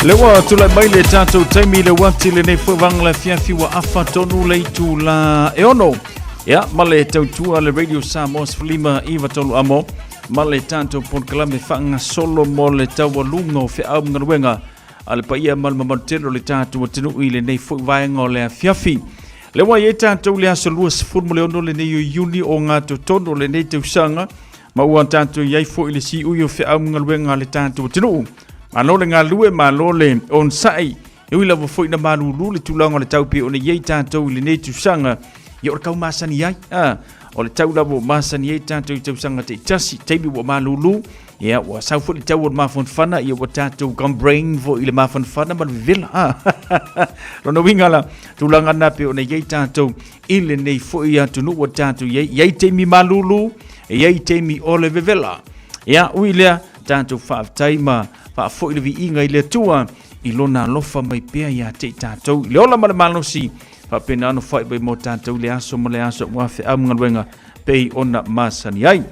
Lewa tula mai le tatou taimi le wati le nei whawang le fiafi wa afa tonu le tu la eono. Ya, male tautua le Radio Samoa Sflima iwa tolu amo. Male tatou pon kalame whanga solo mo le taua lungo fe au ngaruenga. Ale pa ia mal mamantelo le tatou atinu i le nei whawaenga o le fiafi. Lewa ye tatou le aso lua sifur mo le ono le nei yuni o ngā totono le nei tausanga. Ma ua tatou iai fo i le si uio fe au ngaruenga le tatou atinu. Malo le ngā lue malo le on sai. Iwi la wafoi na malulu le tulanga le taupi o le yei tātou le nei tusanga. Ia ora kau masani ai. O le tau lavo masani yei tātou i tausanga te itasi. Teibi wa malulu. Ia wa saufu le tau o le mawhanwhana. Ia wa tātou gambrain vo i le mawhanwhana. Ma le vila. Rono wingala tulanga nape o le yei tātou. I le nei foi atunu wa tātou yei. Yei teimi malulu. Yei teimi o le vivela. Ia ui lea tātou whaaftaima. Pa foi le viinga i le tua i lona lofa mai pea ia te tātou i le ola male malosi pa pena ano fai bai mo tātou le aso wafe amungaluenga pei ona masani ai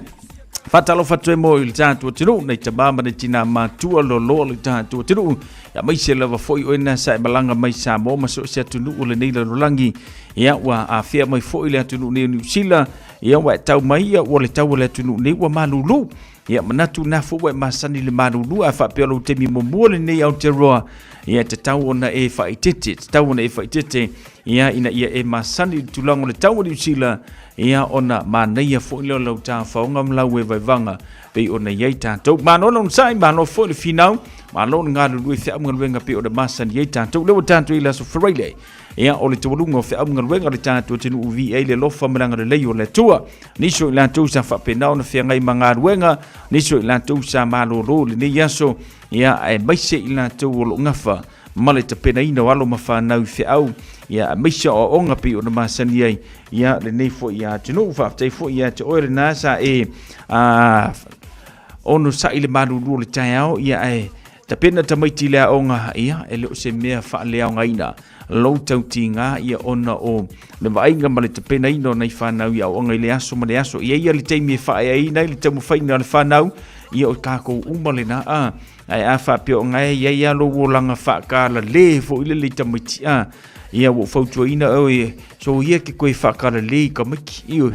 fatalo fatue mo i le tātou atinu nei tabama nei tina matua lolo le tātou atinu ia mai se lava foi o ena sa malanga mai Samoa maso se atinu o le nei la rolangi ia wa a fea mai foi le atinu nei New Zealand ia wa tau mai ia o le tau le atinu nei wa malulu ia manatu na fo wa masani le malulu a fa pelo temi mo le nei Aotearoa ia te tau ona e fa itete tau ona e fa itete ia ina ia e masani tulango le tau New Zealand ia ona manaia fo le lo ta fa nga mlau e vaivanga pe ona ia tātou manono sai mano fo le finau manono ngalo lu fe amngaluenga pe ona masani ia tātou le tātou ila so freile ia o le tualunga fe amngaluenga le tātou tinu UVA le lofa malanga le leio le tua niso ila tu sa fa penao na fe ngai mangaluenga niso ila tu sa malolo le ni yaso ia e maise ila tu lo ngafa male te pena ina walo mafana fe au ia maise o onga pe ona masani ai ia le nei fo ia tinu fa te fo ia te oire nasa e ono sa ile malulu le taiao ia e te pena tamaiti lea onga ia e leo se mea fa lea onga ina lo tautinga ia ona o le vainga male te pena ino nei whanau ia onga i le aso ma le aso ia le teimi fa ai nei le temu whaina le whanau ia o kako umale na ai a fa pio ngai ia lo wolanga fa kala le fo ile le tamaiti ia wo fautua ina o so ia ke koe fa kala le ka miki io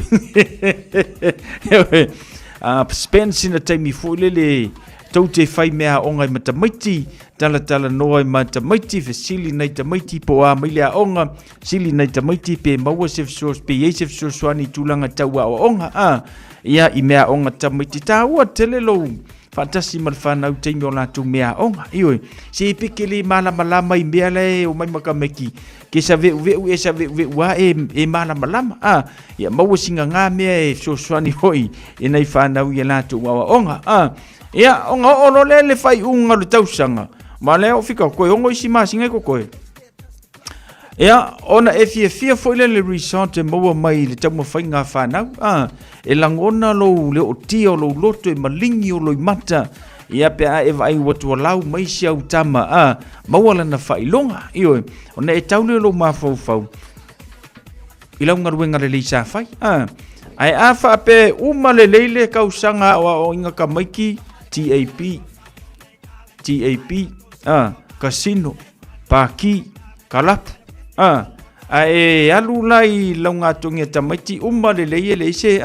spence na teimi fo ile le tau te whai mea onga i matamaiti, tala noa i matamaiti, fe sili nei tamaiti po a mailea onga, sili nei tamaiti pe maua sef sos, pe ei sef sos wani tūlanga tau a onga, ia i mea onga tamaiti, tā ua tele lo, fantasi malwhanau teimi o lātou mea onga, ioi, se pekele malama i mea le o mai makameki, ke sa veu e sa veu wa e malama, ia maua singa ngā mea e sos wani hoi, e nei whanau i lātou a onga, ia onga ono le fai unga le tausanga ma le o fika koe ongo isi masinga ko koe ia ona e fia foi le resort e maua mai le tau mawhai ngā whanau e langona lo le o tia lo loto e malingi o lo i mata ia pe a e vai watu alau mai si au tama maua lana whai longa ioi ona e taule lo mawhau i lau ngaruenga le leisa whai ai a wha pe uma le leile kausanga o inga ka maiki TAP, casino, paki, kalapu, e alu lai launga tongia tamaiti, le leie le se,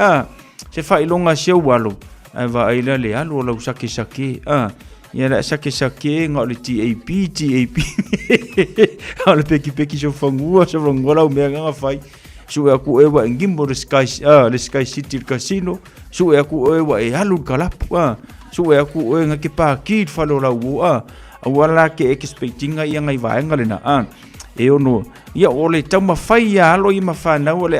se whai longa siau walo, va aila le alu lau sake, ia la sake ngā le TAP, le peki so whangua lau mea ngā whai, su aku ewa ngimbo le Sky City Casino, su aku ewa e alu kalapu, so e aku o nga ke pa ki falo la ua wala ke expecting ia ngai vaenga lena e ono ia ole tama fai alo i mafana ole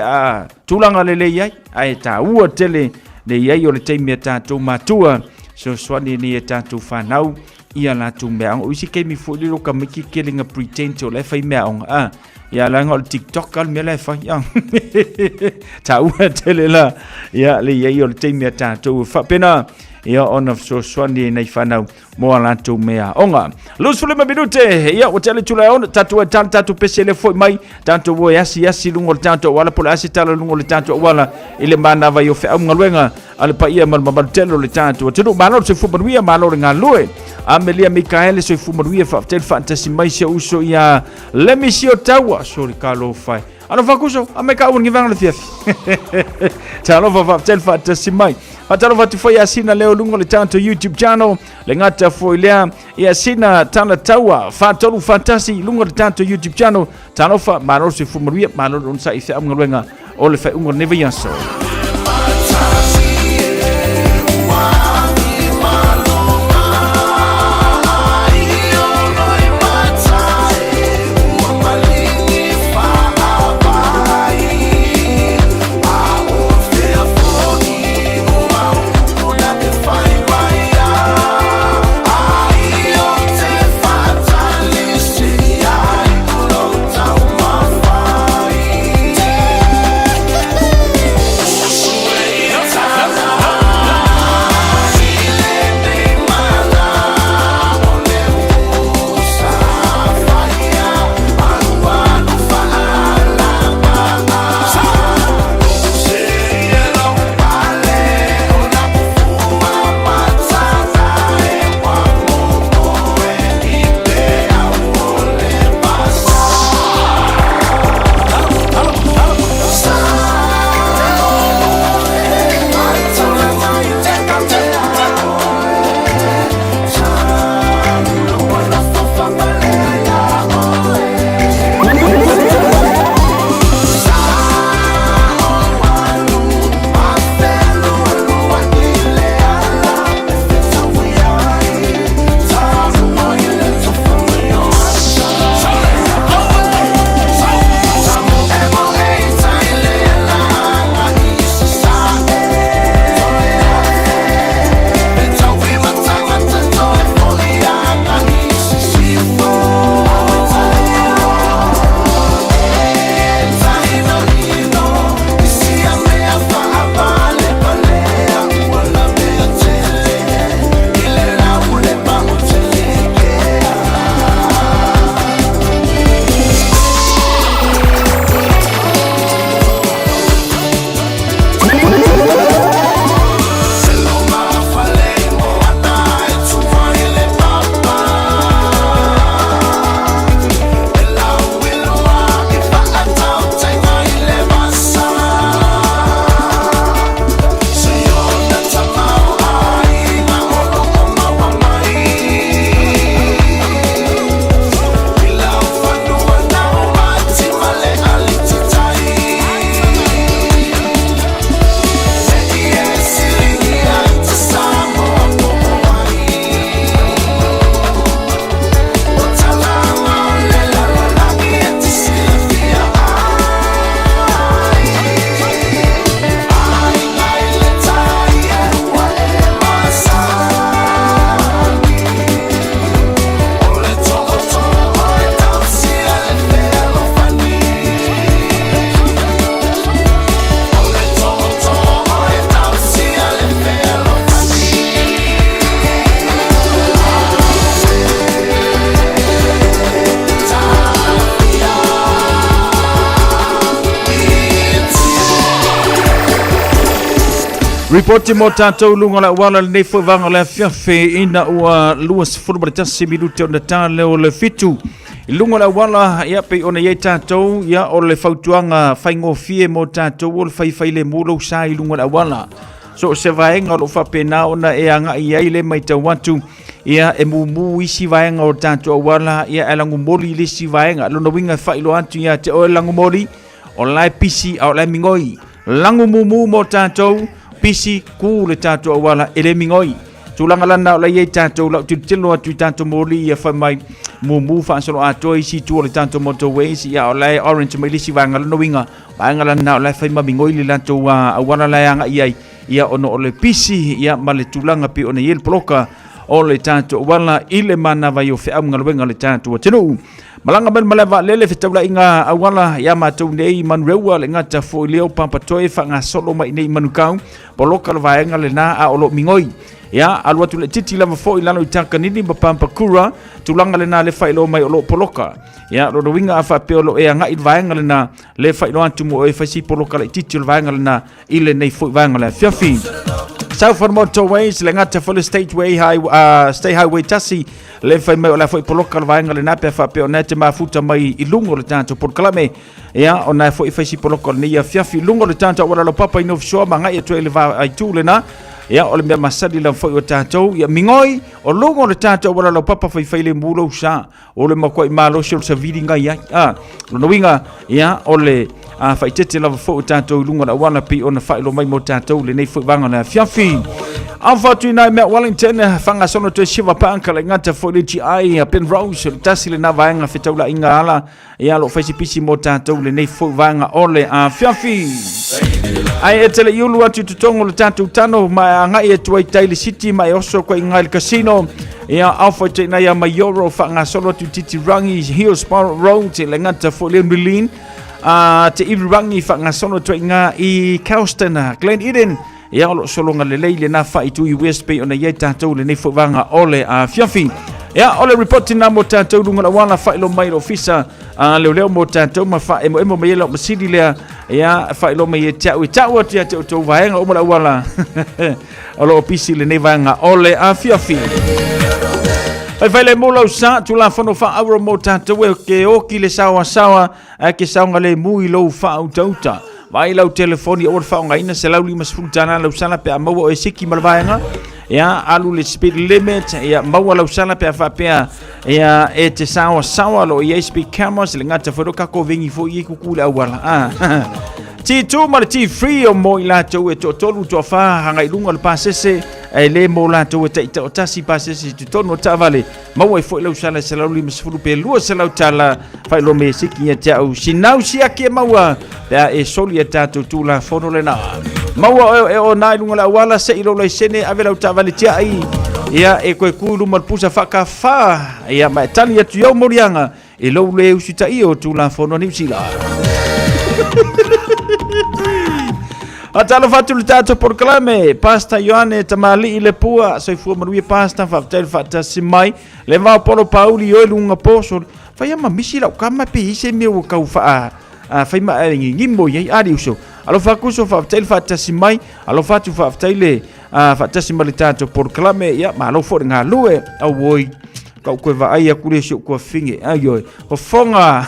tulanga le ia ai ta ua tele le ia ole taimi ta to matua so swani ni ta to fanau ia la tu me o isi ke mi fo lo ka miki kelinga pretend to le fai me on ia la ngol TikTok kal me le fai ta ua tele la ia le ia ole taimi ta to fa pena ia ona so swani nei whanau mo alantou mea onga. Lus fulema minute, ia o tele tula ona, tatu pese le foi mai, tanto wo yasi lungo le tanto wala pola asi tala lungo le tanto wala ile mana vai o fe au ngaluenga ale pa ia mal telo le tanto. Tenu malo se fu manuia malo ngā lue. Amelia Mikaele so fumaruia fa tel fantasy mai se uso ya lemisio tawa sorry kalo fai ano fakuso ameka un ngivanga le fiafi talo fa tel fantasy mai Hatalo vatu foi asina leo lungo le tanto YouTube channel le ngata foi lea ya sina tana tawa fatolu fantasy lungo le tanto YouTube channel talo fa maro se fumaruia maro on sa isa amngalenga ole fa ungo never yaso Reporti mo tātou lunga la wala nei whawanga la fiafe ina ua luas whurubalitasi minuti o na tā leo le fitu. I lunga la wala ia pe ona iei tātou ia o le whautuanga whaingofie mo tātou o le whaiwhaile mūlau sa I lunga la wala. So se vaenga lo whapena ona e anga I ai le mai tau watu ia e mumu isi vaenga o tātou wala ia e langu mori le si vaenga. Lona winga whailo atu ia te o langu mori o lai pisi au lai mingoi. Langu mumu mo tātou pisi ku le tato wala ele mingoi tulanga lana la ye tato la tutilo atu tato moli ya fa mai mumu fa solo ato isi tu le tato motorways ya la orange mai lisi vanga no winga vanga lana la fa mai mingoi le tato wala la nga ia ono ole pisi ya male tulanga pi ona yel ploka o le tato wala ile mana va yo fe am ngalwenga le tato tenu malanga ben malava lele fitawla inga awala ya matou nei manrewa le ngata fo leo pampatoe fa nga solo mai nei manukau poloka le vaenga le na a olo mingoi ya alwa tu le titi lava fo ilano itaka nini ba pampakura tulanga le na le failo mai olo poloka ya lo winga afa pe olo e nga il vaenga le na le failo antu mo e fasi poloka le titi le vaenga le na ile nei fo vaenga le fiafi South Motorways le ngata for the State Highway tasi le fai mai o la foi poloka le vaenga le nape fa pe ona te mafuta mai I lungo le tanto por kalame ia ona foi si poloka le ia fiafi lungo le tanto wala lo papa ino show manga ia tele va ai tu le na ia o le mea masadi la foi o tanto ia mingoi o lungo le tanto wala lo papa fai le mulo sa o le makoi malo shol sa vidinga ia lo noinga ia o le fai tete la foi o tanto lungo la wala pi ona fai lo mai mo tanto le nei foi vanga na fiafi Alfatu ina me Wellington fanga sono te shiva panka le ngata for the GI Penrose tasi le na vaenga fetaula inga ala ia lo faisi pisi mo tanto le nei foi vanga ole fiafi ai etele yulu atu tutongo le tanto tano ma nga e tuai Taili City mai oso ko inga il casino ia Alfatu ina ya Mayoro fanga sono tu titi rangi Hills Road le ngata for le Berlin te iwi rangi fanga sono tu inga I Causton Glen Eden ia lo solonga le leile na fa itu USB ona ia tatou le nei fovanga ole fiafi ia ole reporting na mo tatou lunga wala fa ilo mai ofisa leo mo tatou ma fa emo mai lo masidi le ia fa ilo mai tau tia tatou vaenga o mo wala olo opisi le nei vanga ole fiafi Vai le mola sa tu la fono fa auro mo tatou ke o ki le sawa ke saunga le mui lo fa utauta vai lau telefoni o fa ngaina se lau lima sfutana lau sala pe mau e siki malvaenga ya alu le speed limit ya mau lau sala pe fa pe ya e te sawa lo ya speed cameras le ngata foto ka ko vingi fo i kukula wala T2 mal T3 o mo ila to e to tolu to fa hanga ilunga le pasese e le mo la to te o tasi pasese to tono tavale mau e fo lau sala se lau lima sfulu pe lu se lau tala fa lo me siki ya tau sinau sia ke maua ya e soli tato tu la fono le na maua e o na ilunga la wala se ilo le sene ave lau tavale tia ai ia e koe kulu mal pusa fa ia mai tali atu yo morianga e lo le usita io tu la fono ni sila Atalo fatu le tato por clame pasta Ioane tamali le pua so fu manuia pasta fa tel fata simai le va polo pauli o lunga poso fa ia ma misi la kama pe se me o ka fa fa ma ngimbo ye ali uso alo fa kuso fa tel fata simai alo fatu fa tel fata simai tato por clame ia ma lo for nga lue au woi ka ko va ai ku le sho ko finge ayo o fonga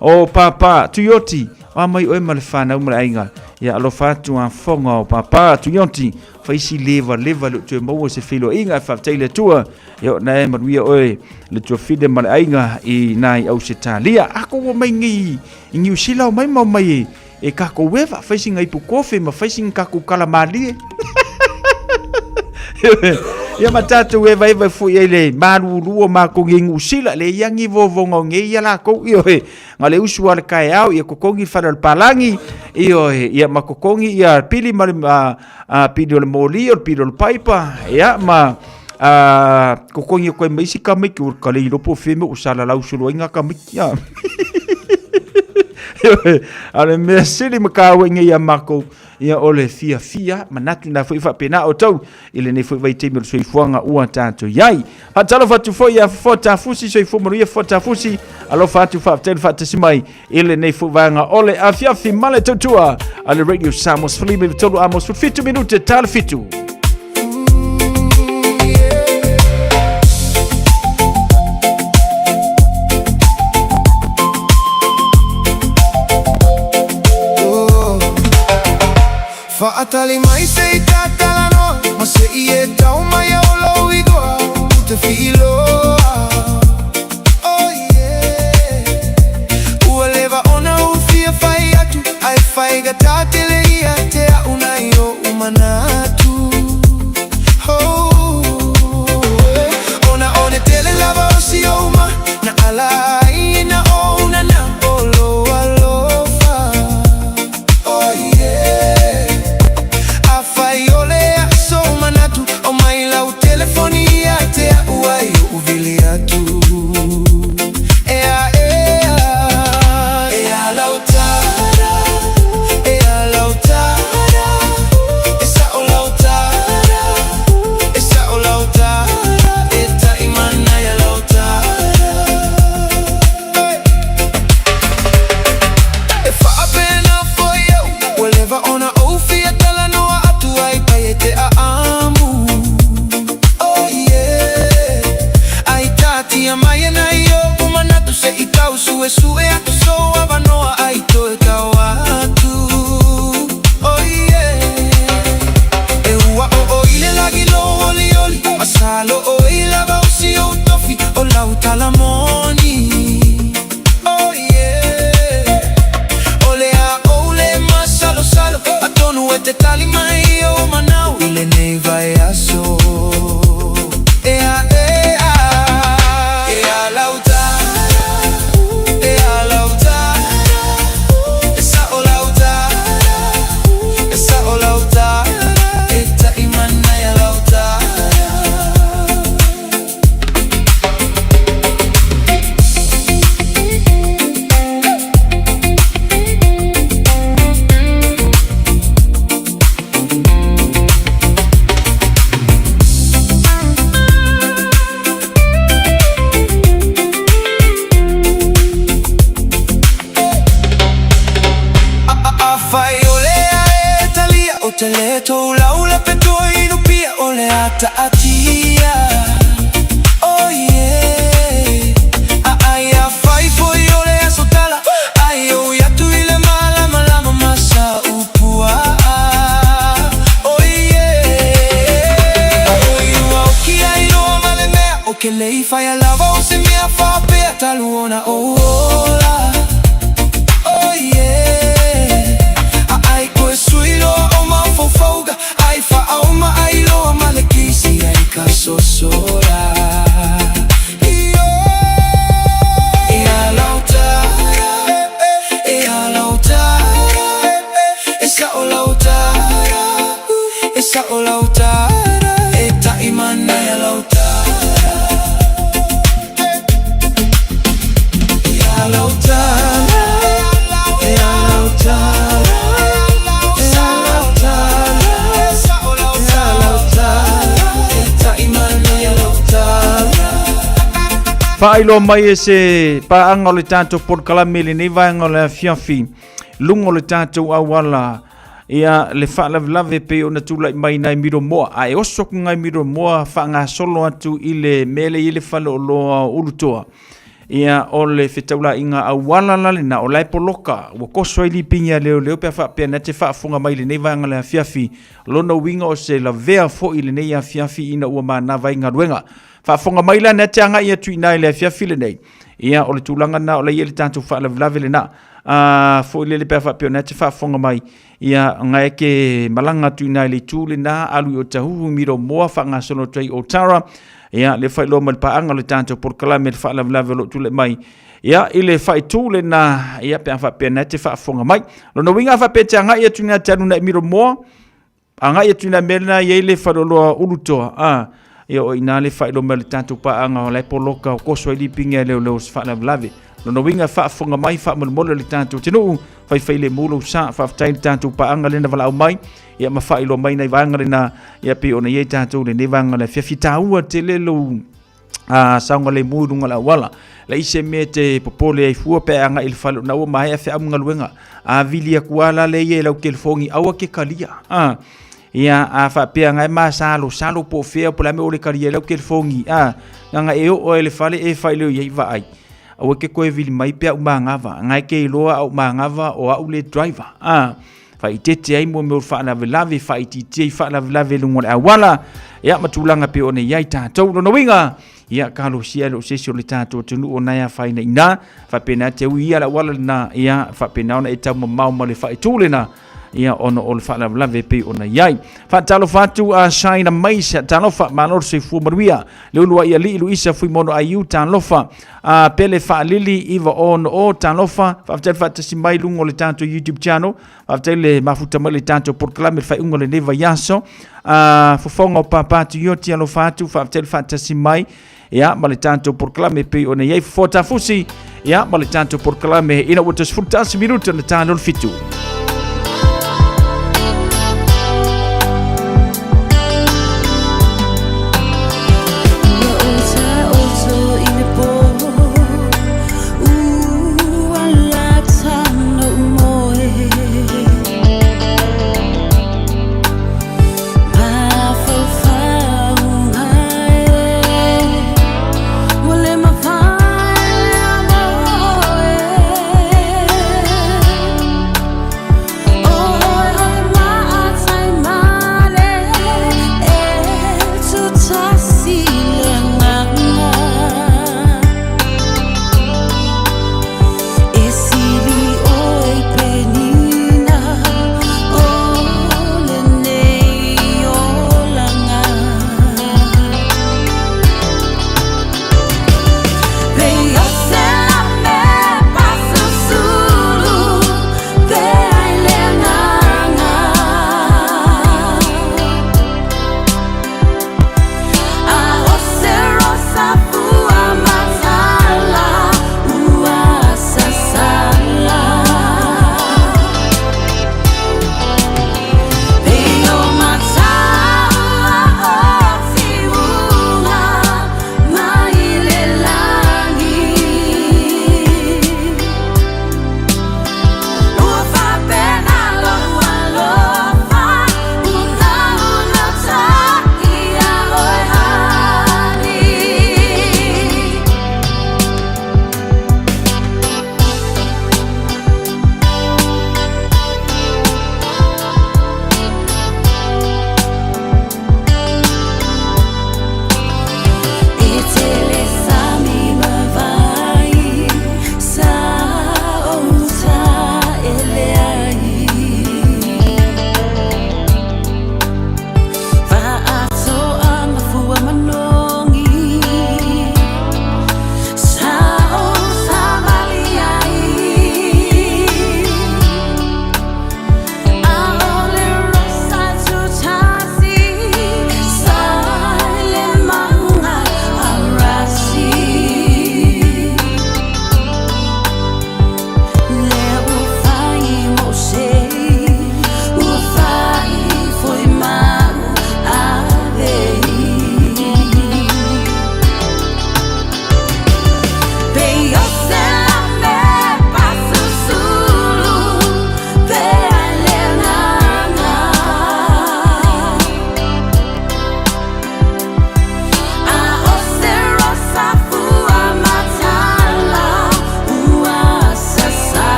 o papa tuyoti mai o mal fana umra inga ya alo fatu fonga o papa tuyoti faisi leva le tu mo se filo inga fa tele tua yo na maruia oi le tu fide mal inga I nai au setalia ako mai ngi usila mai e ka ko weva faisi ngai pu kofe ma faisi ka ku kala mali ia matatu we vai fu ele maru ma ko ngingu sila le yangi vovongo nge ia la ko io ngale usu al kai au ia ko kongi fa al palangi io ia ma ko kongi ia pili ma pili le moli o pili le paipa ia ma ko kongi ko mai sika me ko kale ilo po feme usala la usu inga ka mikia ale me sili makawe nge ia mako ia ole fia manatu na foi fa pena o tau ile ne foi vai temi so ifuanga ua tanto yai hatalo fatu foi ya fota fusi so ifu maria fota fusi alo fatu fa tel fatu simai ile ne foi vanga ole afia fi male totua ale radio Samoa Filipe tolo amos for 50 minute tal fitu Fa atali mai sei tatala no ma se ie tau mai o lo igua te filo oh yeah ueleva ona u fia fai atu ai fai gatatele ia te a una io umanatu oh ona one tele lava o si oma na ala ina ona na olo alofa oh yeah Fai ole so manatu o mai lau telefonia te uai Talo o ila ba usi o tofi o lau talamoni. Oh yeah. Ole masalo salo atonu e te tali mai o manau ile nei vai aso. Ea lauta. Ea lauta. Esa o lauta. Esa o lauta. Eta imana ya lauta. Teleto laula peto inupia ole ata atia. Oh yeah. Aya fai foi ole asotala. Ayo ya tu ile mala masa upua. Oh yeah. Oh you auki ai no male mea. O ke lei fai lava o se mea fa pe taluona ola. Oh yeah. Ai ko suilo fauga ai fa auma ai lo malekisi ai kaso sola. Ea lauta. Ea lauta. Esa o lauta. Esa o lauta. Eta imana ya lauta. Ea lauta. Ea lauta. Whailo mai e se paanga o le tātou porkalame le nei vaenga o le afiafi lungo le tātou awala ia le whaalawlawe pe o na tūlai mai nai miro moa a e osoku ngai miro moa whaanga solo atu i le mele i le whale o loa urutoa ia o le whetaula inga awala lale na o lai poloka wa koso i li pinga leo pia whapea na te whaafunga mai le nei vaenga le afiafi lona winga o se la vea fo i le nei afiafi ina ua maa na vaenga ruenga whaafunga mai la na te anga ia tui nai le afiafi le nei ia o le tūlanga na o le ia le tātou whaalawlawe le na fo i le pia whapea na te whaafunga mai ia ngai ke malanga tui nai le tūle na alu o tahuhu miro moa whaanga sono trai o tara ia le whailo mal paanga le tātou porkalame le whaalawlawe lo tūle mai ia i le whai tūle na ia pia whapea na te whaafunga mai lona winga whapea te anga ia tui nai tanu na miro moa anga ia tui nai mena ia le whaloloa urutoa ia o ina le whailo mal le tātou paanga o lai poloka o koso i li pinga leo se whaalawlawe lona winga whaafunga mai whaamolmole le tātou tenu whai le mulo sa whaftai le tātou paanga lena wala au mai ia ma whailo mai nei vanga lena ia pe ona ia tātou le ne vanga le whiawhi tāua te lelo saunga le mūrunga la wala la ise me te popole ai fua pe anga il whalo na ua mai a whea mga luenga a vilia kuala le ie lau ke lfongi aua ke kalia ia a whapea ngai maa salo po whea po lame o le kalia lau ke lfongi nga e o le whale e whaileo iei wa ai aua ke koe vili mai pia umangava ngai ke iloa au mangava o au le driver fai tete ai mo me whaalawelawe fai titi whaalawelawe lungo le awala ia matulanga pe one iai tātou no winga ia kalo sia lo sesio le tātou tunu o naia fai na ina whapena te ui ia la wala na ia whapena ona e tau mau ma le fai tūle na ia ono o le whaalawelawe pe ona iai whaatalo whatu a shaina maisa tālofa manor se fu maruia le ulua ia li ilu isa fui mono aiu tālofa pele whaalili iwa ono o tālofa whaftel whaatasi mai lungo le tātou YouTube channel whaftel le mafuta mai le tātou porkalame le whaiunga le neva yaso fufonga o papatu yoti alo whatu whaftel whaatasi mai ia ma le tātou porkalame pe ona iai fota fusi ia ma le tātou porkalame ina utas futasi minuta na tānou fitu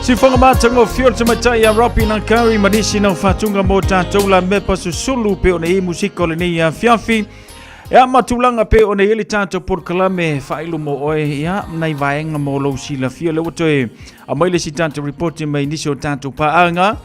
Si whangamātanga o whiora te matai a Ropi na Kari Marisi na whatunga mō tātou la mepa susulu pe o nei musika o le nei a whiawhi. Ea matulanga pe o nei ele tātou por kalame whailu mo oe ea nei vaenga mō lau sila whia lewa toe. A maile si tātou reporti mai nisi o tātou paanga.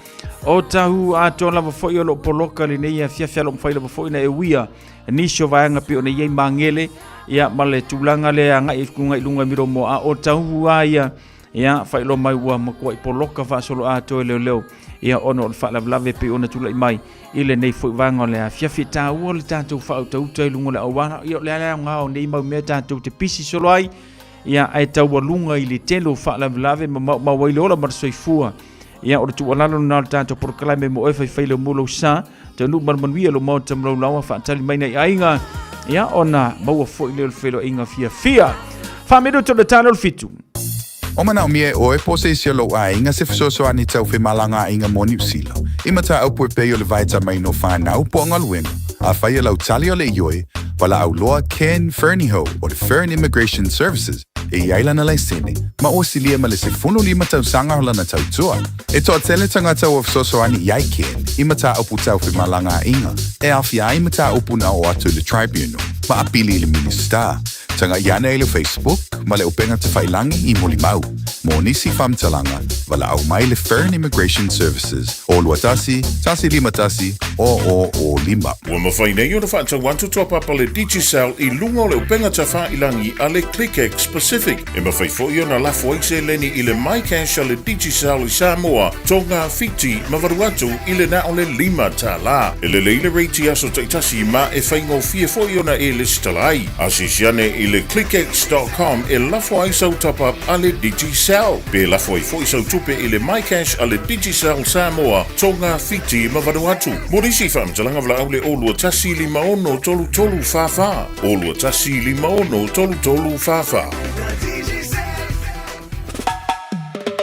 O tahu a tō lava whoi o lo poloka le nei a whiawhi alo mwhai lava whoi na e wia. Nisi o vaenga pe o nei ei mangele. Ea male tulanga le a ngai kunga ilunga miro mo a o tahu a ia. Ia whailo mai ua makua I poloka whaasolo a toi leo leo. Ia ono o whaalavlave pe ona tula I mai. Ile nei fwoi wanga o lea whiawhi tā ua le tātou whautauta I lunga le awana. Ia o lea lea ngā o nei mau mea tātou te pisi solo ai. Ia ai taua lunga I le telo whaalavlave ma waile ola marasoifua. Ia o le tua lalo nā le tātou porkalame mo e whaile o mulo sa. Te anu marmanuia lo mau tamrau lawa whaatali mai nei ainga. Ia ona maua fwoi leo le whailo inga whiawhia. Whamedo to le tālo le fitu. O mana o mie o e pose isi lo a inga se fisosoani tau whi malanga inga mo New Zealand. Ima ta au pue peo le vaita mai no whanau po ngaluenga. A whaia lau tali o le ioi, wala au loa Ken Ferniho o le Fern Immigration Services e iailana lai sene. Ma o silia ma le se funu lima tau sanga hola na tau tua. E toa tele tanga tau o fisosoani iai Ken, ima ta au pu tau whi malanga inga. E awhia ima ta au puna o atu le tribunal. Ma apili le minister. Tanga iana ele Facebook, ma le upenga te whailangi I molimau. Mo nisi whamtalanga, wala au mai le Fern Immigration Services. O luatasi, tasi lima tasi, o lima. Ua mawhai nei o na whaatau wantu topapa le Digicel I lunga o le upenga te whailangi a le ClickX Pacific. E mawhai fo I ona lafo se leni I le MyCash a le Digicel I Samoa, tonga Fiji, mawaruatu I le na o le lima ta la. E le leile reiti aso taitasi ma e whaingo fia fo I ona e listalai. Asisiane I le clickx.com e lafo ai sau top-up a le Digicel. Pe lafo ai fo I sau tupe I le MyCash a le Digicel Samoa, tonga Fiji, mawaruatu. Morisi whamtalanga vla au le olua tasi lima ono tolu tolu fafa. Olua tasi lima ono tolu tolu fafa.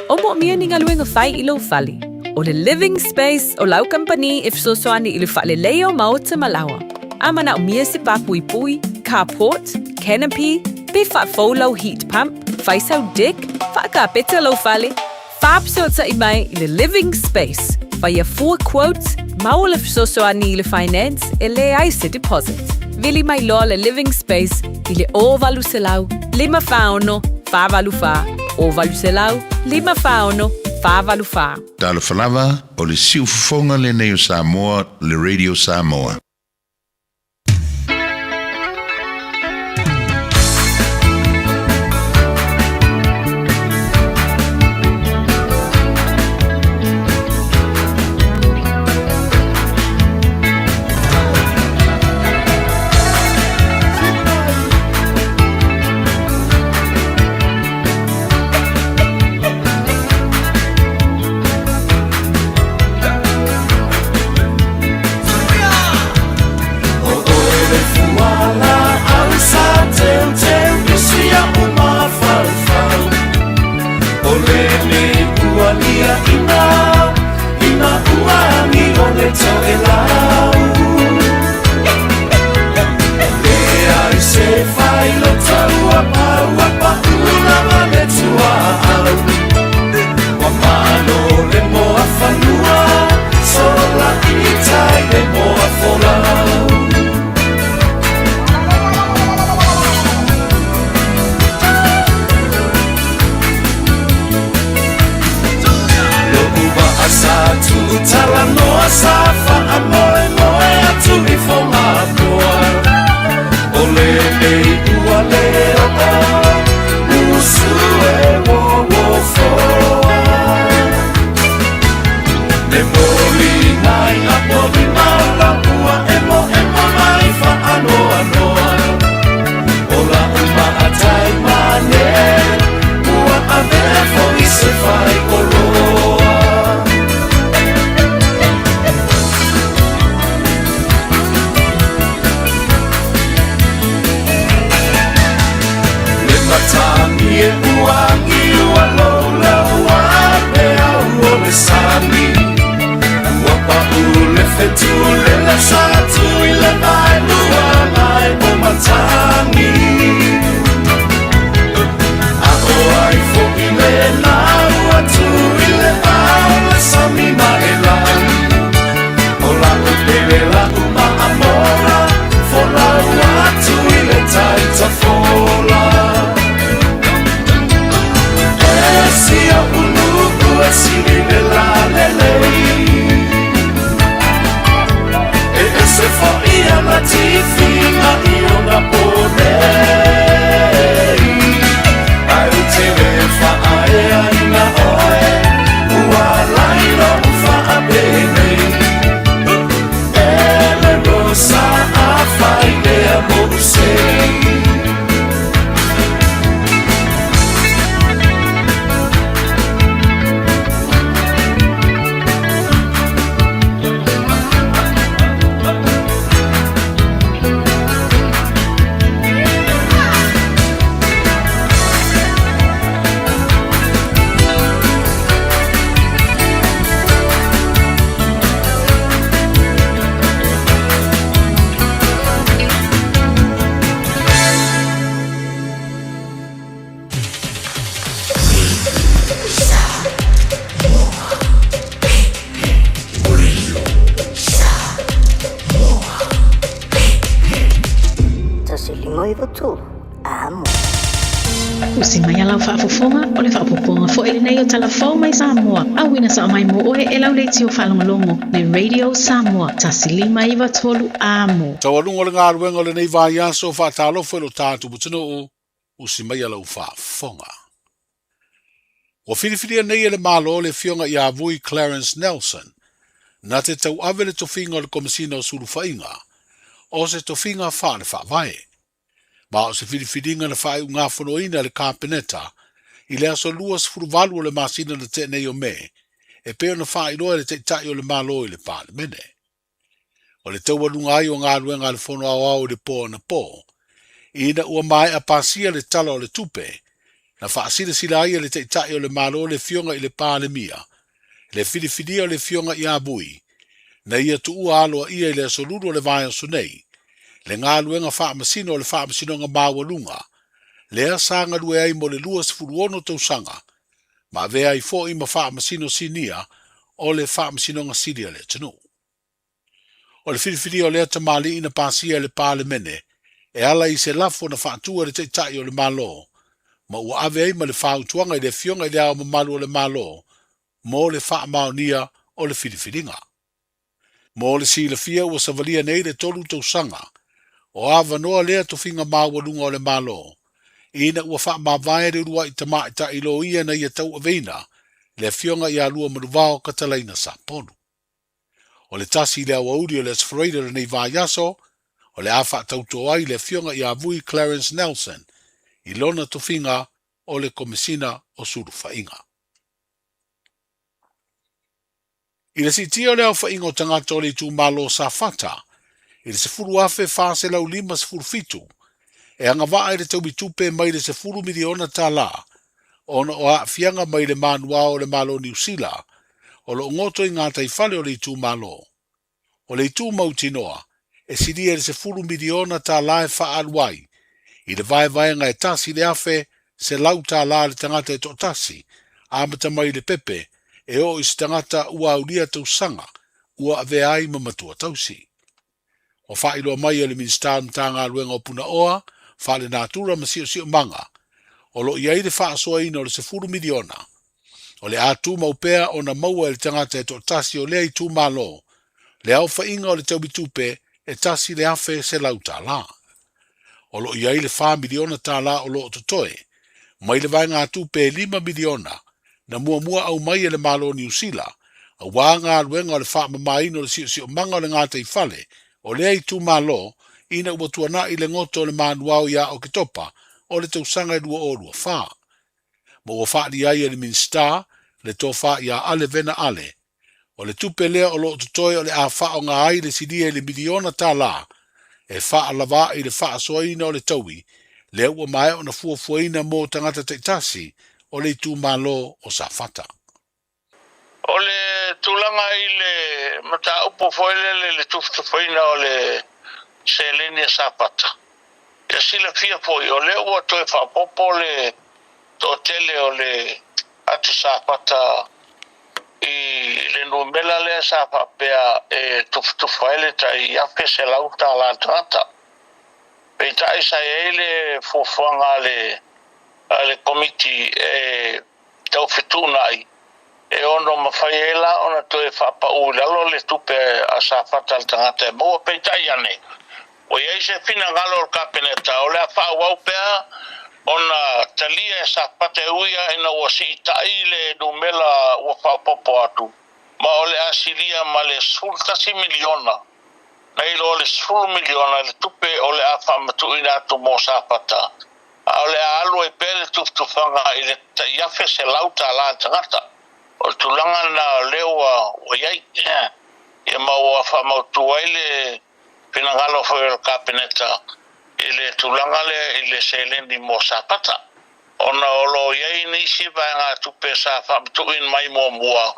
O mo mia ni ngaluenga whai I lo whali. O le living space o lau company if so soani I le whale leo mao te malawa. Amana o mia se papui pui, carport, canopy, pe wha faulau heat pump, whaisau deck, whaka peta lo whale. Whaapsota I mai I le living space. Whaia 4 quotes, mau le fisosoani I le finance, e le ai se deposit. Vili mai loa le living space, I le o valu se lau, lima whaono, wha valu wha, o valu se lau, lima whaono, wha valu wha. Talo whalawa o le siu fufonga le nei o Samoa, le Radio Samoa. Ako ai fo I le lau atu I Filingoiva tu. Amo. Usi mai alau whaafofonga o le whaapoponga fo ele nei o talafau mai Samoa. Awina sa mai mo oe e lau leiti o whalongolongo le Radio Samoa. Tasilima iwa tolu amo. Tawarunga le ngā ruenga le nei vai aso whaatalo whelo tātu butino o usi mai alau whaafonga. O whiriwhiria nei ele malo le fionga i avui Clarence Nelson. Na te tau ave le tofinga o le komisina o suru whainga. O se tofinga wha le whaavae. Ma o se whiriwhiringa na whae ngā whanoina le kāpeneta, i le aso luas furuvalu o le masina na te nei o me, e peo na whae roa le te tai o le malo i le pāle mene. O le tauarunga ai o ngā ruenga le whono au au le pō na pō, i ina ua mai a pāsia le tala o le tupe, na whaasira sila ai le te tai o le malo le fionga i le pāle mia, le whiriwhiria o le fionga i abui, na ia tu ua aloa ia i le aso luru o le vai o sunei, le ngā luenga whaamasino o le whaamasino ngā māwalunga, le asanga lue ai mo le luas furuono tausanga, ma vea i fo ima whaamasino sinia o le whaamasino ngā siria le tanu. O le whiriwhiri o le ata mali ina pāsia le pāle mene, e ala i se lafo na whaatua le te tai o le malo, ma ua ave ai ma le whautuanga i le fionga i le ao mamalu o le malo, mo le whaamaonia o le whiriwhiringa. Mo le sila fia ua savalia nei le tolu tausanga, o ava noa lea to finga māwalunga o le malo. Ina ua wha mawai re rua i tama i ta ilo ia na ia tau aveina, le fionga i alua manuvao katalaina sa ponu. O le tasi lea wauri o le asfaraida le nei vāiaso, o le awha tauto ai le fionga i avui Clarence Nelson, i lona to finga o le komisina o suru whainga. I le sitia o le au whainga o tangata o le tu malo sa fata, i le sefuru afe whaase lau lima sefuru fitu, e anga waa i le tau bitupe mai le sefuru miliona tā la, ona o a fianga mai le manua o le malo New Zealand, o lo ngoto i ngā taifale o le itu malo. O le itu mautinoa, e siria le sefuru miliona tā la e wha aluai, i le vai ngā e tasi le afe se lau tā la le tangata e to tasi, amata mai le pepe, e o is tangata ua aulia tau sanga, ua ave ai mamatua tausi. O whailo mai e le ministan tanga luenga o puna oa, whale nātura masio sio manga, o lo iai le whaasoa ina o le sefuru miliona, o le atu maupea o na maua e le tangata e to tasi o lea i tu malo, le au whainga o le taubitupe e tasi le afe se lau tā la. O lo iai le 5 miliona tā la o lo o totoe, mai le vai ngā tupe 5 miliona, na mua au mai e le malo New Zealand, a wanga luenga o le wha mamaino le sio manga o le ngā taifale, o lea i tu malo, ina ua tuana i le ngoto o le manuao ia o kitopa, o le tausanga i lua o lua wha. Mo ua wha li ai e le minsta, le tō wha ia ale vena ale. O le tupe lea o lo tutoe o le a wha o ngā ai le sidia i le miliona tā la, e wha alawa i le wha soaina o le taui, lea ua mai o na fuafuaina mo tangata teitasi, o le tu malo o sa fata. O le tulanga i le mata upo foile le tuftufaina o le selenia sapata. E sila fia poi o le ua toi whapopo le totele o le atu sapata i le numela le sapapea e tuftufaile ta i ape se lauta la trata. Peita isa e le fufuanga le komiti e tau fitunai. E ono mawhaiela ona toe whapau lalo le tupe a sāwhata le tangata e moa peitai ane. O iei se whina ngalo o kapeneta o lea whaau pea ona talia e sāwhata e uia ina ua si itai le numela ua whapopo atu. Ma o le asilia ma le sultasi miliona. Na ilo le sul miliona le tupe o le a whamatu ina atu mo sāwhata. O le alu e pele tuftufanga i le taiafe se lauta la tangata. O tulanga na lewa o iai e maua whamautu aile pinangalo foi o kapeneta i le tulanga le i le selendi mo sapata. Ona olo iai nisi vai ngā tupe sa whamautuin mai mo mua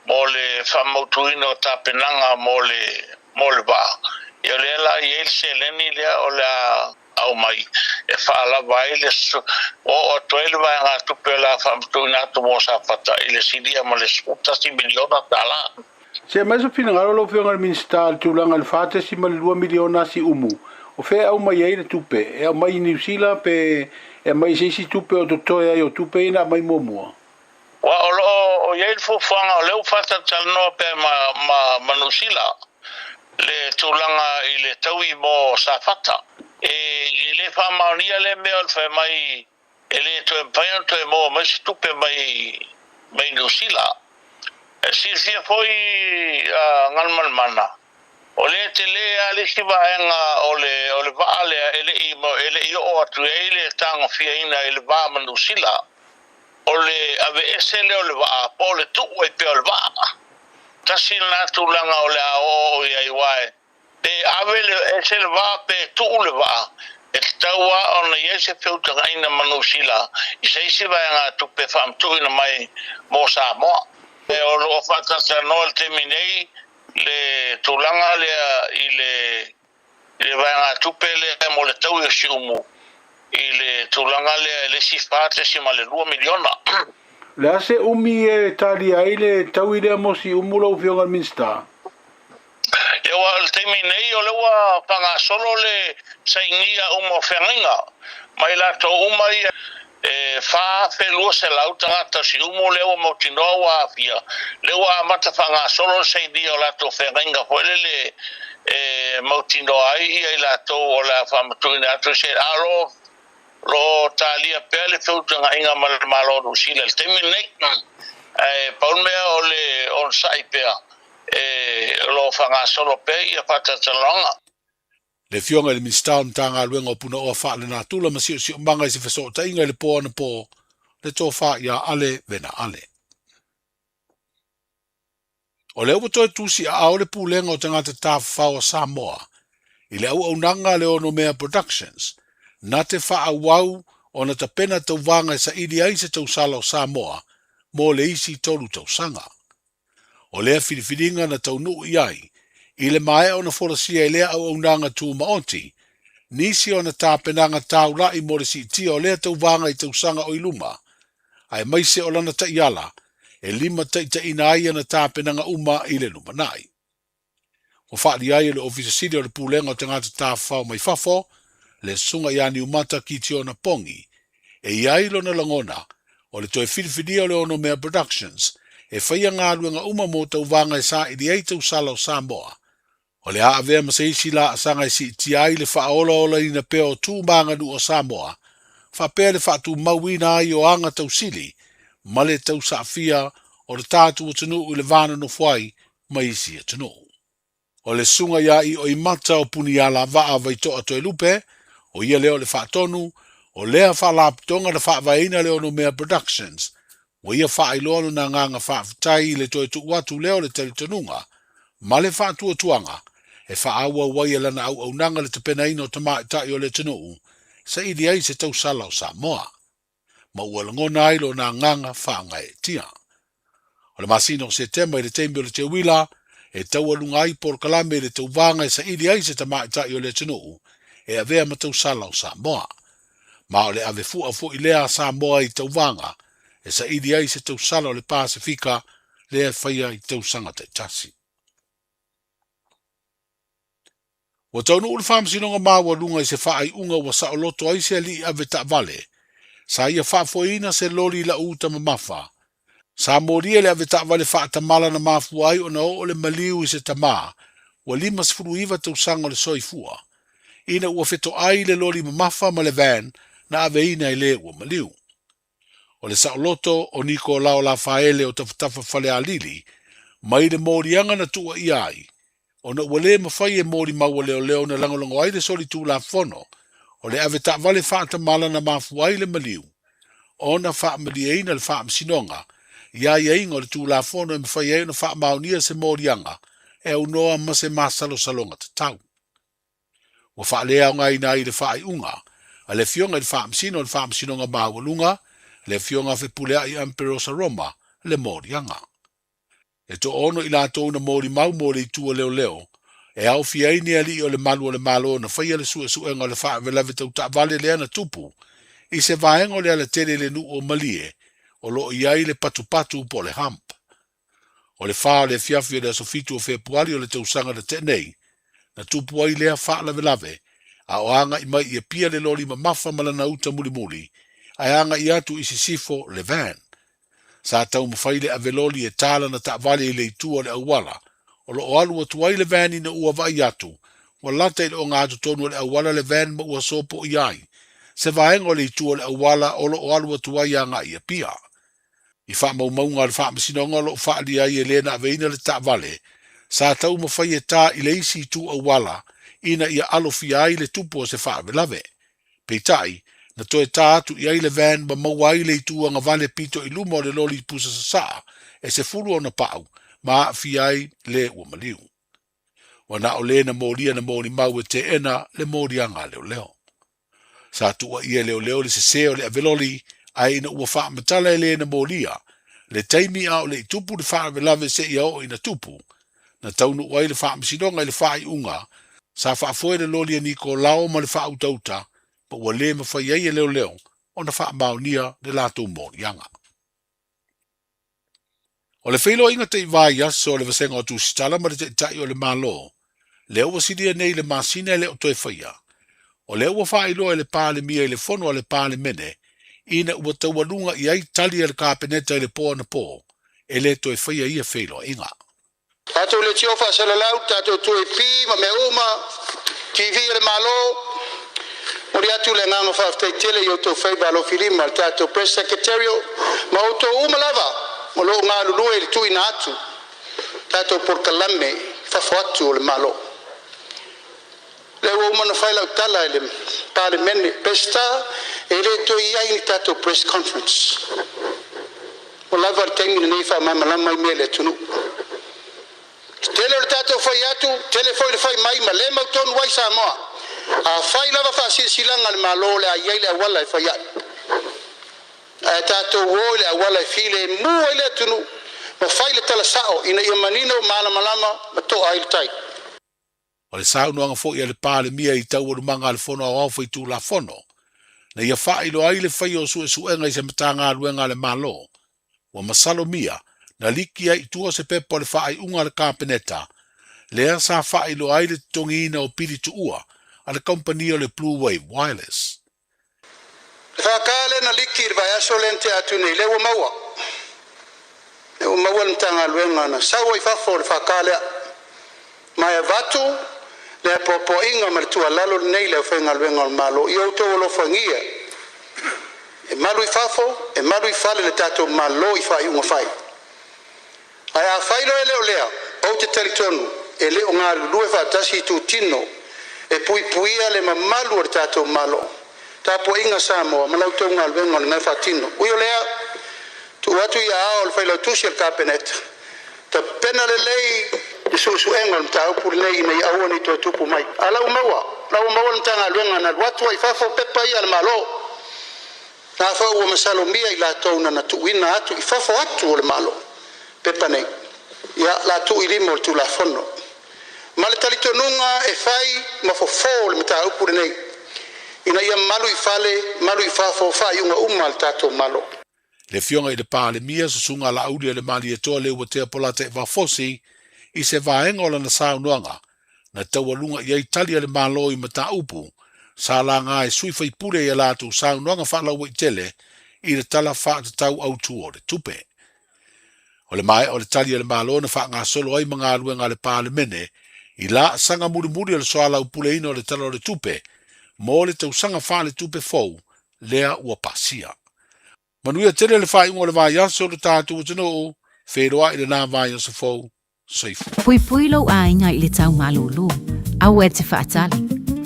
mo le whamautuin o tapenanga mo le ba. I o lela i el seleni lea o le au mai e whaala vai le o toele vai ngā tupe la whamautuin atu mo sapata i le sidia mo le sutasi miliona tala. Se mai so fina ngaro lo fionga minsta tulanga le fate si mal 2 miliona si umu. O fe au mai ai le tupe, e au mai New Zealand pe e mai si tupe o totoe ai o tupe ina mai mua. Wa o ye fu fanga le ufata talno pe ma New Zealand. Le tulanga i le taui mo safata. E le fa maunia le mea fe mai e le to empanho to mo mas tupe mai New Zealand. E si foi ngalmal mana. Ole te le ale si vaenga ole vale ele i o atu ele tanga fiaina ele va manusila ole ave esele ole va pole tu e pe ole va tasi na tu langa ole o ia iwae te ave esele va pe tu ole va e taua ona yese feuta ina manusila i sei si vaenga tu pe fam tu ina mai mo Samoa e o fata sa no terminei le tulanga le vanga tupele mo le tau e siumu i le tulanga le sifate si ma le 2 miliona le ase umi e tali ai le tau i le mo si umu lo fionga minsta e wa le terminei o le wa panga solo le saingia umo fenga mai la to umai fa pelu se lauta ta si umo le o motinoa fia le wa mata fanga solo sei dia la to fenga le motinoa ai la to o la fama to ina to se alo lo talia pele futa inga malo no sila el terminate paul me ole on sai pe lo fanga solo pe ia pata talonga le fionga le mistown tanga luenga o puna o fa le na tula masio si manga se feso ta inga le po na po le to fa ya ale vena ale o le o to tusi a o le pulenga o tanga te ta fa o Samoa i le au nanga le ono mea productions na te fa a wau o na ta pena tau vanga sa idi ai se tau sala o Samoa mo le isi tolu tau sanga o le filifilinga na tau nuu iai i le mae o na folasia i lea au nanga tu maonti, nisi o na tāpenanga tau la i more si tia o lea tau vanga i tau sanga o iluma, ai maise o lana ta iala, e lima ta ina aia na tāpenanga uma i le luma nai. O whaari ai le ofisa sidi o le pūlenga o te ngata tāwhau mai fafo, le sunga i ani umata ki ti o na pongi, e iai lo na langona, o le toe whiriwhiri o le ono mea productions, e whaia ngā ruenga uma mo tau vanga i sa i di ei tau sala o Samoa, o le haawea maseisi la asanga i si ti ai le whaola ola ina peo tū manga nu o Samoa, whapea le whatu mauina ai o anga tau sili, ma le tau saafia o le tātu o tunu i le vana no whai mai isi a tunu. O le sunga ia i o imata o puni ala waa vai toa toi lupe, o ia leo le whaatonu, o lea whalapitonga le whaavaina leo no mea productions, o ia whaailoano na nganga whaafitai le toi tu watu leo le telitonunga, ma le whaatua tuanga, e whaaua waia lana au nanga le tapena ino tama i tai o le tunu, sa idi ai se tau sala o Samoa. Ma ua langona ailo na nganga whaanga e tia. O le masino se tema i le teimbi o le te wila, e tau alunga ai por kalame le tau vanga e sa idi ai se tama i tai o le tunu, e avea ma tau sala o Samoa. Ma o le ave fua fu i lea Samoa i tau vanga, e sa idi ai se tau sala o le Pasifika, lea whaia i tau sanga te tasi. Wa taunu ule whaamsinonga maua lunga i se whaai unga wa sa o loto ai se li ave ta vale. Sa ia whaafoina se loli la uta mamafa. Sa moria le ave ta vale whaata mala na mafu ai o na o le maliu i se tamaa. Wa lima sifuru iwa tau sanga le soifua. Ina ua feto ai le loli mamafa ma le van na ave ina i le ua maliu. O le sa o loto o niko lao la faele o tafutafa fale a lili. Mai le morianga na tua i ai. O na wale mawhai e mori maua leo leo na langolongo ai le soli tū la fono, o le ave ta vale whaata mala na mafu ai le maliu. O na wha mali eina le wha msinonga, ia inga o le tū la fono e mawhai e na wha maunia se morianga, e unoa ma se masalo salonga te tau. Wa wha lea o ngai na i le wha i unga, a le fionga i le wha msino le wha msinonga maua le fionga fe pulea i Amperosa Roma, le morianga. E to ono i la tōna mori mau mori i tua leo leo, e au fiaini ali o le malo na whaia le sua suenga le wha velave tau ta vale le ana tupu, i se vaenga le ala tele le nu o malie, o lo iai le patu po le hamp. O le wha le fiafi le asofitu o februari o le tausanga le tenei, na tupu ai lea wha lave, A o anga I mai I pia le loli ma mafa malana uta muli muli, ai anga I atu I sisifo le van. Sa tau mawhaile a veloli e tala na taavale I le itua le awala, o lo o alu atu ai le van ina ua vai atu, wa lata I o ngā atu tonu le awala le van ma ua sopo I ai, se vaenga le itua le awala o lo o alu atu ai anga I a pia. I wha maunga le wha masinonga lo wha li ai e lena aveina le taavale, sa tau mawhai e tā I le isi tu awala, ina ia alofi ai le tupo se wha velave. Peitai, na toe tā atu I ai le van ma mawai le itua nga vale pito I lumo le loli pusa sa saa, e se furu o na pau, ma fi ai le ua maliu. Wana o le na molia na moli mau e te ena le moli anga leo leo. Sa tua ia leo leo le se seo le aveloli, ai ina ua wha matala e le na molia, le taimi au le tupu le wha velave se ia o ina tupu, na taunu wai le wha masinonga le wha I unga, sa wha foe le loli ni ko lao ma le wha utauta, pa ua le ma whai ai leo leo, o na wha maunia le lato moli anga. O le whailo inga te vai aso le vasenga o tu sitala ma le te tai o le malo, leo wasidia nei le masina le o toe whaia. O leo wa whailo e le pāle mia e le fono a le pāle mene, ina ua taualunga I ai tali e le kāpeneta e le pō na pō, e le toe whaia ia whailo inga. Tato le tiofa sa la lau, tato tu e pi, ma me uma, TV e le malo, o le atu le nganga whaftai tele I o tau whaiba alo filima, tato press secretario, ma o tau uma lava, o lo ngā lulu e le tui na atu, tato por kalame, whafo atu o le malo. Le uma na whailau tala e le pāle mene, pesta, e le tui ai ni tato press conference. O lava le taimi na nei wha mai malama I mele tunu. Tele le tato whai atu, tele whai le whai mai, ma le mautonu wai Samoa. A whai lava wha silanga le malo le a iei le awala e whai atu. A tato woi le awala e file mua I le tunu, ma whai le tala sao, ina ia manino malama, ma to ai le tai. O le sau noanga fo ia le pāle mia I tau o manga le fono au awha I tū la fono. Na ia wha ilo ai le whai o su enga I se matanga aluenga le malo. Wa masalo mia, na liki ai tua se pepa le wha ai unga le kāpeneta. Lea sa wha ilo ai le tongi ina o piri tu ua, a le company o le Blue Wave Wireless. Whakale na liki I vai aso lente atu nei, lewa maua. Lewa maua ntanga aluenga na sawa I whafo le whakale. Mai vatu, le popo inga ma tua lalo nei le whenga luenga malo I auto o lo whangia. E malu I fafo, e malu I fale le tato malo I whai unga whai. Ai a whailo e leo lea, o te teritonu, e leo ngā lue whatasi tu tino, e pui puia le mamalu o le tato malo. Tapo inga Samoa, malau tau ngā luenga le ngai whatino. Uio lea, tu watu I ao le whailo tusi al kāpeneta. Ta pena le lei, Su enga mta upu nei nei awa ni to tupu mai ala maua mtanga luenga na watu ai fafo pepa ia le malo na fa o masalo mia I la tona na tu ina atu I fafo atu le malo pepa nei ya la tu I limo tu la fono male talito nunga e fai ma fo le mta upu nei ina ia malu I fale malu I fafo fai unga umal tato malo le fionga I le pāle mia susunga la audi le mali e toa le ua te apolate va fosi I se vaenga o lana saunoanga, na taualunga I ai tali ale malo I mata upu, sa la ngā e sui whai pure I lātu saunoanga whalau I tele, I le tala wha te tau autu o le tupe. O le mai o le tali ale malo na wha ngā solo ai mga aluenga le pāle mene, I la sanga muri ale soala upule ino le tala o le tupe, mo le tau sanga wha le tupe fau, lea ua pasia. Manuia tele le wha ingo le vai aso le tātu o tino, wheroa I le nā vai aso fau, Pui pui lo ainga I le tau malulu. Au e te whaatali.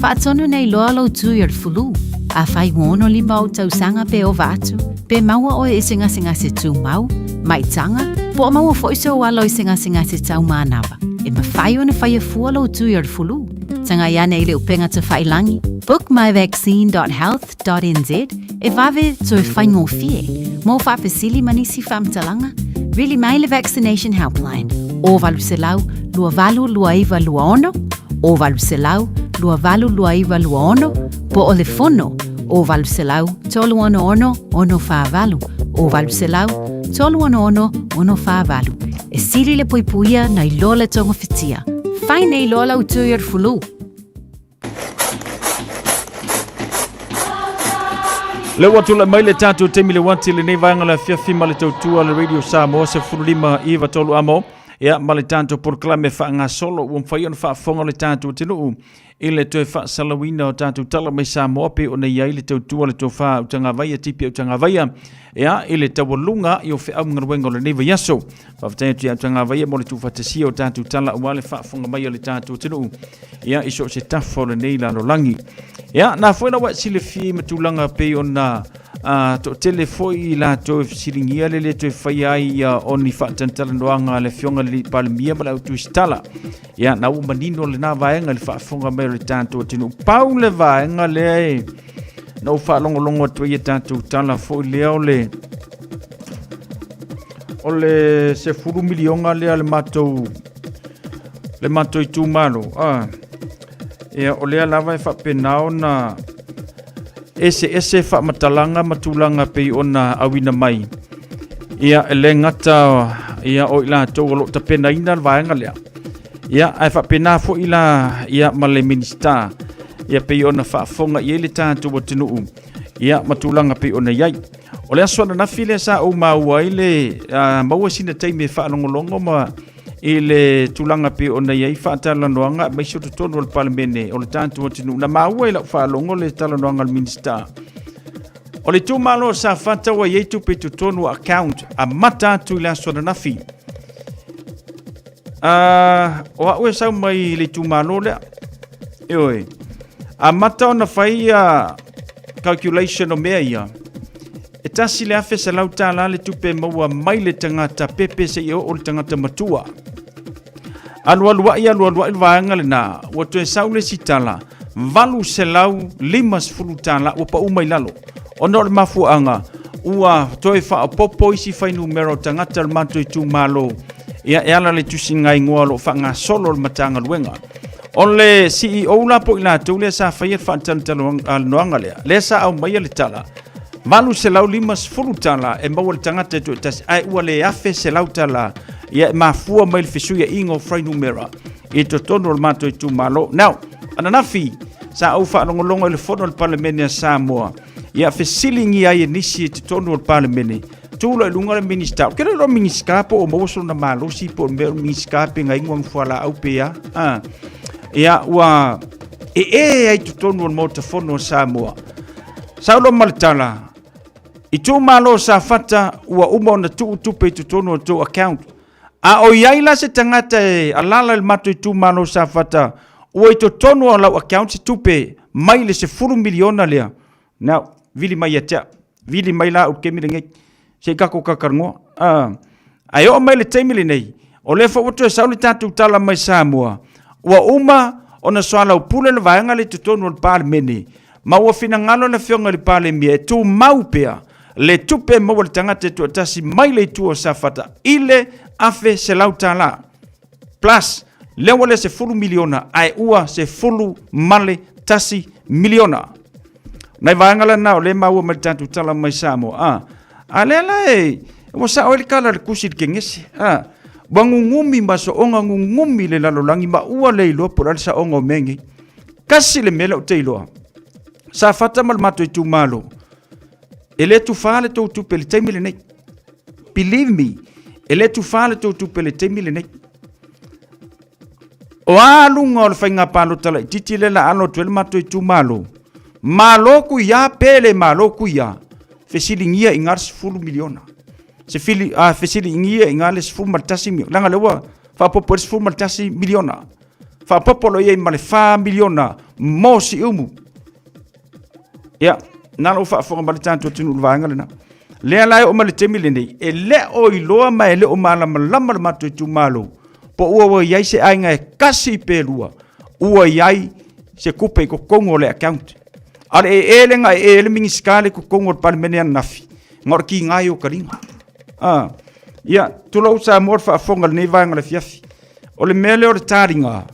Whaatonu nei loa lo tui ar fulu. A whai ngono li mau tau sanga pe o vatu. Pe maua o e singa se tu mau. Mai tanga. Po maua fo iso walo I singa se tau manawa. E ma whai o na whai e fua lo tui ar fulu. Tanga ia nei le upenga te whai langi. Book myvaccine.health.nz. E vave to e whai ngō fie. Mo whapesili manisi whamtalanga. Really mai le vaccination helpline. O valu se lau, lua valu, lua iwa, lua ono. O valu se lau, lua valu, lua iwa, lua ono. Po o le fono. O valu se lau, tolu ono ono, ono wha valu. O valu se lau, tolu ono ono, ono wha valu. E siri le poipuia na I loa le tonga whitia. Whai nei loa lau tui ar fulu. Le watu la maile tatu temile wanti le nevanga la fiafi male tautua le radio Samoa se fulima iva tolu amo. Ya male tanto proclame fa nga solo won fayon fa fonga le tanto tinu ile to fa salawina o tanto tala mai Samoa pe ona ya ile tautua le to fa utanga vaya tipi utanga vaya ya ile tawalunga yo fe am ngarwengo le neva yaso fa tanto utanga vaya mo le tu fa tesi o tanto tala wale fa fonga mai le tanto tinu ya iso se tafo le neila no langi ya na foi na wa sile fi matulanga pe ona to telefoi la to siringia le to fai ai oni fa tantala noanga le fionga li palmia mala tu stala ya na u manino le na vaenga le fa fonga me le tanto tinu paule vaenga le no fa longo to ye tanto tala foi le ole se furu milionga le mato itu malo ya ole lava fa penao na ese fa matalanga matulanga pe ona awina mai ia ele ngata ia o ila to lo ta pena ina vaenga le ia ai fa pena fo ila ia male minista ia pe ona fa fonga ia le tanto botinu ia matulanga pe ona yai ole aso na file sa o maua ile maua sina taime fa longo ma ile tulanga pe ona yai fa tala noanga mai so to no parliament o le tanto botinu na maua ila fa longo le tala noanga al minister o le tu malo sa fata wa yetu pe tu tonu account a mata tu la so na fi o sa mai le tu malo le oi a mata ona fai calculation o meia e tasi le afe sa lauta la le tu pe maua mai le tangata pepe se o le tangata matua alwa ia vaanga le na o to saule sitala valu se lau limas fulutala o pa umai lalo ono le mafuanga ua toi fa popo isi fai numero tangata le mato tu malo ia ala le tusinga ingoa lo fa nga solo le matanga luenga ole CEO la po ila tu le sa fai fa tantalo al noanga le sa au mai le tala valu se lau limas fulutala e mau le tangata tu tas ai ua le afe se lau tala ia mafua mai le fisuia ingo fai numero e to tono le mato tu malo now ananafi sa au fa longo le fono le parlamento ya Samoa ia fesilingi ai nisi te tono le parlamento tu lo lunga le minister ke lo minister po o moso na malo si po me minister pe ngai ngong fala au pe ya ia wa ai te tono le moto fono Samoa sa lo maltala i tu malo sa fata ua uma na tu pe te tono to account a o yaila se tangata alala le mato tu malo sa fata o to tono ala account tupe mai le se furu miliona lea now vili mai atia vili mai la o kemi ngai se kako kakarngo ayo mai le temile nei o le fo to sa le tatu tala mai Samoa wa uma ona swala o pule le vaenga le tono le parlemene ma o fina ngalo le fionga le parlemia tu maupea le tupe mo le tangata tu tasi mai le tu o safata ile afe se lautala plus le wale se fulu miliona ai ua se fulu male tasi miliona nai vaangala na le mau me tantu tala mai Samoa alele o sa o le kala le kusit kengesi bangungumi maso onga ngungumi le lalolangi ma ua le lo por sa ongo mengi kasi le melo teilo sa fata mal mato tu malo ele tu fale tu pele temile nei believe me ele tu fale tu pele temile nei o alunga o fainga palo tala titile la alo tu mato tu malo ku ya pele malo ku ya fesilingia ingar 10 miliona se fili fesilingia ingales fu maltasi mi langa lewa fa popor fu maltasi miliona fa popolo ye male fa miliona mosi umu ya nalo fa fo mali tanto tinu vanga lena le ala o mali temile nei e le o iloa mai le o mala malama mato tu malo po ua yai se ainga kasi pelua ua yai se kupe ko kongo le account ale elenga ele mingi skale ko kongo parlemene nafi ngor ki ngai o karinga ya tulo sa mor fa fonga nei vanga le fiafi o le mele o taringa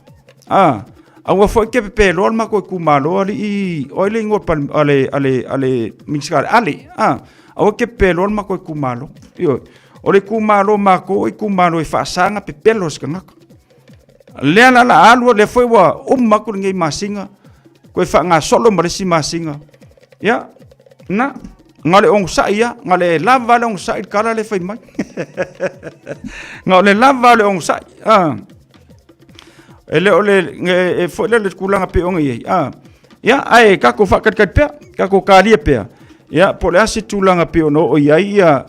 awa foi ke pe lol ma ko ku malo ali o le ngor pal ale minskar ale awa ke pe lol ma ko ku malo yo o le ku malo ma ko ku malo e fa sanga pe pelos kanga le ala la alu le foi wa ma ko ngai masinga ko fa nga solo ma si masinga ya na ngale ong saia ngale lava le ong sai kala le fai mai ngale lava le ong sai ele ole e fo le kulanga pe ong ye ya ai ka ko fakat kat pe ka ko kali pe ya po le asi tulanga pe ono o ia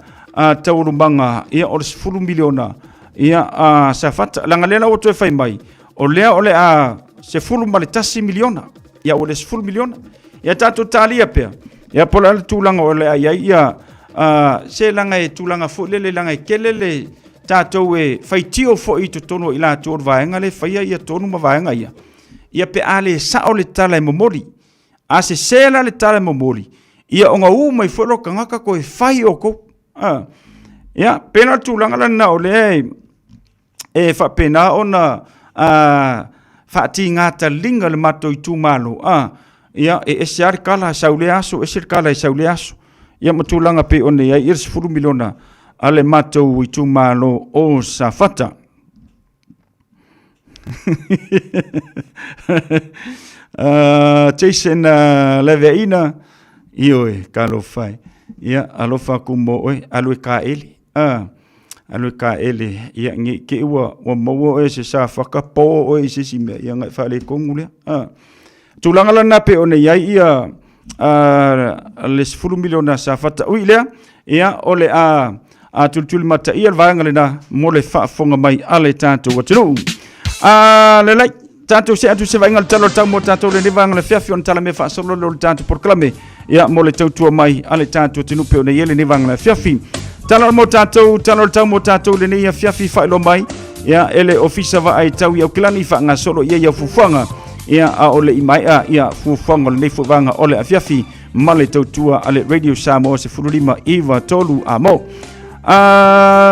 taurumanga ia o 10 miliona ia sa fata langa le na o to fai mai o le ole se fulu male tasi miliona ia o le 10 miliona ia tatu talia pe ia po le tulanga ole ia se langa e tulanga fo le langa e kelele tatou e faitio fo i tono i la tor vaenga le faia ia tonu ma vaenga ia pe ale sa o le tala e momoli a se sela le tala e momoli ia onga mai folo kangaka ko e fai o ko ia pena tulanga la na ole e fa pena ona fa tinga ta linga le mato i tu malo ia e siar kala saule aso e sir kala saule aso ia matulanga pe ona ia 10 miliona ale matou i tu malo o sa fata. Jason leveina ioe kalo fai. Ia alofa kumo oe alue ka eli. Alue ka eli ia ngi ke ua mo e se sa faka po o se si me ia ngai fale kongule. Tulanga lana pe ona ia le 10 miliona sa fata. Ui lea ia ole tultul mata ia vaanga lena mole fa fonga mai ale tanto watino le lai tanto se atu se vaanga talo tamo tanto le vaanga le fiafi on tala me fa solo le tanto proclame ia mole tautua mai ale tanto tinu pe ona yele ne vaanga le fiafi talo mo tanto talo tamo tanto le ne fiafi fa lo mai ia ele ofisa va ai tau ia klani fa nga solo ia fufanga ia ole mai ia fufanga le fu vaanga ole fiafi male tautua ale radio Samoa se fululima iva tolu amo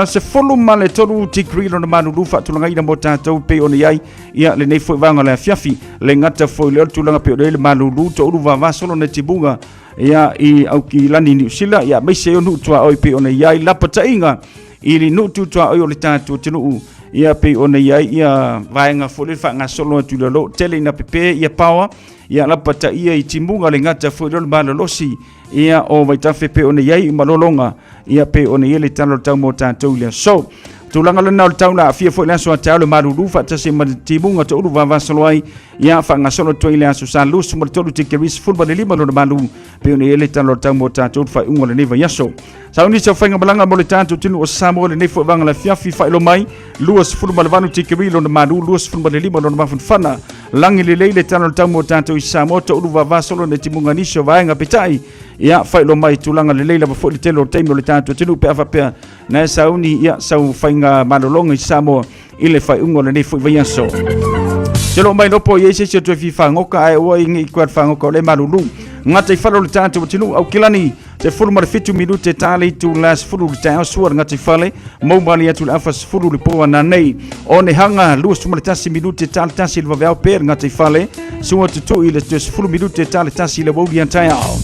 se folu male tolu tikri no manu lufa tulanga ina mota tau pe ona yai ia le nei foi vanga le fiafi le ngata foi le tulanga pe le manu lu to lu va solo ne tibunga ia I au ki lani New Zealand ia mai se onu tua oi pe ona yai la patainga ili nu tu tua oi le tatu tinu ia pe ona yai ia vaenga foi fa nga solo tu lo tele na pepe ia power ia la pata ia I timbunga le ngata foi le manu losi ia o vai tafe pe ona yai malolonga ia pe ona yele talo tau mo tantou le so tulanga le na tau na fia foi le so tau le marulu fa tase matibunga to uva va soloi ia fa nga solo to ile aso san lus mo to te keris football le lima no malu pe ona yele talo tau mo tantou fa ungo le neva yaso sa uni so fa nga balanga mo le tantou tinu o samo le nefo vanga la fia fa lo mai luas football vanu te kerilo no malu luas football le lima no mafun fana langi le talo tau mo tantou samo to uva va solo ne timunga nisho va nga petai ia fa lo mai tulanga le leila ba fo le telo taimo le tantou tinu pe fa pe na sauni ia sau fainga malolonga I Samoa ile fai ungo le nei foi vaiaso selo mai no po yese se to fifa ngoka ai o ingi kwat fa ngoka le malulu ngata I falo le tanto tinu au kilani te fulu mar fitu minute tali tu las fulu le tao suar ngata I fale mo mali atu afas fulu le po na nei one hanga lus mo le tasi minute tali tasi le va per ngata I fale suo tu ile te fulu minute tali tasi le bo dia tao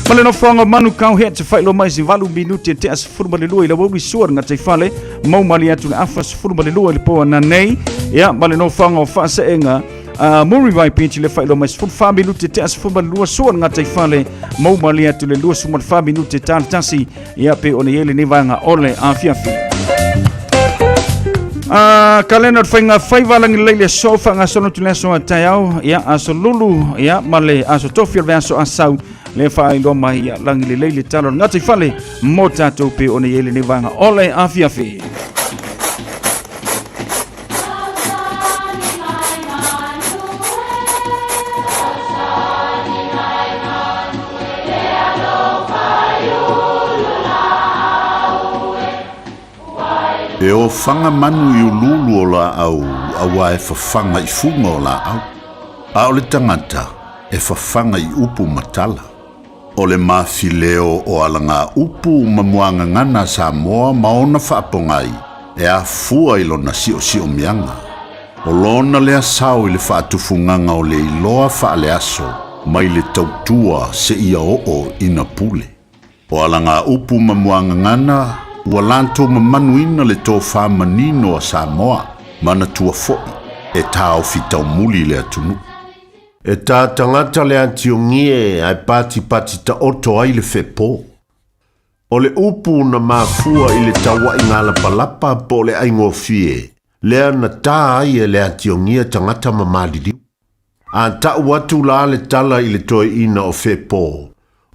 male no fonga manu kau het te fai lo mai si valu minute te as fulu le lo ile bo suar ngata I fale mo mali atu afas fulu le lo le po na nei ya male no fonga fa se enga Muri vai pinchi le fai lo mais ful fa minute te as fuma lua suan ngata I fale mau malia tu le lua suma fa minute tal tasi ia pe ona yele ni vanga ole a fiafi kalena fainga fai valangi leile sofa nga sono tu leso atayau ia aso lulu ia male aso tofia verso asau le fai lo mai ia langi leile talo ngata I fale mota to pe ona yele ni vanga ole a fiafi E o fanga manu I ululu o la au awa e fafanga I funga o la au. A o le tangata e fafanga I upu matala. O le mafileo o alanga upu mamuanga ngana Samoa maona whaapongai e a fua I lona sio mianga. O lona le asau I le whaatufunganga o le iloa whaale aso mai le tautua se ia o ina pule. O alanga upu mamuanga ngana walanto mamanuina le tō whamanino a Samoa, mana tua foi, e tāo fitau muli le atunu. E tā tangata le antiongie ai pati ta oto ai le whepo. O le upu na mafua i le tawa i ngā lapalapa po le aingo fie. Lea na tā ai e lea tiongia tangata mamaliliu. A tau atu la le tala i le toi ina o fepo.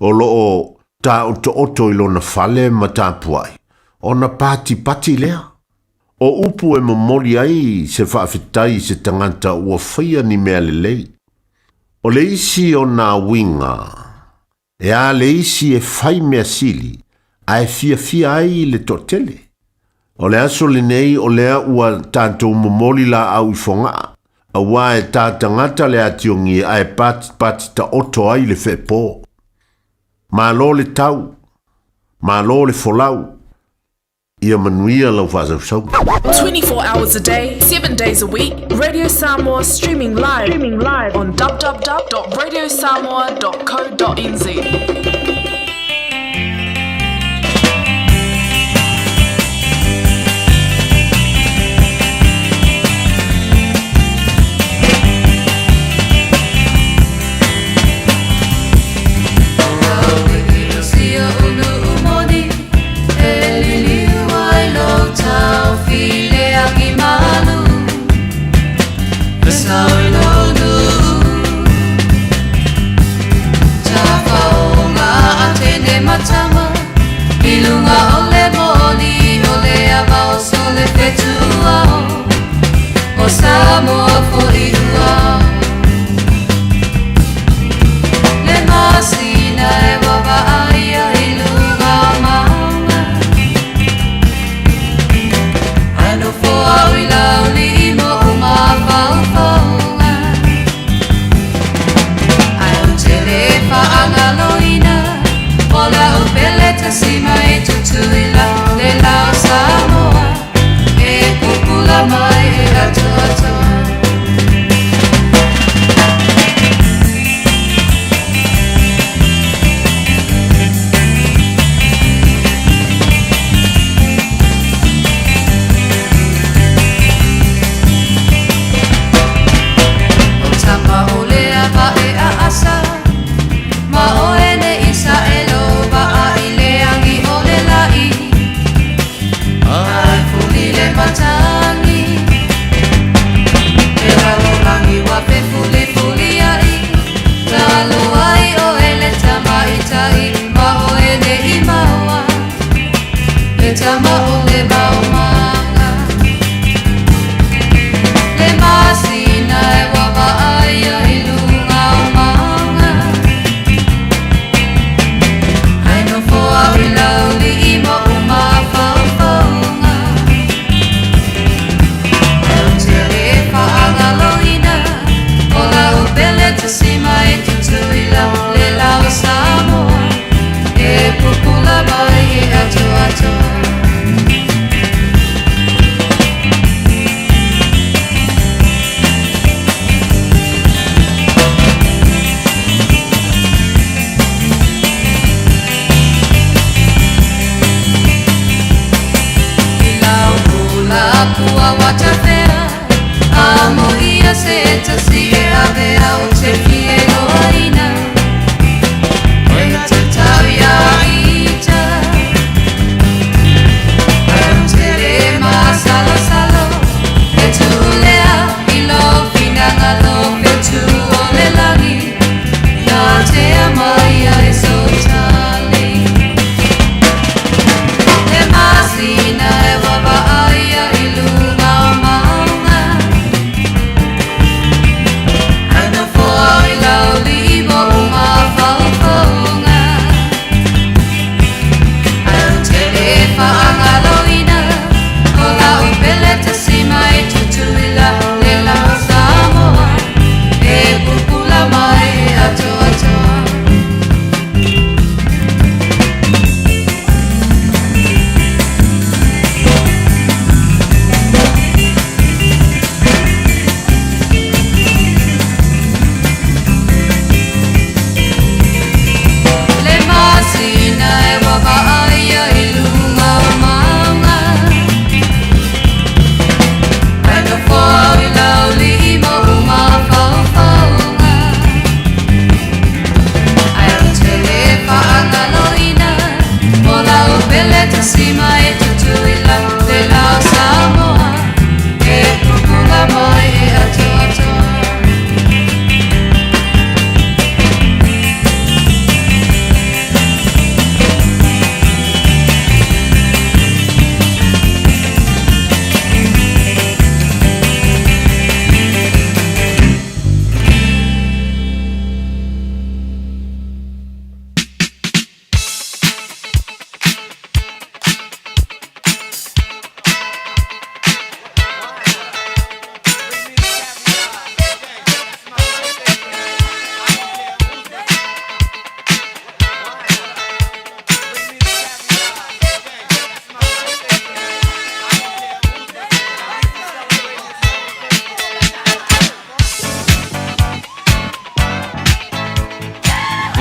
O loo tā oto i lona fale ma tāpuai. O na pati lea. O upu e mamoli ai se whaafetai se tangata ua whaia ni mea lelei. O le isi o nā winga. E a le isi e whai mea sili. A e fia ai le totele. O le aso le nei o lea ua tātou mamoli la au i whonga. A wā e tā tangata le ationgi a e pati ta oto ai le whepo. Mā lo le tau. Mā lo le folau. Ia manuia lau whāsau sau. 24 hours a day, 7 days a week. Radio Samoa streaming live on www.radiosamoa.co.nz. Samoa for Irua Le masina e wawa aia I lunga maunga Ano fo au I lauli I mo uma whauwhaunga Ai o te le whaanga loina O la upele ta sima e tutu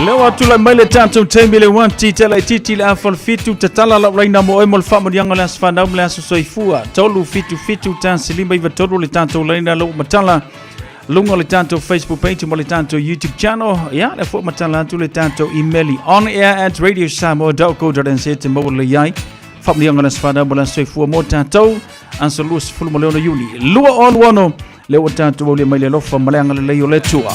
Leo atu la maile tanto tembe le wanti tele titi la afal fitu tatala la reina mo emol famo dianga la sfanda umla soifua tolu fitu tan silimba iva tolu le tanto reina lo matala lungo le tanto Facebook page mo le tanto YouTube channel ya le fo matala tu le tanto emaili on air at radiosamoa.co.nz mo le yai famo dianga la sfanda umla soifua mo tanto ansolus fulu mo le yuni lua on wono le tanto mo le maile lo fa malanga le yo le tua.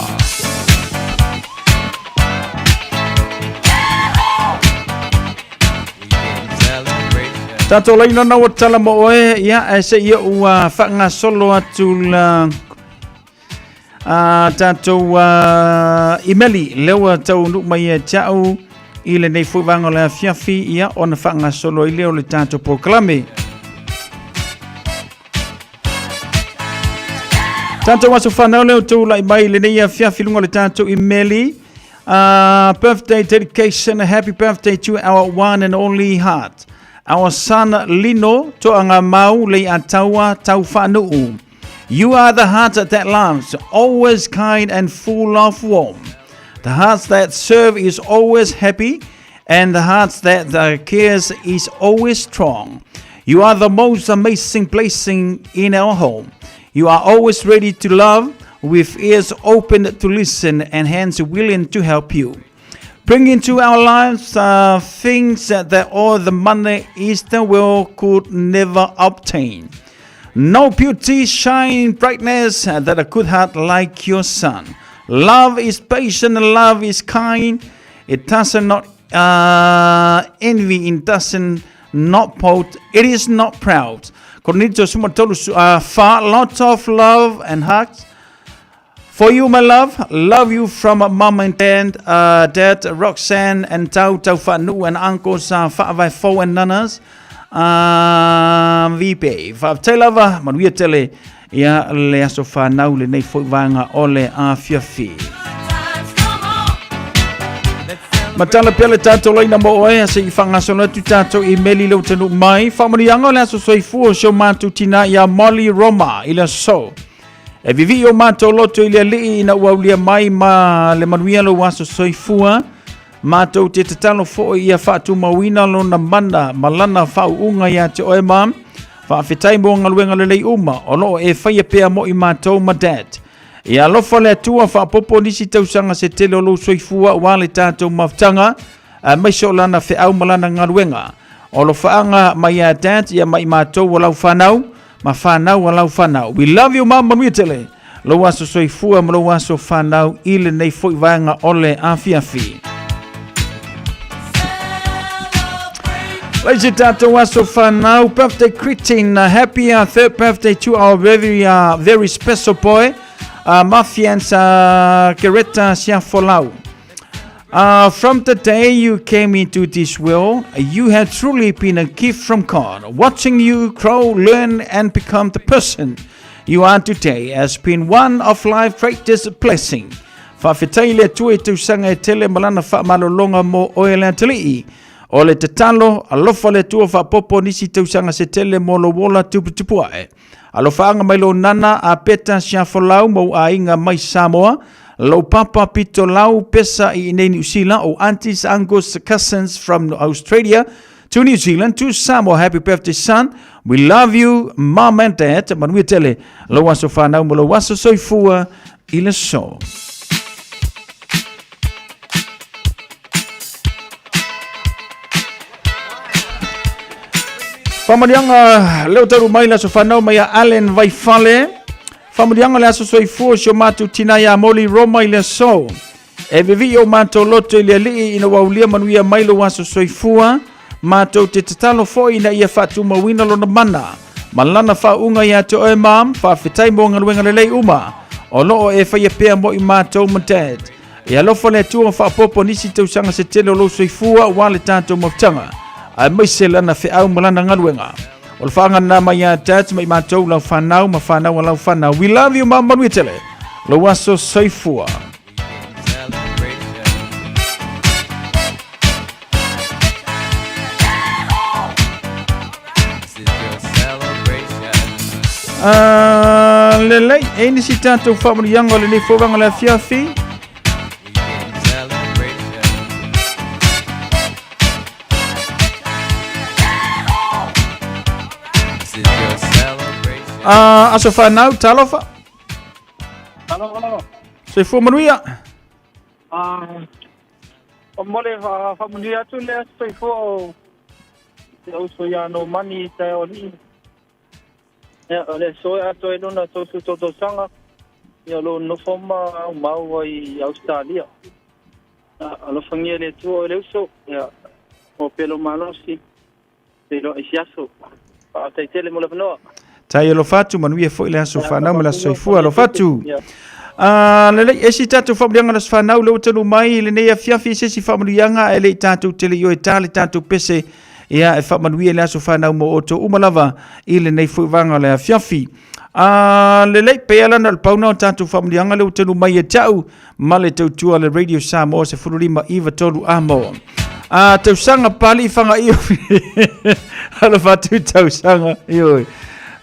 Tato laina na watala mo oe ya se ia ua whanga solo atu la tato imeli lewa tau nuk mai e tau i le nei fuiwanga le fiafi ia o na whanga solo i leo le tato proklame. Tato wasu whanau leo tau lai mai le nei fiafi lunga le tato imeli. Birthday dedication, happy birthday to our one and only heart. Our son Lino toanga mau le ataua tau whanuu. You are the heart that loves, always kind and full of warmth. The heart that serve is always happy, and the heart that cares is always strong. You are the most amazing blessing in our home. You are always ready to love, with ears open to listen and hands willing to help you. Bring into our lives things that all the money is the world could never obtain. No beauty, shine, brightness that a good heart like your son. Love is patient, love is kind. It does not envy, it doesn't not pout, it is not proud. Lots of love and hugs. For you, my love you from mom and dad, Roxanne and Tau Whanu and uncles Whawai Fo and Nanas. Vipe, Whawtailava, Manuia Tele, ia le aso whanau le nei whaiwanga o le fiafi. Matala pele tato leina mo oe, se I whangasona tu tato I meli leo tanu mai. Whamarianga le aso soifua show matu tina ia Molly Roma, ila so. E vivi o mato loto ilia lii ina uaulia mai ma le manuia lo waso soifua. Mato te tatalo fo ia whatu mawina lo na mana malana whau unga ia te oe mam. Whawhitai mo ngaluenga le lei uma o lo e whaia pea mo I mato ma dad. Ia lofa le atua whapopo nisi tausanga se tele o lo soifua wale tato maftanga. Maiso lana wheau malana ngaluenga. O lo whaanga mai a dad ia mai mato walau whanau. Ma whanau walau whanau. We love you, Mama Manuitele. Lo waso soifua ma lo waso whanau ile nei whaiwanga ole afiafi. Lazy tato waso whanau. Birthday greeting. Happy third birthday to our very special boy. Mafians Kereta Siafolau. From the day you came into this world, you have truly been a gift from God. Watching you grow, learn, and become the person you are today has been one of life's greatest blessing. Whawhetaile tue tu sanga e tele malana whaamalolonga mo oele atalii. O le tatalo, alofa le tua whapopo nisi tu sanga se tele mo lo wola tuputupuae. Alofa anga mailo nana a peta siafolau mo a inga mai Samoa. Lo papa pito lau pesa I New Zealand o aunties, uncles, cousins from Australia to New Zealand to Samoa. Happy birthday, son. We love you, mom and dad. Manuia tele lo waso whanau mo lo waso soifua I le so. Whamarianga leo taru mai la so whanau mai a Allen Vaifale. Whamurianga le aso soifua sio matu tina ya Molly Roma I le so. E vivi o mato loto ilia lii ina waulia manuia mailo aso soifua. Mato te tatalo fo ina ia fatu mawina lo na mana. Malana fa unga ia te oe mam. Fa fitai mo ngaluenga le lei uma. O loo e whaia pea mo I mato ma dad. E alofa le tua fa popo nisi tau sanga se tele o lo soifua wale tato maftanga. A maise lana au malana ngaluenga. O whanga na mai a dad mai matou lau whanau ma whanau lau whanau. We love you, Mama Manuitele. Lo waso soifua. Lelei, e nisi tātou whamurianga le ni whoranga le fiafi. Aso whanau, talofa? Alo. Se fu manuia? O mole whamunia atu lea stoi fo te auso ia no mani te o ni. O le soe ato e luna tosu toto sanga. Ia lo no foma mau ai Australia. Alo whangia le tua o le uso. Ia o pelo malosi. Te lo isiaso. Pa te tele mo le wanoa. Tai lo fatu manuia fo ile aso whanau me la soifua lo fatu. Lele esi tatu whamurianga na whanau leo tanu mai le nei a fiafi sesi whamurianga e le tatu tele yo e tale tatu pese ia e whamanuia le aso whanau mo oto umalava i le nei fuivanga le a fiafi. Lele peala na pauna o tatu whamurianga leo tanu mai e tau ma le tautua le Radio Samoa se fururima iwa tolu amo. Tausanga pali i whanga iyo alo fatu tausanga iyo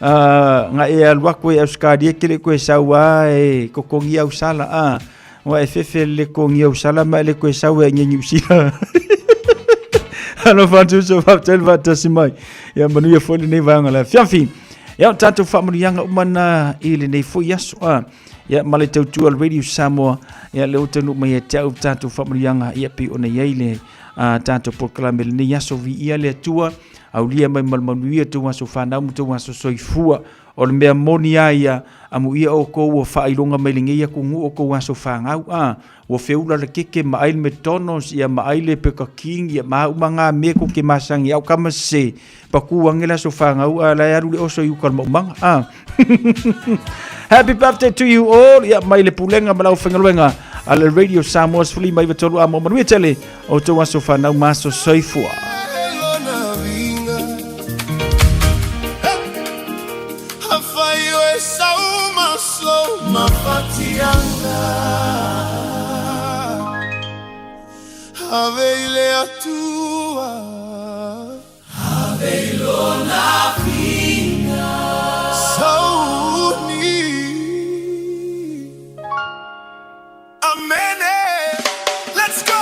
nga e alwa ko e auskadia kile ko sawa e kokongi au sala wa e fefe le kongi au sala ma le ko sawa nyenyu sila alo fatu so fatel vata simai ya manu ya fole nei vanga la fiafi ya tatu family yanga umana ile nei fo yaso ya male tautu al Radio Samoa ya le utanu mai tatu family yanga ya pi ona yaile tatu proclame le yaso vi ia le tua au lia mai malmanuia tu waso whanau tu waso soifua o le mea moni aia amu ia o kou o whailonga mailingia kungu o kou waso whangau o feula le keke maaile me tonos ia maaile peka king ia maumanga meko ke masangi au kama se paku wangela so whangau la yaru le oso yukal maumanga Happy birthday to you all ia mai le pulenga malau whangaluenga ale Radio Samoa Fuli mai vatolu amo manuia tele o tu waso whanau maso soifua Mafatianga Aveile atua Aveilo na vinga Sauni Amene Let's go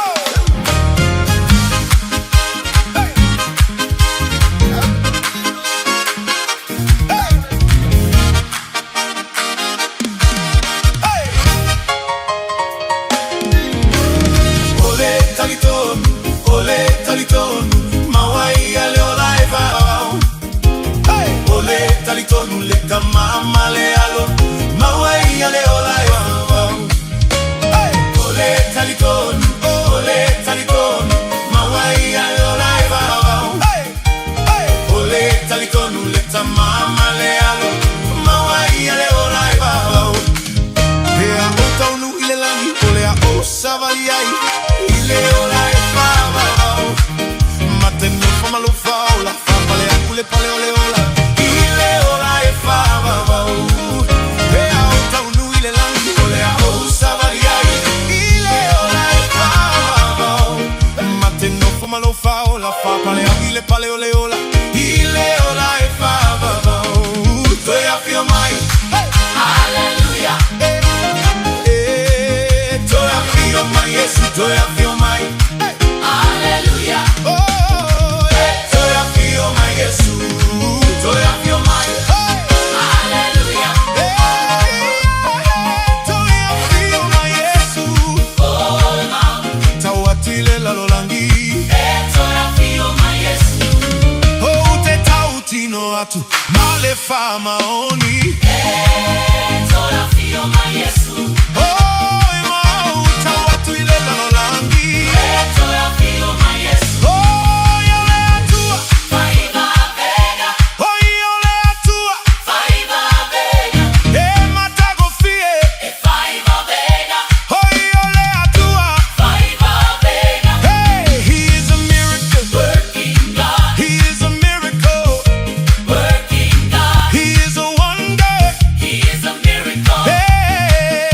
Mama le alo, mawai ale olai wow. Hey, ole talikon, mawai ale olai wow. Hey, ole talikon leta mama le alo, mawai ale olai wow. Hea ota unu ile langi, ole a osa valiai, ile olai wow. Mate no fama lo fao, la fama le akule pale ole ola. Paleo leola, ileola e fava, tu e a fio mai, alleluia, tu e a fio mai, Yesu, tu e a fio mai, alleluia, oh, tu e a fio mai, Yesu, tu e a fio mai, alleluia, tu e a fio mai, Yesu, oh, ma, tawatile la lolangi. Tino atu male fama oni tola fio ma Yesu oh ma uta watu ile lolangi tola fio ma Yesu oh yole atua faiva vega oh yole atua faiva vega e matago fie e faiva vega oh yole atua faiva vega hey he is a miracle working God he is a miracle He is a wonder. He is a miracle. Hey.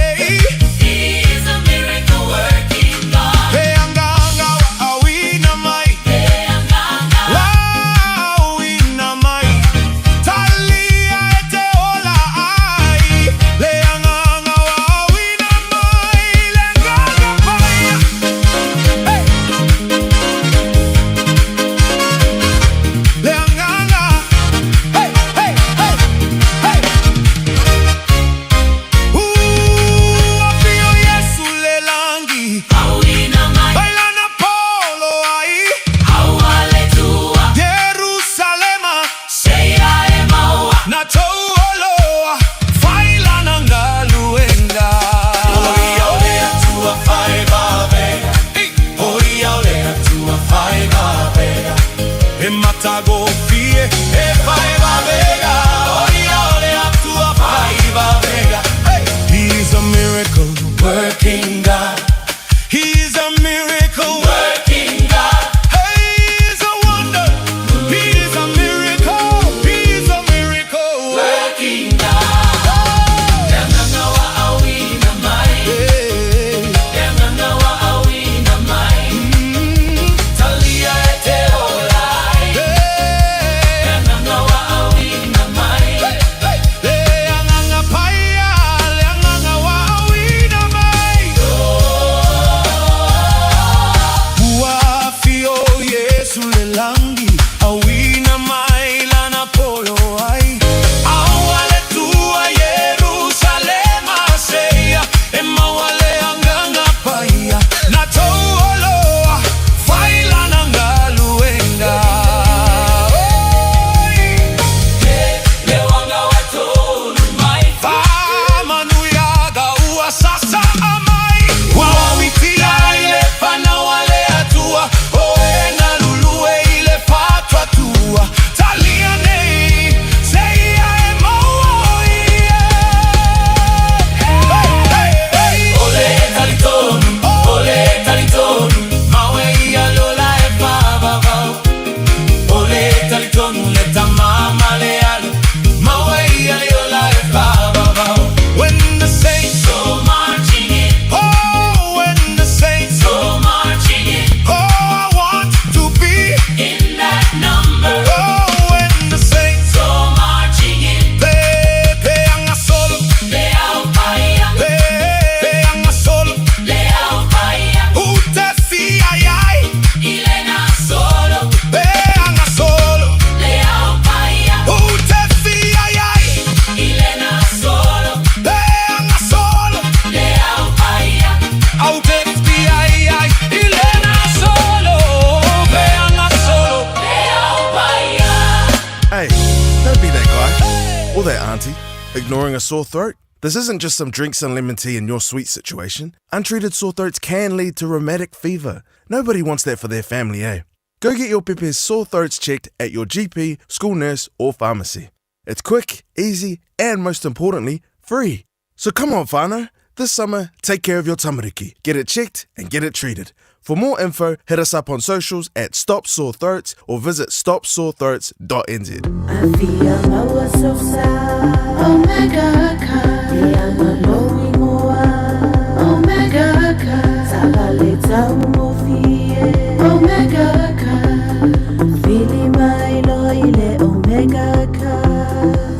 Ignoring a sore throat? This isn't just some drinks and lemon tea in your sweet situation. Untreated sore throats can lead to rheumatic fever. Nobody wants that for their family, eh? Go get your Pepe's sore throats checked at your GP, school nurse, or pharmacy. It's quick, easy, and most importantly, free. So come on, whānau. This summer, take care of your tamariki. Get it checked and get it treated. For more info, hit us up on socials at Stop Sore Throats or visit stopsorethroats.nz.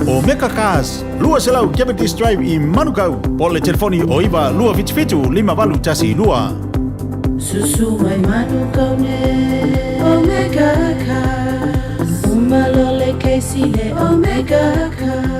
Omega Cars, lua selau Cavendish Drive i Manukau. Po le telefoni o iwa lua fitu 5 tasi lua. Susu mai Manukau ne Omega Cars. Umalole keisi le Omega Cars.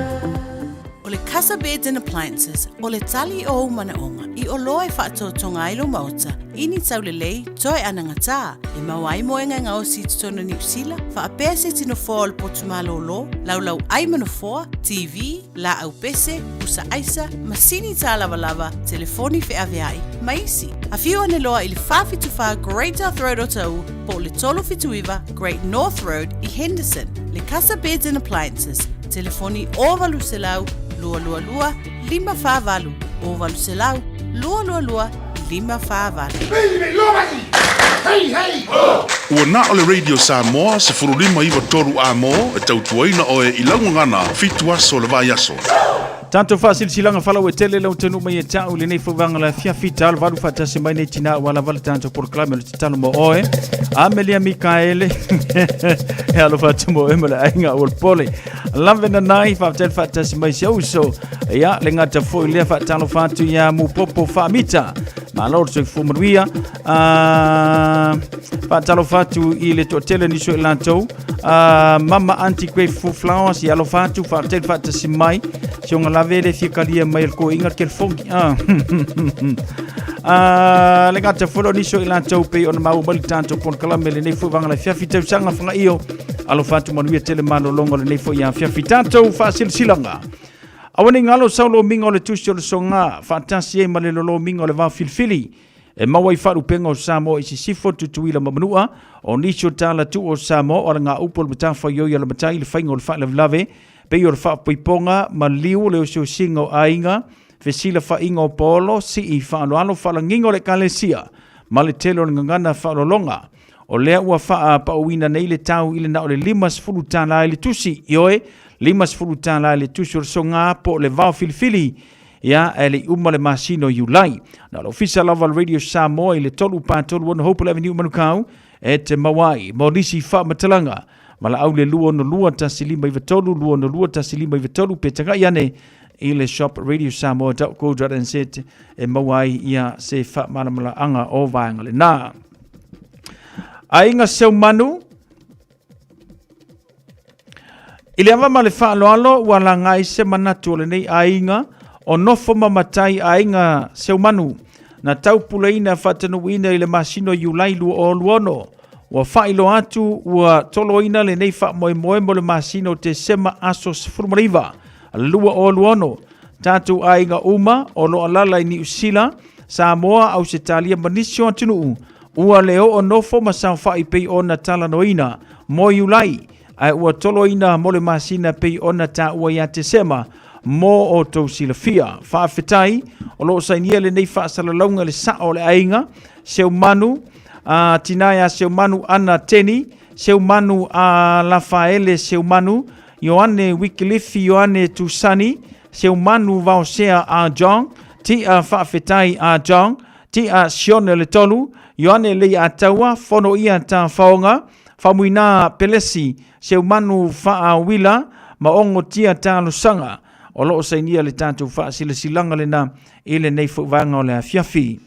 O le Casa Beds and Appliances, o le tali o manaonga, I o loa whaatotonga ilo mauta, ini tau le lei, toi anangata, e mawai moenga ngao si tutona New Zealand, wha apese tino fōa le potumalo lo, lau ai manafoa, TV, la au pese, usa aisa, masini tā lava, telefoni fe aveai, maisi. A whiu ane loa I le whawhituwha Great North Road o tau, po le tolo fituiva Great North Road I Henderson, le Casa Beds and Appliances, telefoni o valu selau, lua 5 o valu selau lua 5 Ua na o le Radio Samoa se furulima iwa toru a mo e tautuaina o e ilangungana fitu aso le vai aso. Tanto fasil silanga falau e tele lau tanu mai e tau le nei fuvanga la fiafi tal varu fatase mai nei tina wala vala tanto proclame le titalo mo oe Amelia Mikaele e alo fatu mo emele ainga ol pole lavena nai fatel fatase mai se uso ya le ngata foi le fatalo fatu ya mu popo famita ma lor so fumaria fatalo fatu I le totele ni so lanto mama anti kwe fu flowers ya lo fatu fatel fatase mai Siong la vele fikalia mai ko inga kel fongi le gata folo ni so ila tau pe on mau bal tanto pon kalamele nei fu vanga la fiafi tau sanga fanga io alo fatu manuia tele malo longo le nei fu ya fiafi tanto fasil silanga awani ngalo saulo mingo le tusio le songa fantasi e male lo mingo le va filfili e mawai faru pengo Samoa isi sifo tutuila mamanua o nisho tala tu o Samoa o nga upol matafa yo ya le matai le faingo le fa le lave pe yor fa poiponga ma liu le o singo ainga fesila fa ingo polo si I fa alo fa ngingo le kalesia ma le telo ngana fa longa o le ua fa pa wina nei le tau ile na o le limas fulutana ile tusi yoe limas fulutana ile tusi songa po le va filfili ya ele uma le masino yulai na lo official level Radio Samoa ile tolu pa tolu one hope level manukau et mawai modisi fa matalanga mala au le lua no lua tasilima I vetolu lua no lua tasilima I vetolu petanga yane ile shop Radio Samoa.co.nz e mawai ia se fa malamala anga o vaanga le na ainga seu manu ile ava male fa alo wala ngai se manatu le nei ainga o nofo mamatai ainga seu manu na tau puleina fatanuina ile masino yulai lu o luono wa failo atu wa toloina le nei fa moe mo le masino te sema asos furmariva lua o luono tatu ainga uma o lo alala ni usila Samoa au setalia manisio atunu ua leo o nofo masau fa ipei ona tala noina mo yulai ai ua toloina mo le masina pei ona ta ua ya te sema mo o tau silafia whaafetai o loo sainia le nei whaasalalaunga le sao le ainga seu manu tinaya seu manu ana teni seu manu Rafaele seu manu Ioane Wikilifi Ioane Tusani seu manu vaosea a John ti a whaafetai a John ti a Sione le tolu Ioane le a taua fono ia ta faonga famuina pelesi seu manu wila maongo tia ta lusanga o loo sainia le tātou whaasilasilanga le na ile nei whaanga o le afiafi.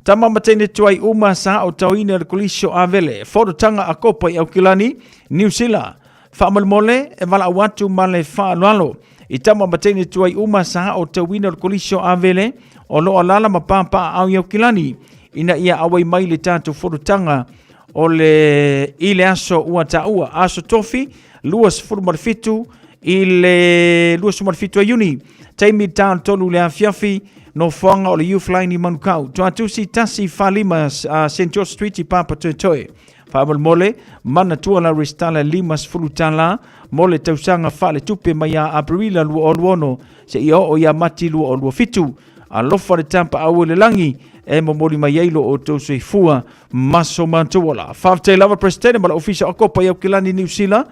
Tama matene tuai uma sa o tauina le kolisio avele, whodotanga a kopa I Aukilani, New Zealand, whaamalmole e wala awatu ma le whaalualo. I tama matene tuai uma sa o tauina le kolisio avele, o loo alala mapampa au I Aukilani, ina ia awai mai le tātou whodotanga o le ile aso ua taua, aso tofi, luas furumarifitu, i le lua sumarfitu a Iuni. Taimi tāna tonu le afiafi no whanga o le youth line i Manukau. Tua tusi tasi whalima St. George Street i Papa Toetoe. Whamal mole, mana tua la restala limas fulutala, mole tausanga whale tupe mai a Aprila lua o luono, se i o ia mati lua o lua fitu. A lofa le tampa au le langi, e mamoli mai eilo o tausu i fua, maso mantuola. Whawtei lava presidente, mala ofisa o kopa iau kilani New Zealand,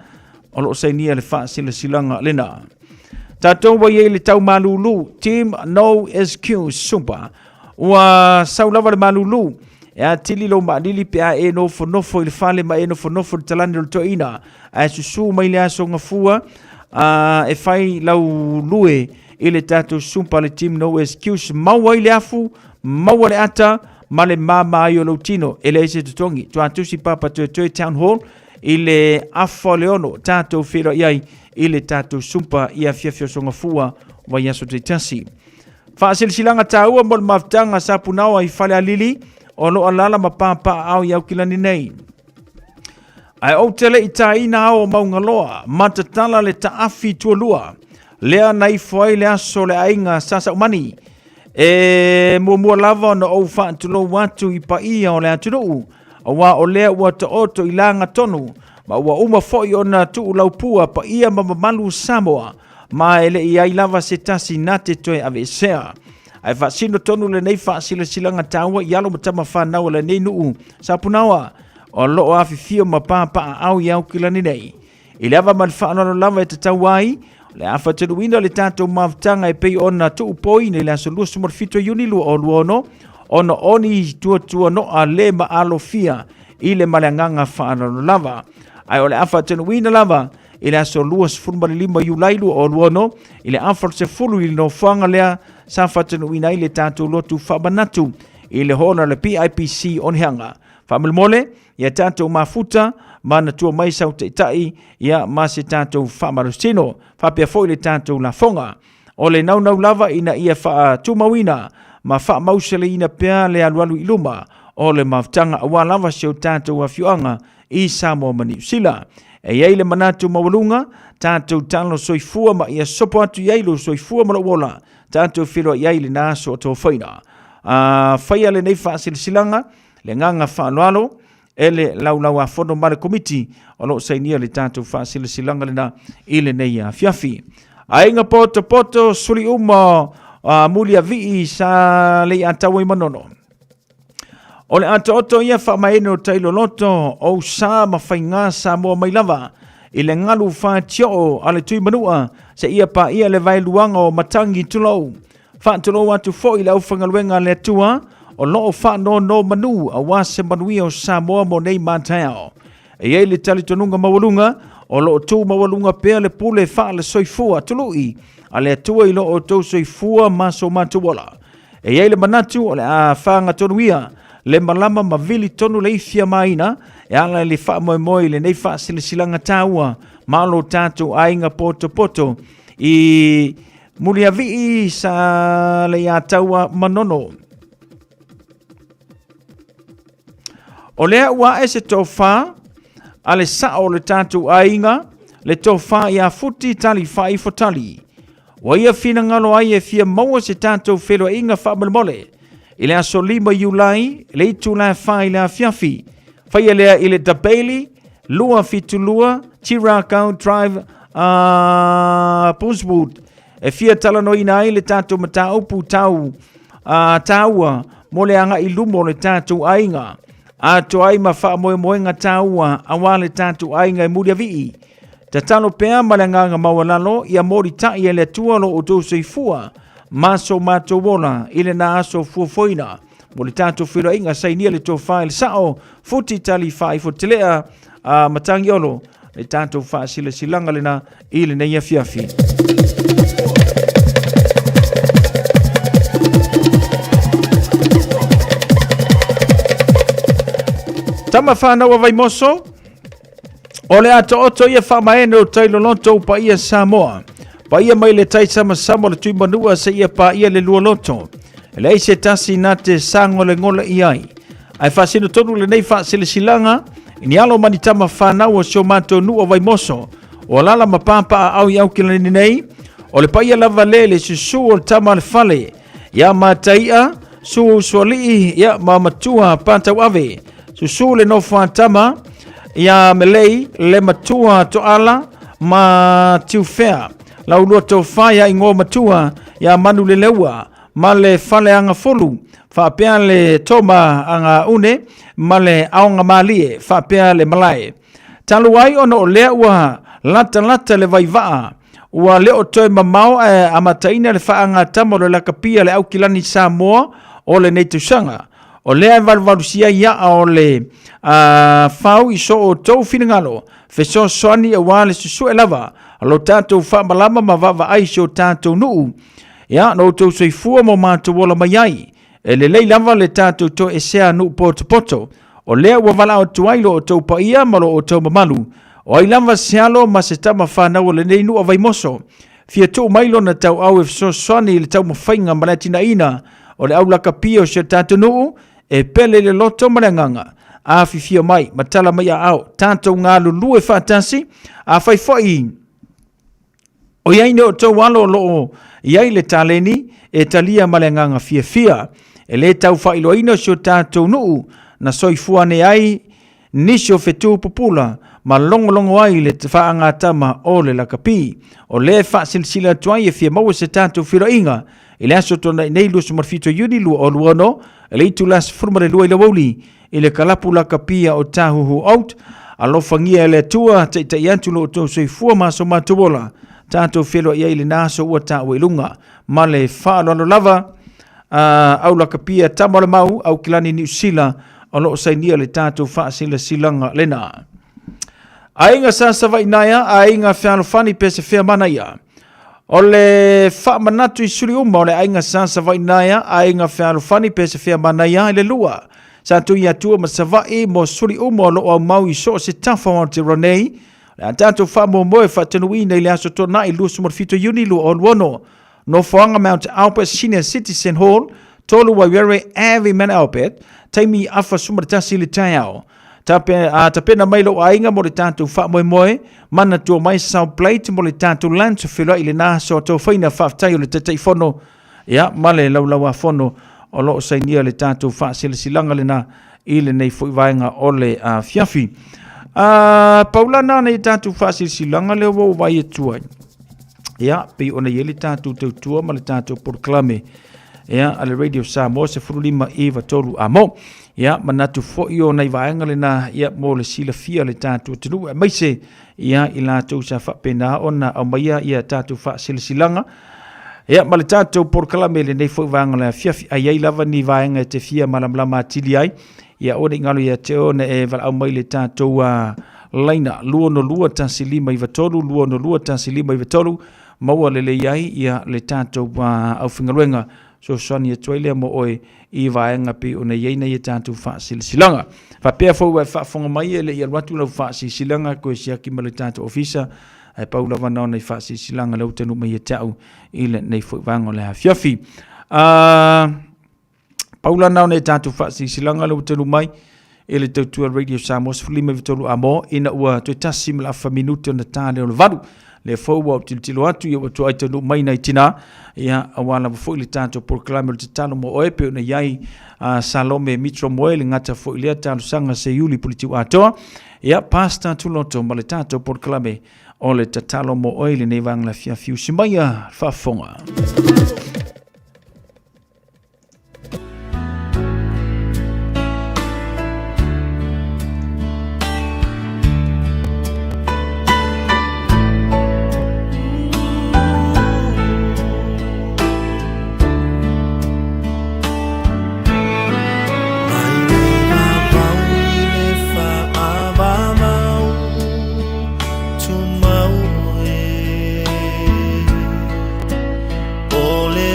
o lo sei nia le wha sila silanga lena. Tātou wa iei le tau malulu, team no excuse sumpa, ua sau lava le malulu, e a tili lo maadili pe a e nofo i le whale ma e nofo le talani lo toina, a susu mai le aso ngafua, e whai lau lue i le tātou sumpa le team no excuse, maua i le afu, maua le ata, ma le mama ai o lo tino, e le ese tutongi, tua tusi Papa Toetoe Town Hall, i le afo leono, tātou whira iai, i le tātou sumpa i a fiafio songa fua wa yaso te tasi. Whaasilsilanga tāua mo le maftanga sa punawa i whale alili o lo alala ma pāpā au iau kilani nei. Ai au tele i tā ina au maungaloa, matatala le taafi tualua, lea nei fwai le aso le ainga sasa umani, e mua lava no au whaantulo watu i pa ia o le atunuu, awa o lea ua ta oto i langa tonu, ma ua uma foi ona tu laupua pa ia mamalu Samoa, ma ele i ai lava se tasi nate toe ave sea. Ai whaasino tonu le nei whaasila silanga taua i alo matama whanau le nei nuu sa punawa o loo afi fio ma pāpaa au iau kilani nei. I lava man whaanano lava e te tauai, le awha tenu ina le tātou mawtanga e pei ona tu upoi ne le aso lua sumorfito Iuni lua o luono, ona oni tua no a le ma alo fia i le maleanganga whaanano lava. Ai ole afa tenu wina lava, i le aso lua sifurumari lima iulailu o luono, i le afa se fulu i no whanga lea, sa fa tenu wina i le tātou lotu whabanatu, i le hona le PIPC onheanga. Whamil mole, ia tātou mafuta, mana tua mai sau te itai, ia masi tātou whamarusino, whapia fo i le tātou la fonga. O le nau lava ina ia wha tumawina, ma wha mausele ina pia le alualu iluma, o le maftanga awa lava seo tātou a fiuanga, i Samoa ma New Zealand. E iei le manatu mawalunga, tātou talo soifua ma ia sopo atu iei lo soifua ma la wola, tātou whiroa iei le nāso o tō whaina. Whaia le nei whaasilsilanga, le nganga whaanoalo, e le laulau a whono mare komiti, o lo sainia le tātou whaasilsilanga le na i le nei a fiafi. A inga poto suri uma muli a vii sa le atawa i manono. O le ata oto ia whamaeno tailo loto o sa mawhainga sa mua mai lava i le ngalu whaatio a le tui manua se ia pa ia le vai luanga o matangi tulou. Whaatulou atu fo i le au whangaluenga le tua o loo whaano no manu a wase manui o sa mua mo nei matao. E ei le tali tonunga mawalunga o loo tu mawalunga pea le pule wha le soifua tului a le atua i loo tau soifua maso matuola. E ei le manatu o le a whanga tonuia le malama mavili tonu le ifia maina, e ala le wha moe le nei wha silanga taua, malo tātou ainga poto, i muri a vii sa le a taua manono. O lea ua e se tō wha, a le sao le tātou ainga, le tō wha i a futi tali wha i fotali. Wa ia fina ngalo ai e fia maua se tātou whelo inga wha mole, i le aso lima iulai, le itu la whai la fiafi. Whai lea i le Dabaili, lua fitu lua, Tirakau Drive, Bushwood. E fia talano ina ai le tātou mata upu taua, mo le anga i lumo le tātou ainga. A to ai ma wha moenga taua, awa le tātou ainga e muri a vii. Ta talo pea malanganga mawalalo, ia mori tai e le tualo o tō seifua, maso mato wona ile na aso fuafoina mo le tātou whira inga sainia le tō whaile sao futi tali whai futilea matangi olo le tātou wha silanga le na ile na ia fiafi. Tama whanaua vai moso o le ato oto ia whamaene o tailo lonto pa ia Samoa. Pa ia mai le tai sama le tui manua se ia pa ia le lua loto. Le eise tasi na te sango le ngola iai. Ai whasino tonu le nei wha sile silanga, ni alo mani tama whanau o sio mato nua vai moso, o lala mapapa au iau kilani nei, o le paia lava le susu o le tama le fale, ia mataia, su sualii, ia mamatua pantau ave, susu le no tama, ia melei le matua to ala, ma tiu fea, lau lua tau whaia ingo matua, ia manu le leua, ma le fale anga folu, whapea le toma anga une, ma le aonga malie, whapea le malae. Talu ai ono o lea ua lata le vaivaa, ua leo toi mamau amataina le whaanga tamo le lakapia le aukilani Samoa o le neitusanga. O lea e valvalusia ia o le whau iso o tau finangalo, feso soani e wale susu e lava, alo tātou whamalama ma vava aisho tātou nuu. Ia, no tau soifua mo mātou wola mai ai. E le lei lava le tātou to e sea nuu poto. O lea ua vala o tuailo o tau paia malo o tau mamalu. O ai lava sealo ma se tama whanau le nei nua vai moso. Fia tau mailo na tau au e fso soani le tau mawhainga malatina ina. O le aulaka pia o se tātou nuu e pele le loto malanganga. A fifia mai, matala mai a au. Tātou ngā lulu e whātasi. A whaifoi. O iai ne o tau alo loo iai le taleni e talia malanganga fia. E le tau whailoina o se tātou nuu. Na soifua ne ai nisio fetu popula ma longo ai le whaanga tama o le lakapi. O le whaasilsila tuai e fia maua se tātou whiroinga. I le aso tona nei lua sumarfito yuni lua o luano. E le itu las furmare lua i la wauli. I le kalapu lakapia o tahuhu out. Alo fangia le tua te iantulo o tau soifua maso matuola. Tātou whiro ia i le naso ua tāu e lunga. Ma le whaaloalo lava au lakapia tamale mau au kilani New Zealand. O loo sainia le tātou whaasila silanga lena. Ainga sasa vainaya, ainga whanofani pese whea manaia. O le whaamanatu i suri uma, o le ainga sasa vainaya, ainga whanofani pese whea manaia, le lua. Sa tui atua ma savai mo suri uma o loo au mau i so se tafa o te ronei. Le tātou whaamo moe whaatanuina i le aso tona i lua sumarfito yuni lua o luono. No whaanga Mount Albert Senior Citizen Hall, tolu waiwere Avi Man Albert, taimi afa sumaratasi le taiao. Tapena mailo ainga mo le tātou wha moe, mana tua mai South Plate mo le tātou land so whiloa i le nāso o tau whaina whaftai o le tatei whono. Ia, male laulaua whono o loo sainia le tātou wha silanga le na i le nei whuivaenga o le fiafi. Paulana nei tātou wha silanga le wau vai e tuai. Ia, pei ona ye le tātou tautua ma le tātou porklame. Ia, ale Radio Samoa se furulima iwa tolu amo. Ia, manatu fo'i o nei vaenga le na ia mo le sila fia le tātou tenu. Maise, ia i lātou sa whapena ona au maia ia tātou wha silanga. Ia, ma le tātou porkalame le nei fo'i vaenga le fiafi ai ai lava ni vaenga te fia malamlama atili ai. Ia, ode ingalo ia te ona e vala au mai le tātou laina. Lua no lua tansilima iwa tolu, lua no lua tansilima iwa tolu. Maua le iai ia le tātou au whingaruenga. So soani e tuailea mo oe i vaenga pi o nei eina i tātou whaasilanga. Whapea fau e whaafonga mai e le i alwatu lau whaasilanga koe siaki ma le tātou ofisa e paula wana o nei whaasilanga lau tenu mai e tau i le nei fau vango le hawhiafi. Paula nao nei tātou whaasilanga lau tenu mai e le tautua Radio Samoa Sfulima Vitolu Amo ina ua toi tasi mila afa minute o na tāle o le varu. Le fau wa tilo atu ia watu aita nu mai nei tina ia awala fo ile tanto proclame le talo mo oepe na yai Salome Mitro Moel ngata fo ile talo sanga se yuli politi ato ia pasta tuloto ma le tanto proclame o le talo mo oil nei vang la fia fiu simaya fa fonga. Ole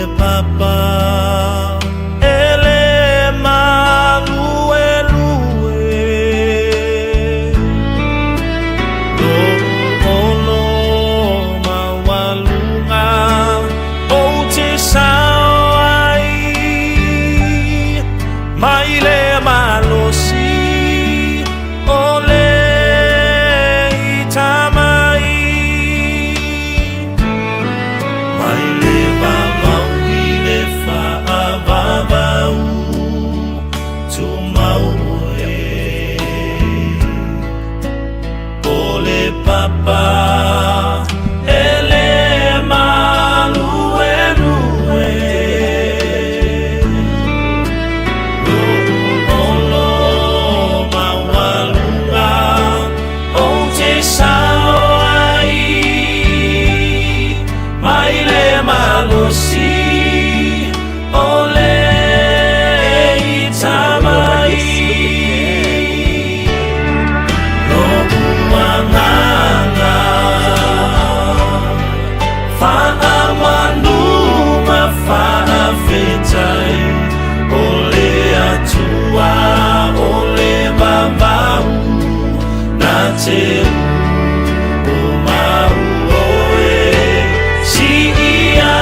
papa ele malue lue olo mawalunga o te sao ai maile malosi ole itamai te umau oe si ia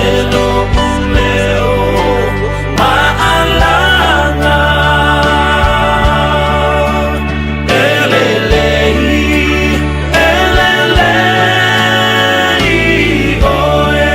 elo uleo maalanga elelei oe.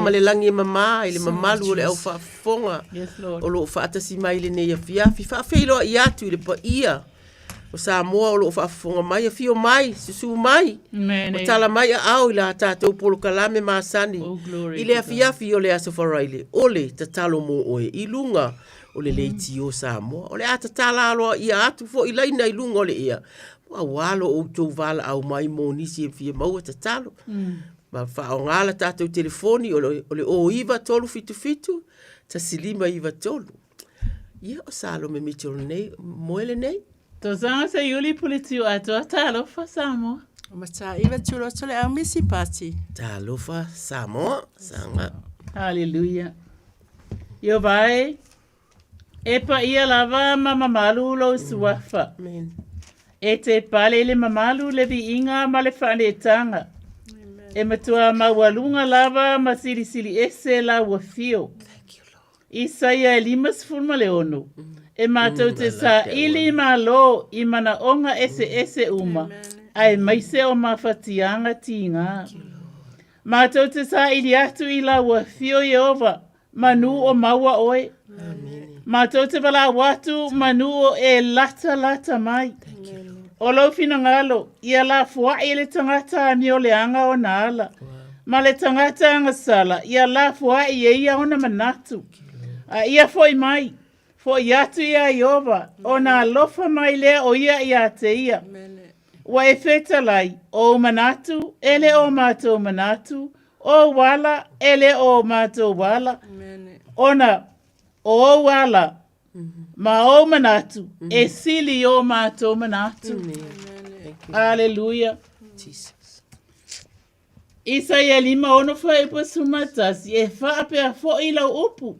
Ma le langi mama ile mamalu o le au whaafonga o lo whaatasi mai le nei a fiafi whaafeilo i atu le pa ia o Samoa o lo whaafonga mai a fio mai susu mai o tala mai a au ila tātou polo kalame maasani i le a fiafi o le asofaraile o le tatalo mo oe i lunga o le leiti o Samoa o le a tatala aloa i atu fo i laina i lunga o le ia a walo o tau vala au mai mo nisi e fia maua tatalo ma whaongala tātou telefoni o le o iwa tolu fitu ta silima iwa tolu. Ia o salo me mitolo nei, moele nei. To zanga sa yuli politiu ato talofa Samoa. Ma ta iwa tolo tole au misi pati. Talofa Samoa, sanga. Hallelujah. Yo vai, e pa ia lava mama malu lo suafa. Amen. E te pale le mamalu le vi inga ma le whane tanga. E matua mawalunga lava ma siri ese la wafio. Isaia 5:40. E mātou te sa ili malo I mana onga ese uma. Ai maise o mawhatianga tinga. Mātou te sa ili atu I la wafio Yehova. Manu o maua oe. Mātou te wala watu manu o e lata mai. O lau fina ngalo, ia la fua I le tangata a mio le anga o na ala. Ma le tangata anga sala, ia la fua I e ia ona manatu. Ia foi mai, foi atu ia Iova, o na alofa mai lea o ia te ia. Wa e feta lai, o manatu, ele o mātou manatu, o wala, ele o mātou wala. Ona, o wala, ma o manatu, e sili o mātou manatu. Aleluia. Isaia 5:1 sumatasi, e whaapea fo I lau upu.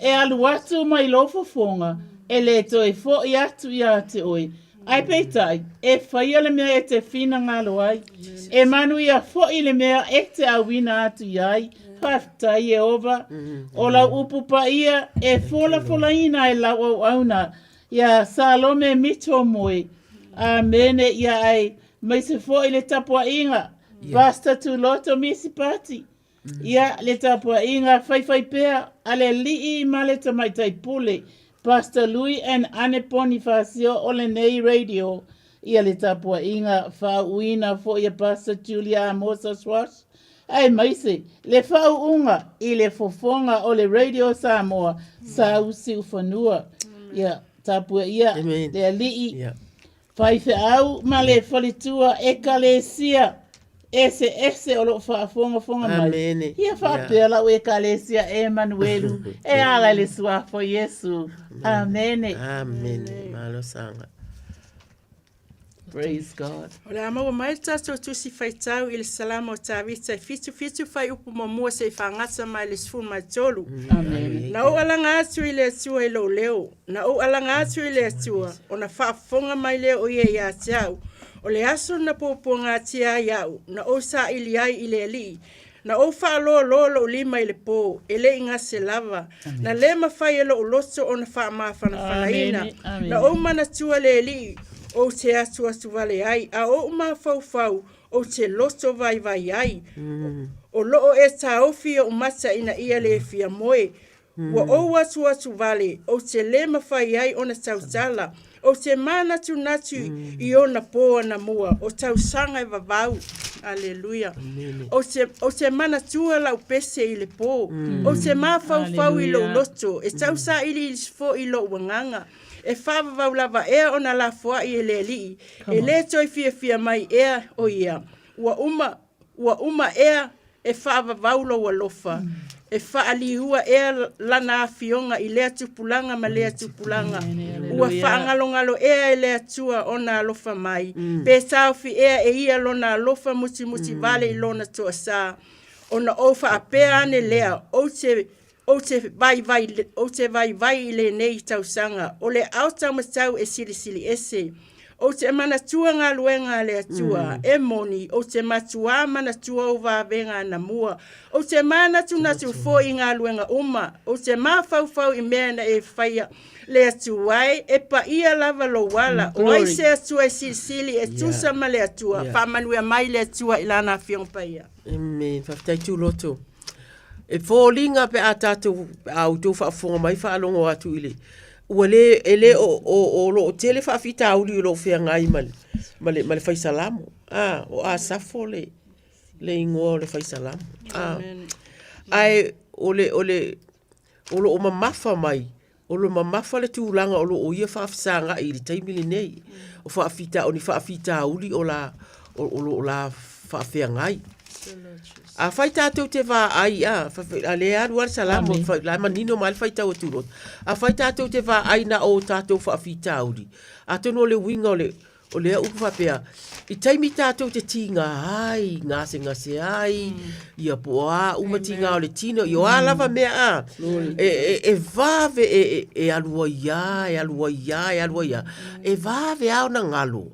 E alu atu mai lofo fonga, e le toi fo I atu ia te oi. Ai peitai, e whaia le mea e te whina ngalo ai. E manu ia fo I le mea e te awina atu iai. Paftai Jehova, o lau upu pa ia, e fola ina e lau au na, ia Salome mito moe, amene ia ai, mai se fo I le tapua inga, basta tu loto misi pati, ia le tapua inga fai pea, ale lii ma le tamaitai pule, Pastor Louis and Anne Bonifacio o le nei radio, ia le tapua inga fa uina fo ia Pastor Julia Amosa Swash, ai maise, le whau unga I le fofonga o le Radio Samoa, sa usi ufanua. Ia, tapua ia, le alii. Whaife au, ma le whalitua e kalesia. Ese o lo whaafonga mai. Amene. Ia whaapea lau e kalesia e Manuelu. E ala le suafo Yesu. Amene. Amene. Malo sanga. Praise God. O le amaua mai tatou tusi faitau I le salama o tawita fitu fai upu mamua se I whangata mai le sifun mai tolu. Amen. Na o alanga atu I le atua I lo leo. Na o alanga atu I le atua. O na whaafonga mai leo o ia ia tiau. O le aso na poponga tia iau. Na o sa ili ai I le ali. Na o whaaloa lo lima I le po. E le inga se lava. Na le mawhai e lo loto o na wha mawhana whanaina. Na o mana tua le ali. O te atu vale ai, a o ma fau, o te loto vai ai. O loo e ta ofi o mata ina ia le fia moe. Wa o atu vale, o te le mawhai ai o na tautala. O te mana tu natu I o na poa na mua, o tau sanga e vavau. Aleluia. O te mana tua lau pese I le po. O te ma fau I lo loto, e tau sa ili fo I lo wanganga. E whawawau lava ea o na la fua I e le li. E le toi fia mai ea o ia. Ua uma ea e whawawau lo walofa. E whaaliua ea lana fionga I lea tupulanga ma lea tupulanga. Ua whaangalongalo ea e lea tua o na alofa mai. Pe saufi ea e ia lo na alofa muti vale I lona toa sa. O na ofa apea ane lea o te vai I le nei tausanga. O le auta matau e sili ese. O te manatua ngā luenga le atua. E moni. O te matua manatua o vāvenga na mua. O te manatu natu fo I ngā luenga uma. O te mawhau I mea na e whaia le atuai. E pa ia lava lo wala. O ai se atua e sili e tusa ma le atua. Whamanua mai le atua I lana whiongpa ia. Amen. Whaftai tū loto. E fōlinga pe a tātou au tō whaafonga mai whaalongo atu ile. Ua le o lo tele whaafita auli o lo whea ngai male whaisalamu. O a safo le ingoa o le whaisalamu. Ai o lo o mamafa mai. O lo mamafa le tūlanga o lo o ia whaafisanga I le taimili nei. O whaafita auli o la whaafea ngai. A fai tātou te wā ai a le aru ar salamu la manino mal fai tātou tūrot. A fai tātou te wā ai na o tātou whaafita auri. A tono le winga o le upu whapea. I taimi tātou te tinga ai, ngase ai, ia poa, umatinga o le tino, i o alava mea a. E vave e alua ia. E vave au na ngalo.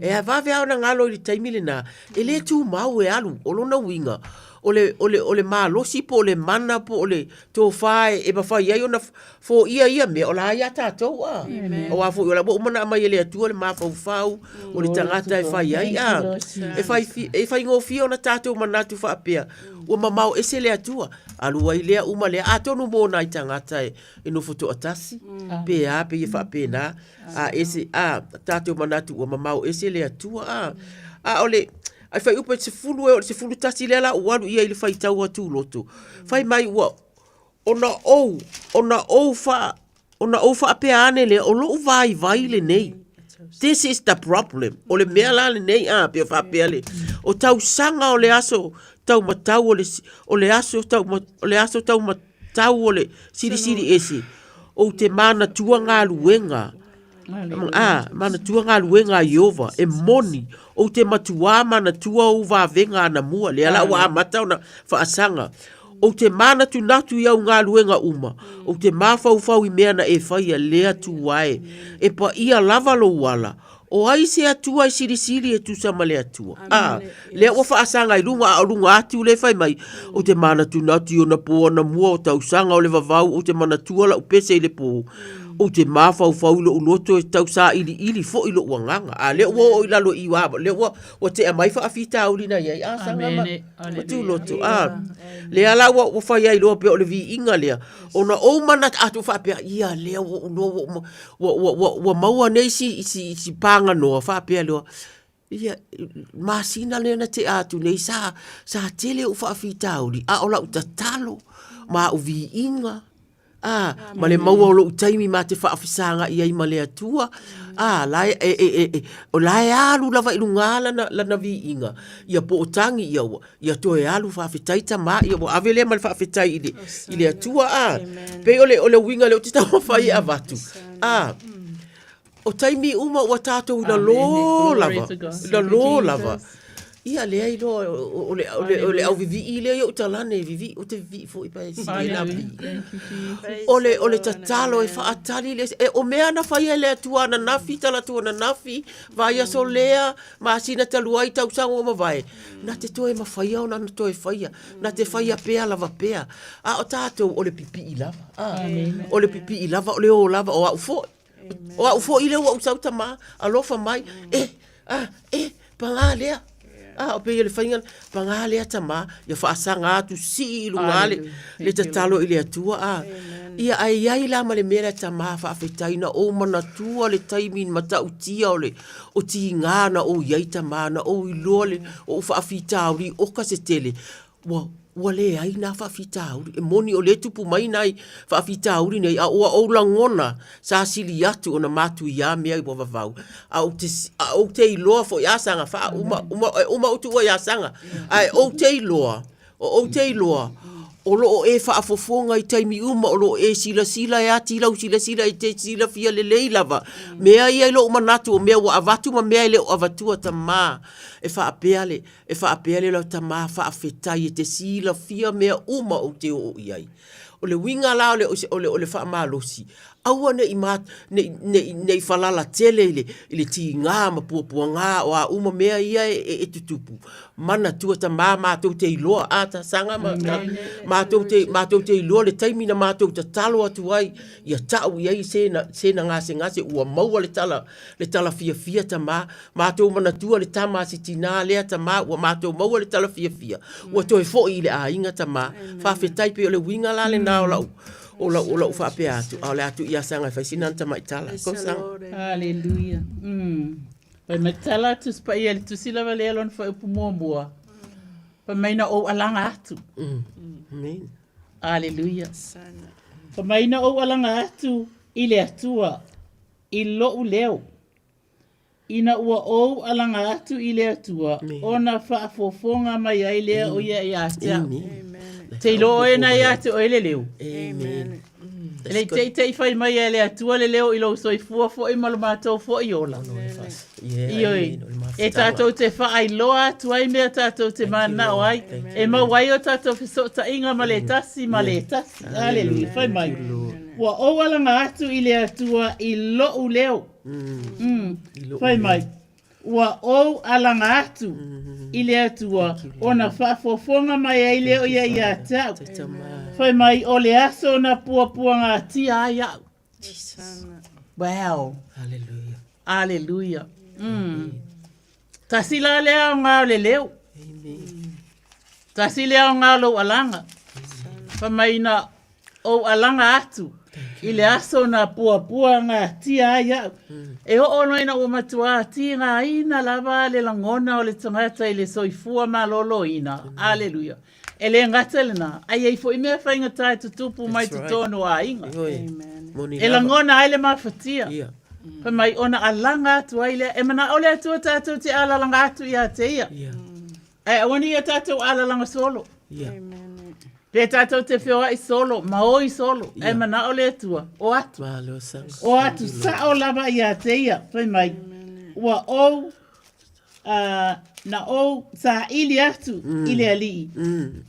E vave au na ngalo I le taimi le na. E le tū mau e alu, o lona winga. ole malosi po ole mana po ole to fai e ba fai ai ona fo ia me ola ia tatou a o a fo ola bo mana mai ele atu ole ma fau ole tangata e fai ai a e fai ngo fi ona tatou mana tu fa pea o mamau ese le atua alu ai le uma le atonu mo na tangata e no foto atasi pe a pe fa pe na a ese a tatou mana tu o mamau ese le atua a ole ai fai upe se fulu tasi le la wanu ia ile fai tau atu loto fai mai wa ona o fa pe ane le o lo vai le nei. This is the problem. O le mea la le nei pe fa pe le o tau sanga o le aso tau matau o le aso tau matau o le siri esi o te mana tua ngā luenga mana tua ngā luenga Iova e moni o te matua mana tua o vavenga na mua le ala wa mata ona faasanga o te mana tu natu iau ngā luenga uma o te mafau i mea na e whaia lea tu wae e pa ia lava lo wala o ai se atua i siri e tu sama le atua le o faasanga i lunga atu le fai mai o te mana tu natu i ona po na mua o tau sanga o le vavau o te mana tua la upese i le po o te mafau lo uloto e tau sa ili fo ilo wanganga le o ila lo iwa le o te mai fa afita ulina ia sanga ma tu loto le ala o fa ia lo pe o le vi inga le ona o mana atu fa pe ia le o maua nei si panga no fa pe lo ia masina le na te atu nei sa tele o fa afita uli ola utatalo ma o vi inga ma le maua o lo utaimi ma te whaafisanga i ai ma le atua. O lai alu lava ilungala na vi inga. Ia po o tangi ia to e alu whaafetai ta ma. Ia po avele ma le whaafetai i le atua. Pe o le winga le o te tawa whai a vatu. O taimi uma ua tātou na lo lava. Ia le ai lo o le au vivi i le o talane vivi o te vivi fo i pa si la vi o le tatalo e fa atali le o mea na fa ia le tua na nafi tala tua na nafi vai a solea ma sina taluai tau sango o vai na te toe ma fa ia na toe fa ia na te fa ia pea lava pea o tato o le pipi i lava o le pipi i lava o le o lava o au fo i le o au sauta ma alofa mai pangalea o pe le fainga pangale atama ia faasanga atu si lungale le tatalo ile atua ia ai la male mera tama fa afetaina o mana tua le taimi mata utia ole o tinga na o ia tama na o ilole o fa afita uri o kasetele wale ai na fa afita uri e moni o le tupu mai nai fa afita uri nei o langona sa sili atu ona matu ia mea i vavau au te iloa fo ia sanga fa uma utu ia sanga ai o te iloa o lo e fa afofonga i taimi uma o lo e sila e ati lau sila i te sila fia le lava mea ia ilo manatu o mea wa avatu ma mea ile o avatua tama e fa apeale lau tama fa afetai e te sila fia mea uma o te o iai o le winga la o le fa malosi aua nei falala tele ile ti ngā ma pua ngā o a uma mea ia e tutupu mana tua ta mātou te iloa ata sanga mātou te iloa le taimina mātou ta talo atu ai ia tau iai sena ngase ua maua le tala fia ta mātou mana tua le tama si tina lea ta ua mātou maua le tala fia ua toi fo i le a inga ta whawhetai pe o le winga la le nao lau o la ufa pe atu o le atu ia sanga fai sinanta mai tala ko sang haleluya pa mai tala tu spa ia tu sila vale alon fa pu mua pa mai na o alanga atu amen haleluya pa mai na o alanga atu ile atua i lo uleo ina ua o alanga atu ile atua ona fa fofonga mai ai le o ia ia te lo e na ia te o ele leo. Amen. Le te fai mai ele atua le leo ilo soi fua fo i malumatou fo i ola. Ioi. E tātou te whaai loa atu ai mea tātou te mana o ai. E mawai o tātou fiso ta inga ma le tasi. Hallelujah. Fai mai. Ua owalanga atu i le atua i lo u leo. Fai mai. ua ou alanga atu i le atua ona whaafofonga mai ai leo ia i a tau. Whai mai o le aso na puapua ngā tia ai au. Wow. Hallelujah. Hallelujah. Tasila lea o ngā le leo. Tasi lea o ngā lo alanga. Whai mai na o alanga atu. I le aso na puapua ngā tia ai au. E o ono ina o matua ti ngā ina lava le langona o le tangata i le soifua malolo ina. Alleluia. E le ngata le na. Ai ei fo i mea whainga tai tutupu mai tutono a inga. E langona ai le mawhatia. Pa mai ona alanga atu ai le. E mana ole atu tātou te alalanga atu i a te ia. E awani ia tātou alalanga solo. Pe tātou te whioa i solo, maoi solo, e mana o le atua, o atu. O atu, sa o lava i a te ia, whai mai. Ua ou, na ou, sa ili atu, i le alii.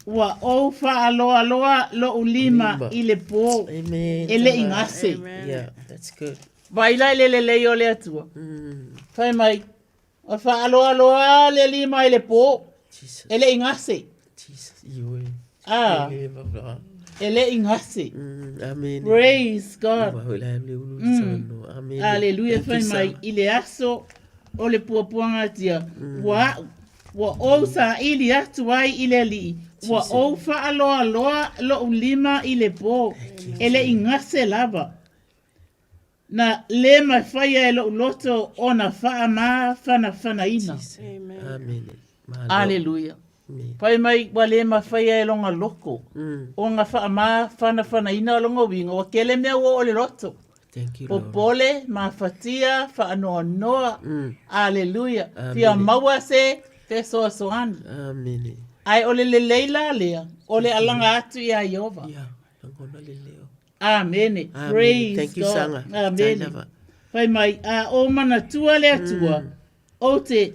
Ua ou wha aloa lo ulima i le po, e le ingase. Yeah, that's good. Waila i le lei o le atua. Whai mai, o wha aloa le lima i le po, e le ingase. Jesus, you will. Ele ingase. Amen. Praise God. Amen. Hallelujah. Whai mai i le aso o le puapuanga tia. Wa o sa ili atu ai i le li. Wa o wha aloa lo ulima i le po. Ele ingase lava. Na le mai whaia e lo loto o na wha ma whana ina. Amen. Hallelujah. Pai mai wale ma whaia e longa loko. O ngā wha whana ina o longa winga. O kele mea o le roto. Thank you, Lord. Popole, ma whatia, wha noa. Alleluia. Fia maua se, te soa soani. Amen. Ai ole le leila lea. Ole alanga atu i a Iova. Amen. Praise Thank you, God. Sanga. Amen. Pai mai, o mana tua le atua. O te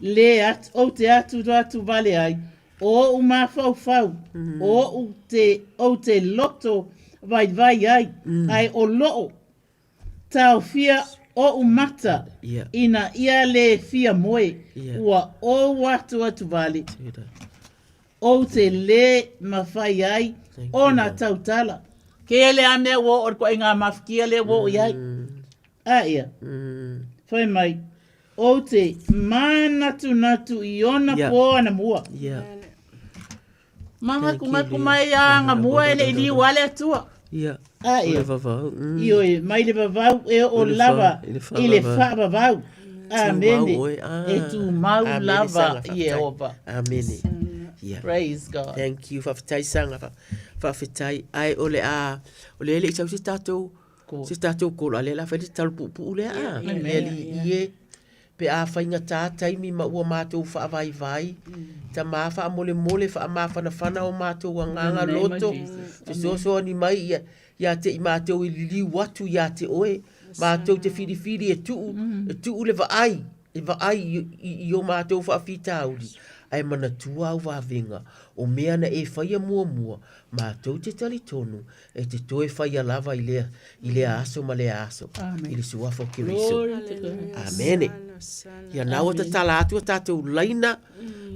le atu vale ai, o uma fau, o te loto vai ai, ai o loo, tau fia o umata, ina ia le fia moe, ua o atu vale, o te le mawhai ai, o na tautala, ke ele ame wo o kwa inga mafkia le wo iai, ia, whai mai, o te manatu i ona po ana mua. Manga kunga mai a ngā mua ele ili wale atua. Ia. Io e mai le vavau e o lava i le wha vavau. Amene. E tu mau lava i e opa. Amene. Praise God. Thank you. Whawhitai sanga. Whawhitai. Ai ole a. Ole ele i tau si tātou. Si tātou kola. Ale la whaiti talupu ule a. Ele i e. Pe a whainga tātai mi ma ua mātou whaavai. Ta maa wha mole wha maa whana o mātou a nganga loto. Te soa ni mai ia te i mātou i lili watu ia te oe. Mātou te whiri e tuu. E tuu le vaai. E vaai i o mātou whaafita auri. Ai mana tua au whavenga. O mea na e whaia mua. Mātou te tali tonu. E te toe whaia lava i lea aso ma lea aso. I le suafo ki riso. Amene. Ia nau ta tala atu tātou laina.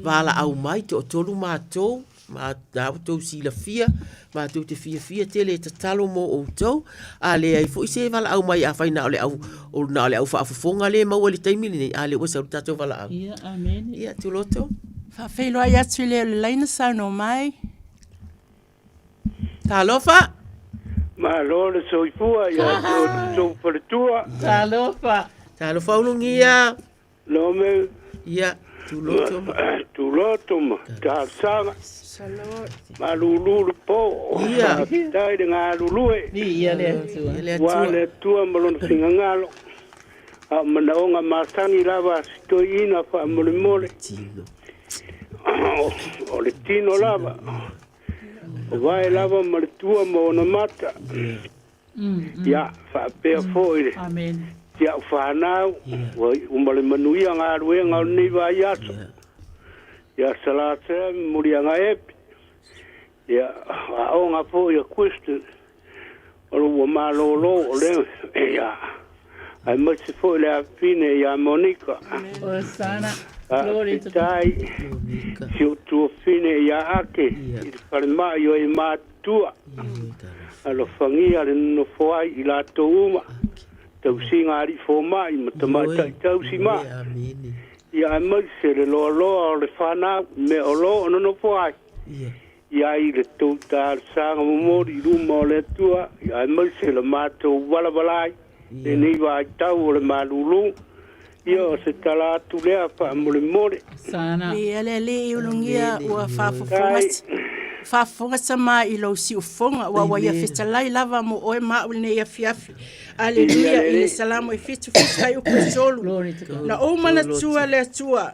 Wala au mai te o tolu mātou. Mātou sila fia. Mātou te fia tele te talo mo o tau. A le ai fo i se wala au mai a whaina o le au. O na le au whaafafonga le maua le taimili nei. A le wasa tātou wala au. Ia, amen. Ia, tu loto. Whawhailoa i atu leo le laina sano mai. Tā lofa. Ma lole soifua ia so tua. Tā lofa. Tā lofa ulungia. Lome. Ia, tu loto. Tu loto ma. Tā sanga. Ma lulu po. Ia. Tai de ngā lulue. Ia le atua. Wa le tua malon singangalo. A manaonga masangi lava stoina fa mole. O le tino lava. O vai lava maritua mo na mata. Ya, fa pe foi. Amen. Ya fa nau. O male manuia ngā rue ngā ni vai atu. Ya salate muri ngā epi. Ya, o ngā po ya question. O malo o le ya. Ai mai se fo le afine ia Monica. Osana. Glory to God. Si o tu fine ia ake. I palma yo e matua. Alo fangia le no foai i la touma. Tau singa ari fo mai ma tamata tau si ma. Ia mai se le lo le fana me o lo no foai. Ia i le tau ta sanga momori ruma le tua. Ia mai se le mato wala walai. E nei vai tau le malulu. Ia se tala tu lea pa mole mole. Sana. Le ulungia ua fafonga sama i lo si ufonga wa ia fetalai lava mo oe maule ne ia fiafi. Aleluia, ile salamu i fitu kai upesolu. Na o mana tua le tua.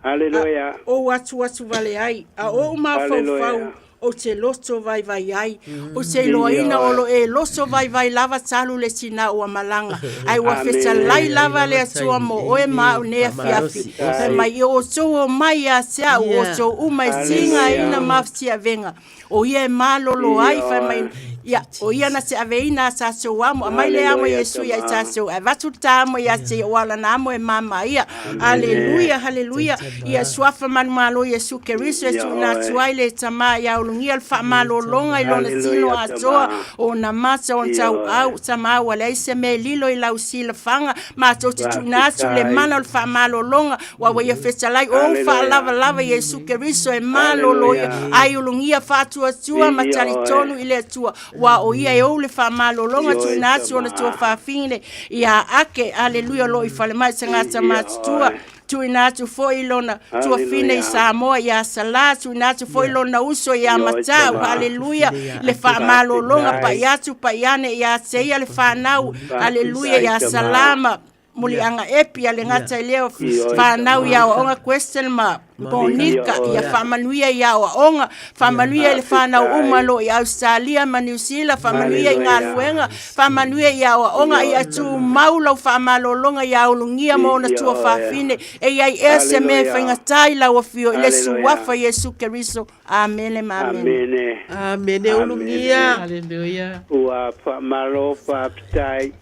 Aleluia. O watu vale ai. A o ma fau o te loso vai ai. O se loaina o lo e loso vai lava talu le sina o malanga. Ai wa fetalai lava le tua mo oe maule ne ia fiafi. Mai o so mai a sea o so umai singa ina maftia venga. O ia malo lo ai fa mai ia o ia na se aveina sa so amo mai le amo Yesu ia sa so vatu tamo ia se wala na amo e mama ia haleluia ia swafa man malo Yesu Kristo Yesu na tuaile tama ia ulungia alfa malo longa ilo na sino atoa o na masa on tau au tama wala ise me lilo ila usila fanga ma to tuna le mana alfa malo longa wa ia fetalai o fa lava Yesu Kristo e malo lo ai ulungia fatu atua matali tonu ile tua wa o ia e ole fa malo longa tu nasi ona tu fa fine ia ake aleluia lo i fale mai sangata matua tu ina tu foi lona tu fine i Samoa ia sala tu ina tu foi lona uso ia matau aleluia le fa malo longa pa ia tu pa iane ia seia le fa nau aleluia ia salama muli anga epi ale ngata leo fa nau ia onga question ma Monica ia famanuia ia onga famanuia le fana umalo ia Australia ma New Zealand famanuia inga luenga famanuia ia onga ia tu maulo famalo longa ia ulungia mona tu fafine e ia SM fainga taila wa fio ile suwafa Yesu Kristo amen amen ulungia haleluia wa famalo faptai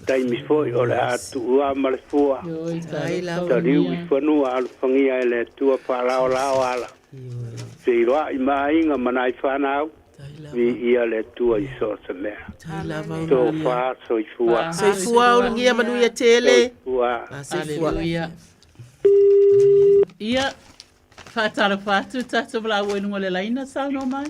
tai mi foi ora atu ua malefua tariu i whanua alufangia ele tua whalao ala whiroa i mainga manai whanau vi ia le tua i sosa mea tō wha soifua soifua ulungia manuia tele soifua ia whatara whatu tatu bla wenunga le laina sao no mai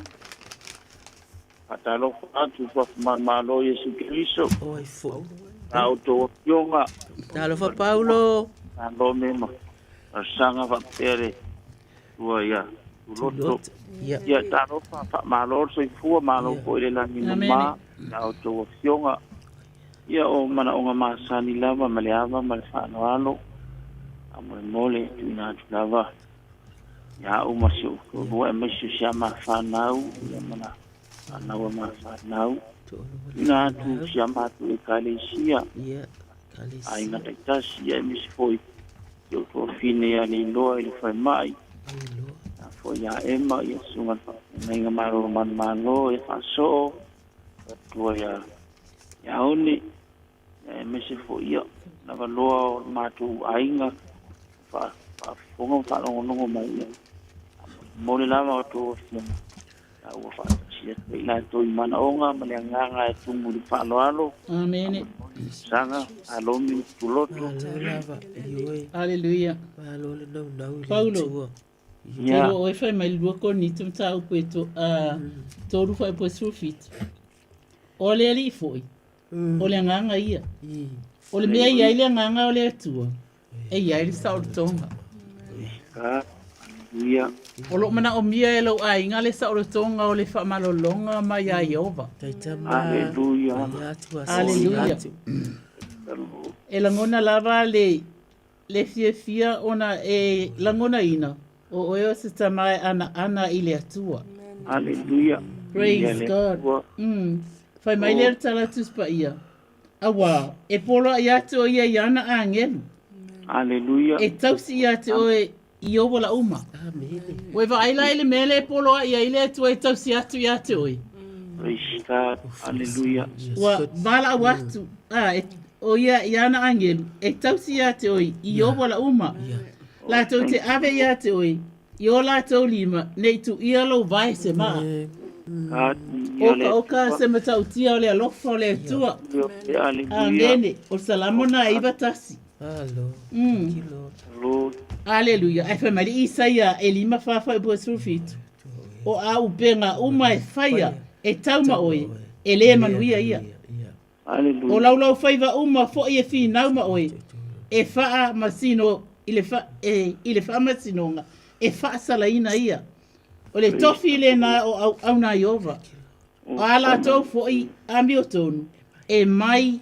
Atalo atu fa malo Yesu Kristo oi fo auto yonga talo fa Paulo ando mema sanga fa pere ya loto ya talo fa malo so fu malo ko ile la mama auto yonga ya o mana onga masani lava maleava malfano alo amore mole tuna lava ya o masio ko e masio chama fanau ya mana anawa mafanau na tu chama tu kalesia ai na taitasi ya misfoi yo to fine ya lindo ile foi mai foi ya ema ya sunga nenga maro manmano e faso to ya oni misfoi ya na valo matu ainga fa fonga fa no mai mole lava to fine au fa ila to mana onga malanga e tumuli faloalo amen sanga alomi tuloto haleluia Paulo ya o fa mai luko ni tumta upeto to ru fa po sufit ole ali foi ole nganga ia ole me ia ile nganga ole tu e ia ile sa tonga ia Olo mana o mia e lau ai ngale sa o tonga o le whamalolonga mai a Iova. Aleluia. Aleluia. E langona lava le fia ona e langona ina. O eo se tamai ana i le atua. Aleluia. Praise God. Fai mai le tala tuspa ia. Awa, e polo i atu o ia i ana a ngelu. Aleluia. E tausi i atu o i ovo la uma. Ue va aila ele mele polo ia ile tu e tau si atu oi. Praise God. Aleluia. Wa bala watu. o ia na angelu e tausi ia te oi i o wala uma. La tau te ave ia te oi i o la tau lima nei tu ia lo vai se maa. Oka se matau tia o le alofa o le atua. Amene, o salamona iwa tasi. Aleluia. Ai whamari Isaia e lima whawha i bua surufitu. O au benga uma e whaia e tauma oe e le manuia ia. O laulau whaiva uma fo i e whi nauma oe e whaa masino i le whaa masinonga e whaa salaina ia. O le tofi le na o au na iova. O ala tau fo i ami o tonu e mai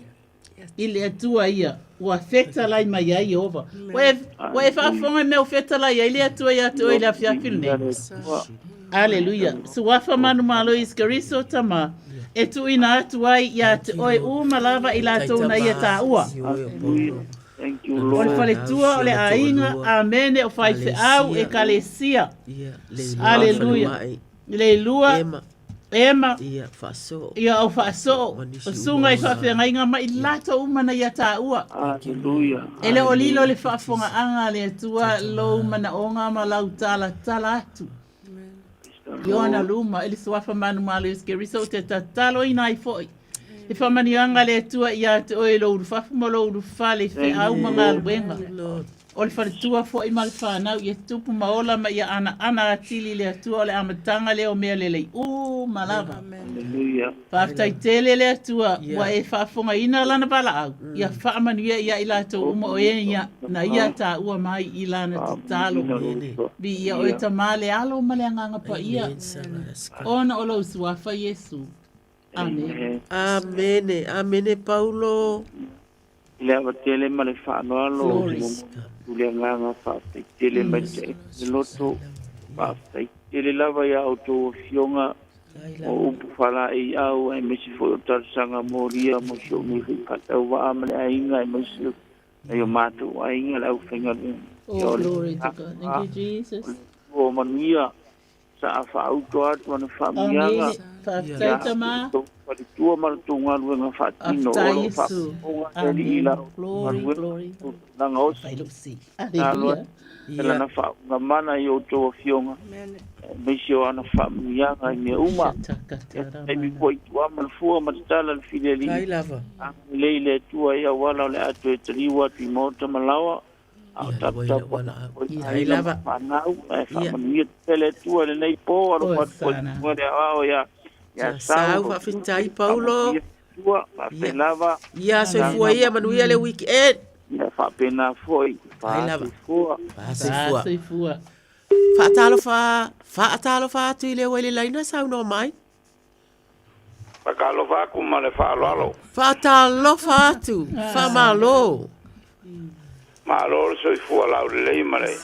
i le atua ia. Ua feta lai mai ai iova. Wa e whaafonga meo feta lai ai le atua ia te oe le afiafil ne. Aleluia. So wafa manu malo iskariso tama. E tu ina atu ai ia te oe umalava i la tona ia ta ua. O le whale tua o le ainga, amene o whai fe au e kalesia. Aleluia. Le lua, ema, ia au whaaso, o sunga i whawhenga inga ma i lata umana ia ta ua. Ele o lilo le whaafonga anga le tua lo umana onga ma lau tala atu. Iona luma, ele suafa manu malo iskeriso te tatalo ina i foi. E whamanianga le tua ia te oe lo urufafu mo lo urufale fe au mga alwenga. O le whare tua fo i male whanau i e tupu maola ma ia ana atili le tua o le amatanga le o mea lelei. Malava. Whaftai tele le tua wa e whaafonga ina lana bala au. Ia whaamanuia ia i lato uma o ia na ia ta ua mai i lana te talo. Bi ia o e tamale alo male anganga pa ia. Ona o lo usuafa Yesu. Amen. Amene, amene Paulo. Le avatele ma le whaanoalo. Le nganga whaafeitele ma te loto. Whaafeitele lava ia o tō fionga. O upu whala i au e mesi fo o tarsanga moria mo si o mihi katau wa amale a inga e mesi e o mātou a inga le au whenga. Oh, glory to God. Thank you, Jesus. O manuia. Sa a whaauto atu ana whaamianga. Whaaftaita ma. Wharitua maratunga luenga whaatino. Afta Yesu. Amen. Glory, glory. Nanga osi. Bailusi. Aleluia. Pela na whaunga mana i o toa fionga. Meisi o ana whaamianga i mea uma. E mi koi tua manfua matatala le fileli. Kai lava. Leile tua ia wala le atu e tariwa tu mota malawa. Au tapu ai lava panau e whamanuia tele tua le nei po alo whatukoi mwere ao ia sau whawhitai Paulo whape lava ia soifua ia manuia le weekend ia whapena foi whasoifua whaatalo wha atu i le wele laina sau no mai whakalo whaku ma le whaaloalo whaatalo wha atu whamalo Malo so fu ala le mare.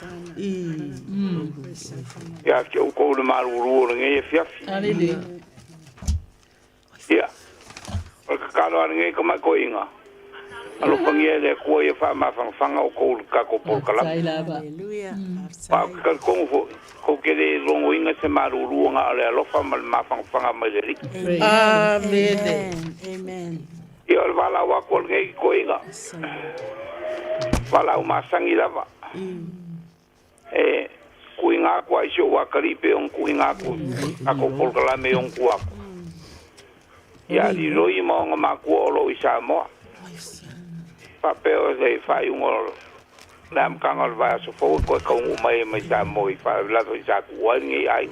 Ya ke o ko le malu ru nge fiafi. Aleluia. Ya. O ka lo nge ko ma ko inga. Alo pangie le ko e fa ma fanga o ko ka ko por kala. Aleluia. Pa ka ko ke le rongo inga se malu ru nga ale lo fa ma fanga ma le ri. Amen. Amen. Ya wala wa ko nge ko inga. Wala umasangi lava. Kuinga kwa isyo wakaripe on kuinga ku ako polkala me on ku ako. Ya di roi mo nga ku olo isa mo. Papeo de fai un olo. Lam kangol va so fo ko mai mai sa mo i fa la isa ku wangi ai.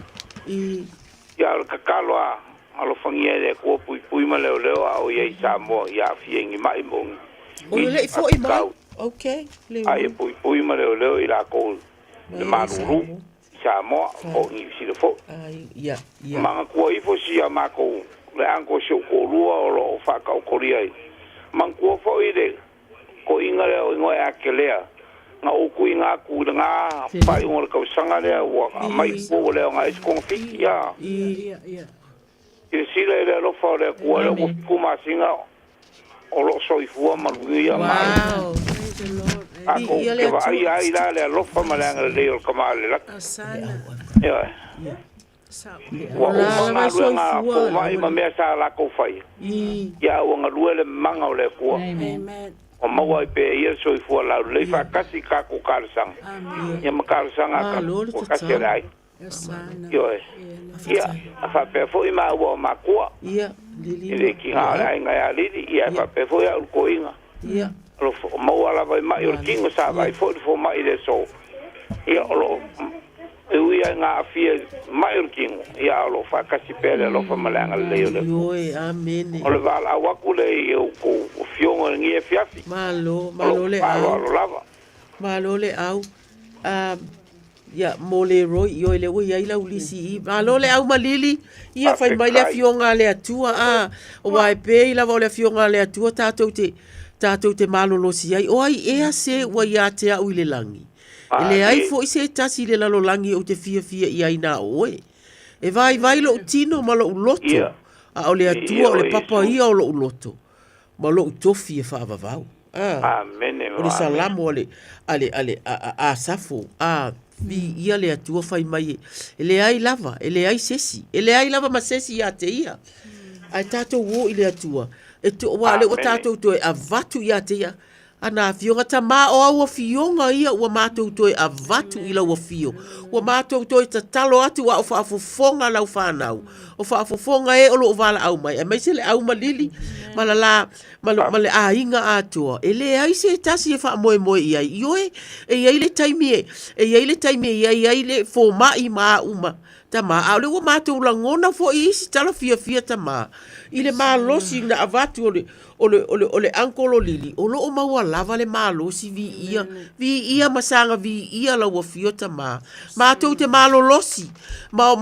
Ya ka kalwa alo fangie de ku pui ma leo au ye isa mo ya fiengi mai mo. O le fo i mai. Okay. Ai pui ma leo i la ko le maruru sa mo o ni si le fo. Ya. Manga ko i fo si ma ko le anko so ko lua o lo fa ka ko ri ai. Man ko fo i de ko inga le o ngoi akelea. Nga o ku inga ku nga pa i ngol ka sanga le o mai po le nga is konfik ya. Ia. I si le lo fo le ko le ko kuma singa o lo so i fu ma lu ya ma. Ako ke va ai la le lofa malanga le o kamale la. Asana. Ya. Wa umanga luenga po mai ma mea sa la ko fai. Ya wanga luele manga ole ko. Amen. O maua I pe ia soifua la le fa kasi ka ko kalsang. Ya ma kalsang ka ko kasi rai. Yo e. Ya fa pe fo ma wa ma ko. Ia lili. Ile ki ha ai nga ya lili ia fa pe fo ya ko inga. Ia. Lo maua la vai mai o kingo sa vai fo mai le so. Ia lo e uia ngā fia mai o kingo. Ia lo fa kasi pele lo fa malanga le yo. Yoi, amene. O le wala awaku le o ko fiongo ngi e fiafi. Malo le au. Malo le au. Ya mo le roi yo le ui ai la ulisi. Malo le au malili. Ia fai mai le fionga le atua. O wai pe la va le fionga le atua tātou te malo lo si ai. O ai ea se wa ia te au le langi. Ele ai fo I se tasi le lalo langi o te fia I ai na oe. E vai lo tino ma lo loto. A o le atua o le papa ia o lo loto. Ma lo tofi e whaavavau. Amene. O le salamo ale a safo. Vi ia le atua fai mai. Ele ai lava. Ele ai sesi. Ele ai lava ma sesi ia te ia. Ai tātou wo I le atua. E to wa le o tātou to e a vatu ia te ia. Ana fionga ta ma o au fionga ia ua mātou toi a vatu I lau fio. Ua mātou toi ta talo atu wa o whaafofonga lau whanau. O whaafofonga e olo o wala au mai. E mai se le au malili. Malala, male a inga atua. E le ai se tasi e wha moe I ai. Ioe, e iai le taimi e. E iai le taimi e iai le fo mai maa uma. Ta ma au le ua mātou langona fo I isi tala fia ta ma. I le maa losi na avatu ole ankolo lili. O lo o maua lava le maa losi vi ia. Vi ia masanga vi ia la ua fiota ma. Mātou te malo losi. Ma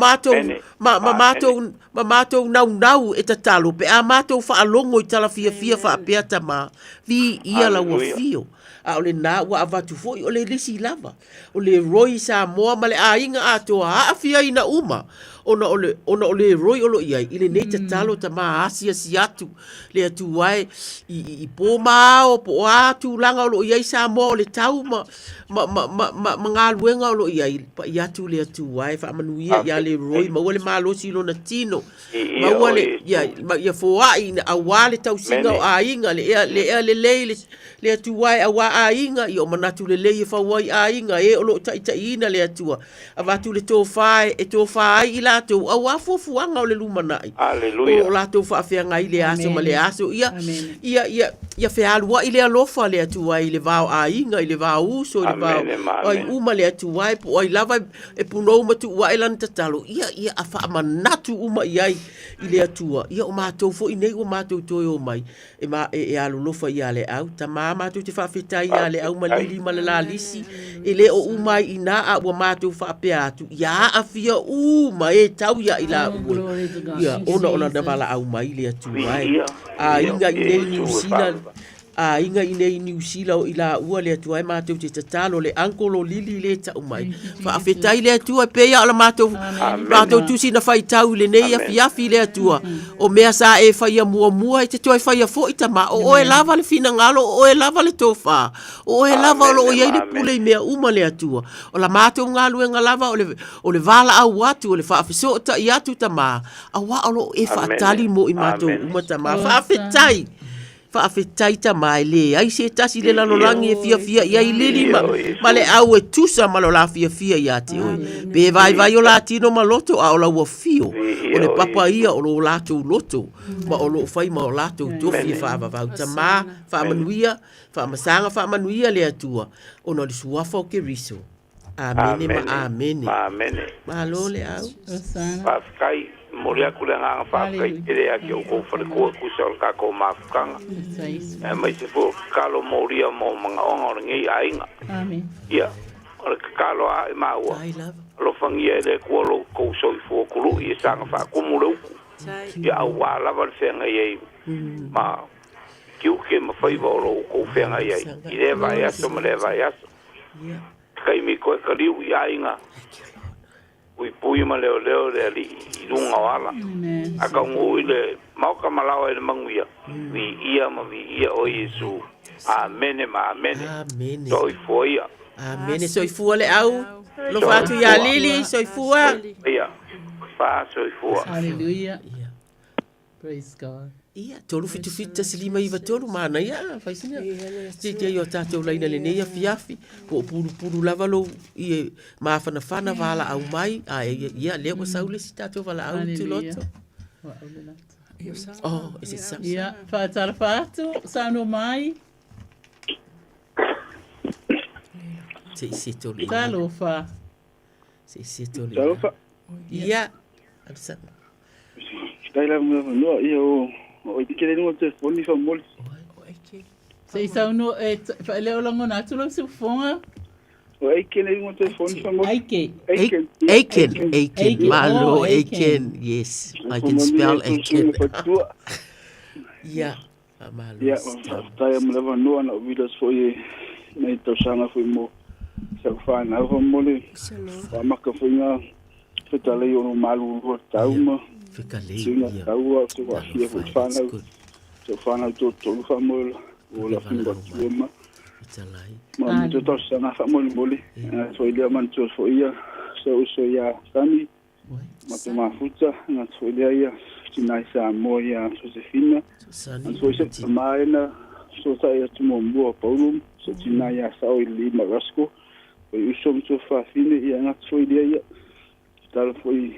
mātou nau e ta talo. Pe a mātou whaalongo I tala fia whaapea ta ma. Vi ia la ua fio. A ole na ua avatu fo I ole lisi lava. Ole roi Samoa ma le a inga atoa. A fia ina uma. Ona ole roi olo iai. Ile nei ta talo ta maa asia si atu. Le atu wai I po mao po atu langa olo iai Samoa ole tau ma ngā luenga olo iai. Pa I atu le atu wai. Wha manuia ia le roi. Ma ua le maa losi ilo na tino. Ma ua le ia foa I na awa le tau singa o a inga. Le ea le lei le atu wai awa a inga. I o manatu le lei e whawai a inga. E olo ta ina le atua. Avatu le tō whae e tō whae I latou au afuafuanga o le lumanai. Aleluia. O latou whaafeanga I le aso ma le aso. Ia whealua I le alofa le atua I le vao a inga, I le vao uso, I le vao ai uma le atua I po ai lava e punou matu ua elan tatalo. Ia a whaamanatu uma I ai I le atua. Ia o mātou fo I nei o mātou toi o mai. E alolofa I ale au. Ta mātou te whaafetai I ale au malili malala lisi. E le o umai I na a ua mātou whaapea atu. Ia a fia uma e tau ia I la ua. Ia ona na wala au mai le atu ai. A inga I nei New Zealand. A inga I nei New Zealand I la ua le atu ai mātou te tatalo le ankolo lili le tau mai. Fa afetai le atu ai peia ala mātou tusi na whai tau le nei a fiafi le atua. O mea sa e whaia mua I te toi whaia fo I tama. O e lava le fina ngalo, o e lava le tofa. O e lava o iei le pule I mea uma le atua. O la mātou ngalo e ngalava o le vala au atu, o le whaafiso ta I atu tama. A wa alo e whaatali mo I mātou uma tama. Whaafetai. Whaafetai tama e le. Ai se tasi le lalolangi e fia I ai lili ma le au e tusa ma lo la fia I ate oi. Pe vai o la tino ma loto a o la ua fio. O le papa ia o lo lato loto. Ma o lo fai ma o lato tofi e whaavavau. Tama, whaamanuia, whaamanuia le atua. O no le suafa o ke riso. Amene ma amene. Amene. Ma lo le au. Paskai. Moria kule nganga whaakai ere a ki o kou wharekua kusol ka kou mafukanga. E mai se fo kalo moria mo mga onga o ngei a inga. Ia, o le kalo a e maua. Lo whangia e le kua lo kou soi fo kuru I e sanga whaakumu reuku. Ia au wā lava le whenga iei. Ma kiuke ma whaiva o lo kou whenga iei. I le vai aso ma le vai aso. Kai mi koe kariu I a inga. Ui pui ma leo le ali I runga wala. Aka ngui le mauka malawa I le manguia. Vi ia o Yesu. Amene ma amene. Soi foia. Amene soi fua le au. Lo fatu ia lili soi fua. Ia. fa so fo. Hallelujah. Praise God. Ia, tolu fitu silima iwa tolu mana ia, faisina. Te yo tātou laina le nei afi ko puru lava lo i mafana vala au mai, a ia leo saule si tātou vala au tu loto. Oh, is it sa? Ia, whaatara whaatu, sano mai. Se isi tolu. Talo wha. Se isi tolu. Talo wha. Ia, adisa. Kaila no io o ikele no te foni fa moli. Se isa uno fa leo lango na tu lo se fonga. O ikele no te foni fa moli. Aiken. Malo Aiken. Yes, I can spell Aiken. Yeah, malo. Yeah, tai am leva no na vidas foi nei to sanga foi mo. Se fa na fa moli. Fa maka foi na fetale yo no malu ro tauma. Fica lei. Taua se va fia foi fana. Se fana to famol o la finga tuma. Ma to sanga fa moli. So ile man to foi ia. So ya sami. Ma to ma futa na so ile ia. Tinai Samoa Josefina. So se maina so sa ia tumo mo Paulo. So tinai sa o ile Marasco. O usom to fa fine ia na so ile ia. Tal foi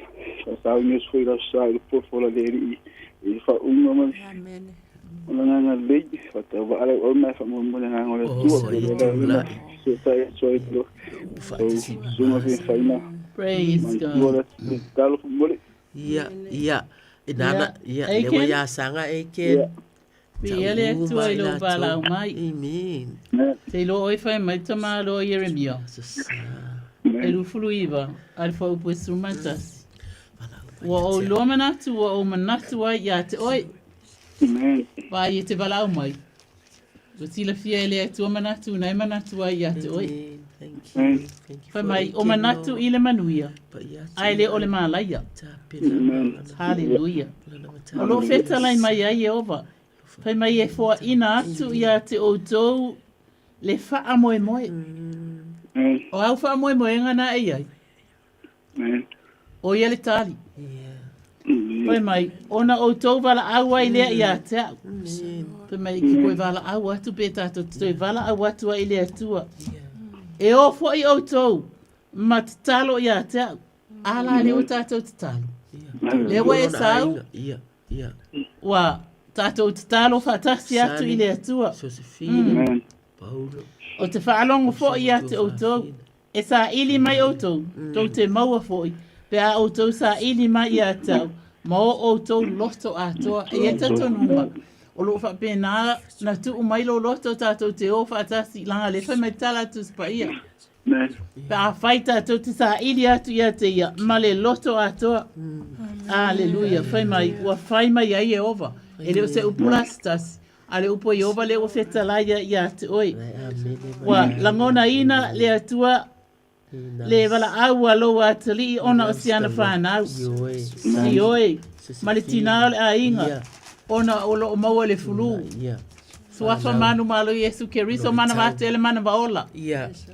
sa news foi da sa por fora dele e fa man. Amen. Ona nga lei fa ta va ale o me fa mo nga ngole tu so sa so ilo. So vi faina. Praise God. Tal mo. Ia. Inana, lewa ya sanga Aiken. Biele tu ilo bala mai. Amen. Te lo oi fai mai tama lo Yeremia. E fulu iwa, alfa upo instrumentas. Wa o lo manatu, wa o manatu wa ya te oi. Wa ye te bala mai. Wa tila fia ele tu manatu, na manatu wa ya te oi. Fai mai, o manatu ile manuia. Aile ole malaya. Hallelujah. O lo feta lai mai ai Jehova. Fai mai e fua ina atu ia te o tou le faa moe moe. O au faa moe moe ngana ai ai. O ia le tali. Fai mai, ona o tou vala awa i lea ia te au. Fai mai, ki koe vala awa atu pe tato, toi vala awa atua i lea atua. E o fua i o tou, ma te talo ia te au. Ala leo tato te talo. Lewa e sau. Wa, tato te talo fatasi atu i lea atua. O te whaalongo fo i ate o tou. E sa ili mai o tou. Tou te maua fo i. Pe a o tou sa ili mai i atau. Ma o tou loto atoa. E tato numa. O lo wha pēnā na tu umai lo loto tatou te o whaatasi langa le whai mai tala tu spa ia. Pe a whai tatou te sa ili atu i ate ia. Ma le loto atoa. Aleluia. Whai mai. Ua whai mai ai e ova. E leo se upulastas. Ale upo i ova le o whetalaia i ate oi. Wa langona ina le atua le wala au alo atali ona o siana whanau. Ioi. Ma le tina le a inga. Ona o lo maua le fulu. Suafa manu malo Yesu Keriso mana wate ele mana waola.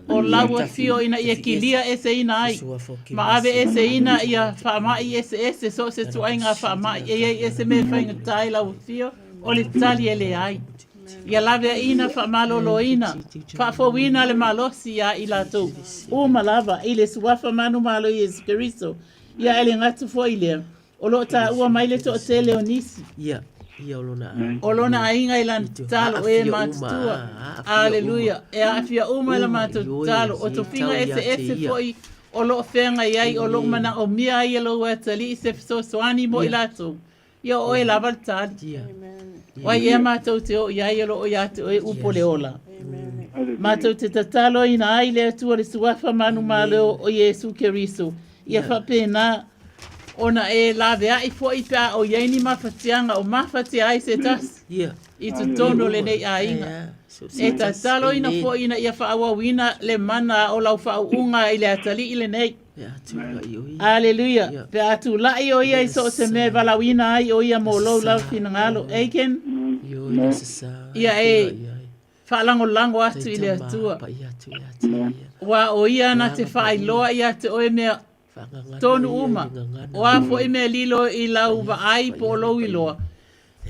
O laua fio ina ia kilia ese ina ai. Ma ave ese ina ia whaamai ese so se tuainga whaamai. Ese me whainga tai lau fio. O le tali ele ai. Ia lave ina whaamalolo ina. Whaafowina le malosi ia i latou. O malava i le suafa manu malo Yesu Keriso. Ia ele ngatu fo i lea. O lo ta ua mai le to te leonisi. Ia olona. Olona ainga i lan talo e matutua. Aleluia. E afia uma la matutalo. O to finga ese fo i. O lo whenga iai. O lo mana o mia i alo watali. Se so soani mo i latou. Ia o e lava tali. Wai e mātou te o iai alo o iate o e upo le ola. Mātou te tatalo ina ai le atua le suafa manu maleo o Yesu Keriso. Ia whapena ona e lawe a i fo i pia o iai ni mawhatianga o mawhati ai se tas. I tu tono le nei a inga. E tatalo ina fo ina ia whaawawina le mana o lau whaunga i le atali i le nei. Aleluia. Pe atu lai o ia i so se me valawina ai o ia mo lou lau finangalo. Aiken? Ia e whaalango lango atu i le atua. Wa o ia na te whaailoa i ate oe mea Tonu uma. O a fo i me lilo i lau wa ai po lo i loa.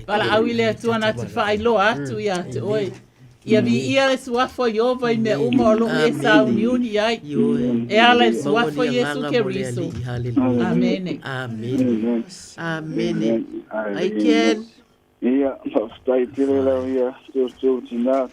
Pala au i le atua na te whai loa atu i ate oi. Ia vi ia e suafo Iova i me uma o longa e sa uniuni ai. E ala e suafo Yesu ke riso. Amene. Amen. Amen. Ai ken. Ia, stai tire la ia, tu tina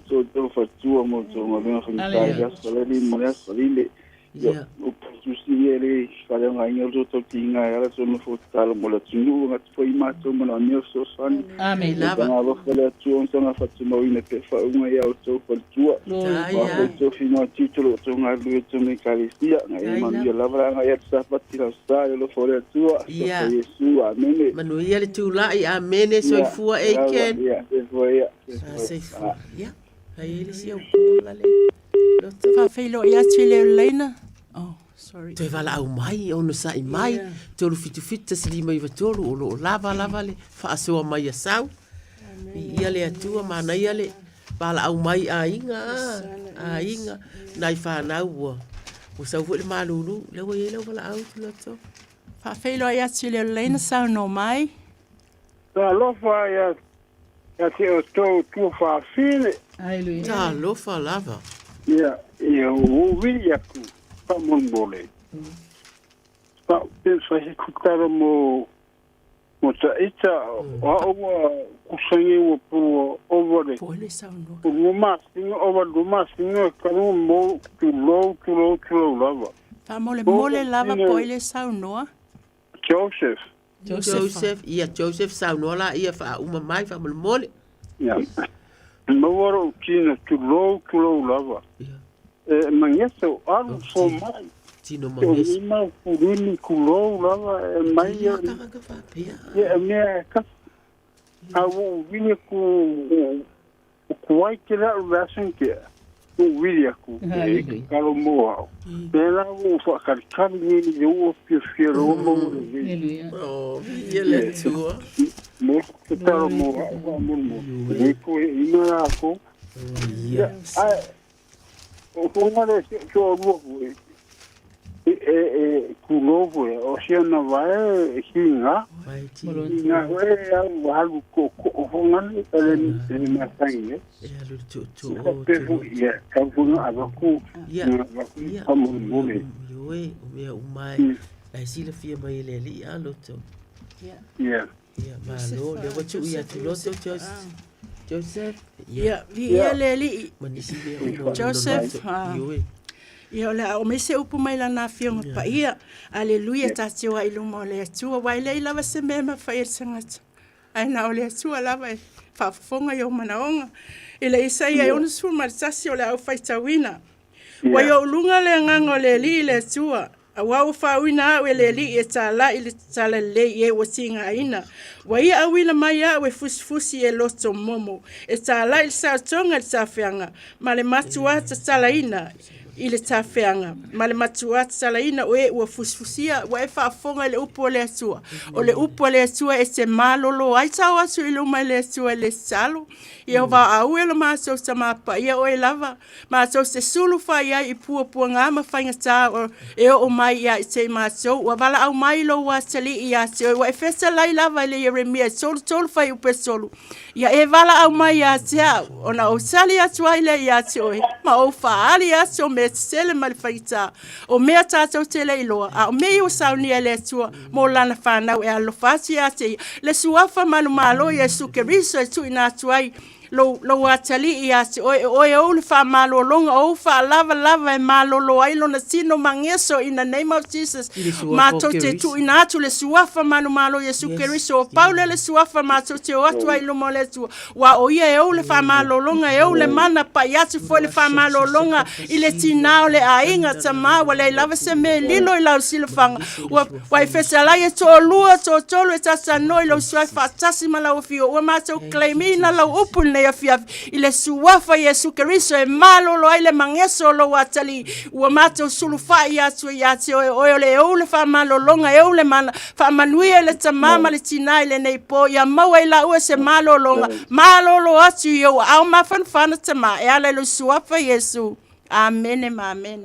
tu fatua mo tu mo venga fai ya soleli mo ya solile. Ia, o tu si ele fale nga inga tu tinga ya so no fotalo mo la tunu nga foi ma tu mo na mio so san. Amen. Lava. Na lo fale tu on sanga fatu mo ina pe fa unha ya o tu fatua. Ia. Tu fino titolo tu nga lu tu me kalisia nga ma mio lava nga ya sa patira sa lo fale tu. Ia. Yesu amen. Manu ia le tūlai, amene, soifua e ken. Ia, ia. Soifua, ia. Hai ele si au kula le. Whawhailo ia tile leina. Oh, sorry. Toi wala au mai, ono sa i mai. Te olu fitu si lima iwa tolu, o lava le. Whaasoa mai a sau. Ia le atua, mana ia le. Wala au mai a inga. Nai whanau ua. O sau fu le malulu, lewa ia lewa wala au tulato. Whawhailo ia tile leina sau no mai. Ta lofa ia te o tō whawhine. Ailu. Ta lofa lava. Ia o wiri aku, pa monbole. Pa pensa he kutara mo ta ita o kusangi o puro ovore. Pole sau no. O masinga over do masinga kanu mo tulo lava. Pa mole lava pole sau noa. Joseph, Joseph saunola ia fa uma mai fa mole. Ia. Mawaro kina tulo lava. Mangeso alu so mai. Tino mangeso. Ima furini kulo lava mai. Ia me ka. Awu vini ku kuai kila ulasan ke. Wiri aku. Kalau moa. Pela o whakarikari ni o whiawhia mo. Oh, ia le tua. Mo te taro moa. E koe ina ako. Ia. O whongare kio ruaku kulovo o siana vai hinga. Hinga e au halu ko whongare ele masangi. E alu tu. Pefu ia, kaupuna avaku. Ia. Mule. Yoe, o mea umai. Ai sila fia mai le li a loto. Ia. Ia, malo, le watu ia tu loto, Joseph. Ia, ia le li. Manisi mea Joseph. Yoe. Ia le o mese upu mai lana fionga pa ia. Aleluia tātua iluma o le atua. Wai le lava se mema whai sangata. Ai na o le atua lava e whaafonga i o manaonga. Ile Isaia e ona sua maritasi o le au whaitawina. Wai o lunga le ngango le li le atua. A wau whauina au e le li e tāla i le tala le e wasinga aina. Wai a wina mai au e fusifusi e loto momo. E tāla i le sautonga le tāwhianga. Ma le matua ta tala ina. I le tawhianga. Ma le matua tala ina o e ua fusfusia wa e whaafonga le upo le atua. O le upo le atua e se malolo ai tau atu i luma le atua le salo. Ia wa au e lo mātou sa mapa. Ia o e lava. Mātou se sulu whai ai i pua ngā mawhainga tā e o mai ia i te mātou. Wa wala au mai lo wa tali i ate. Wa e fesa lai lava le Jeremia. Tolu whai upe solu. Ia e wala au mai i ate au. Ona o sali atu ai le i ate oe. Ma o whaali ate o me sele mali whaita. O mea tātou te le iloa. A o mea o sauni e le atua. Mo lana whanau e alofasi ate. Le suafa manu malo i e suke riso e tu ina atu ai. Lo atali i ate oe o le wha malo longa o wha lava e malo lo ai lona sino mangeso in the name of Jesus. Mato te tu ina atu le suafa manu malo Yesu Keriso o paule le suafa mato te o atu ai lomo le tu wa o ia e o le wha malo longa e o le mana pa i atu fo le wha malo longa i le tina o le ainga tama wa le lava se me lilo i lau silo whanga wa i fesalai e to lua to tolu e tasa no i lau suai whatasi ma lau fio wa mato claimina lau upu ne ia fia ile suafa Yesu Keriso e malo lo ai le mangeso lo watali ua mato sulu fa ia tu ia te o le o le fa malo longa e o le mana fa manuia le tamama le tina ile nei po ia mau ai la ua se malo longa malo lo atu yo au mafan fana tama e ala le suafa Yesu amen amen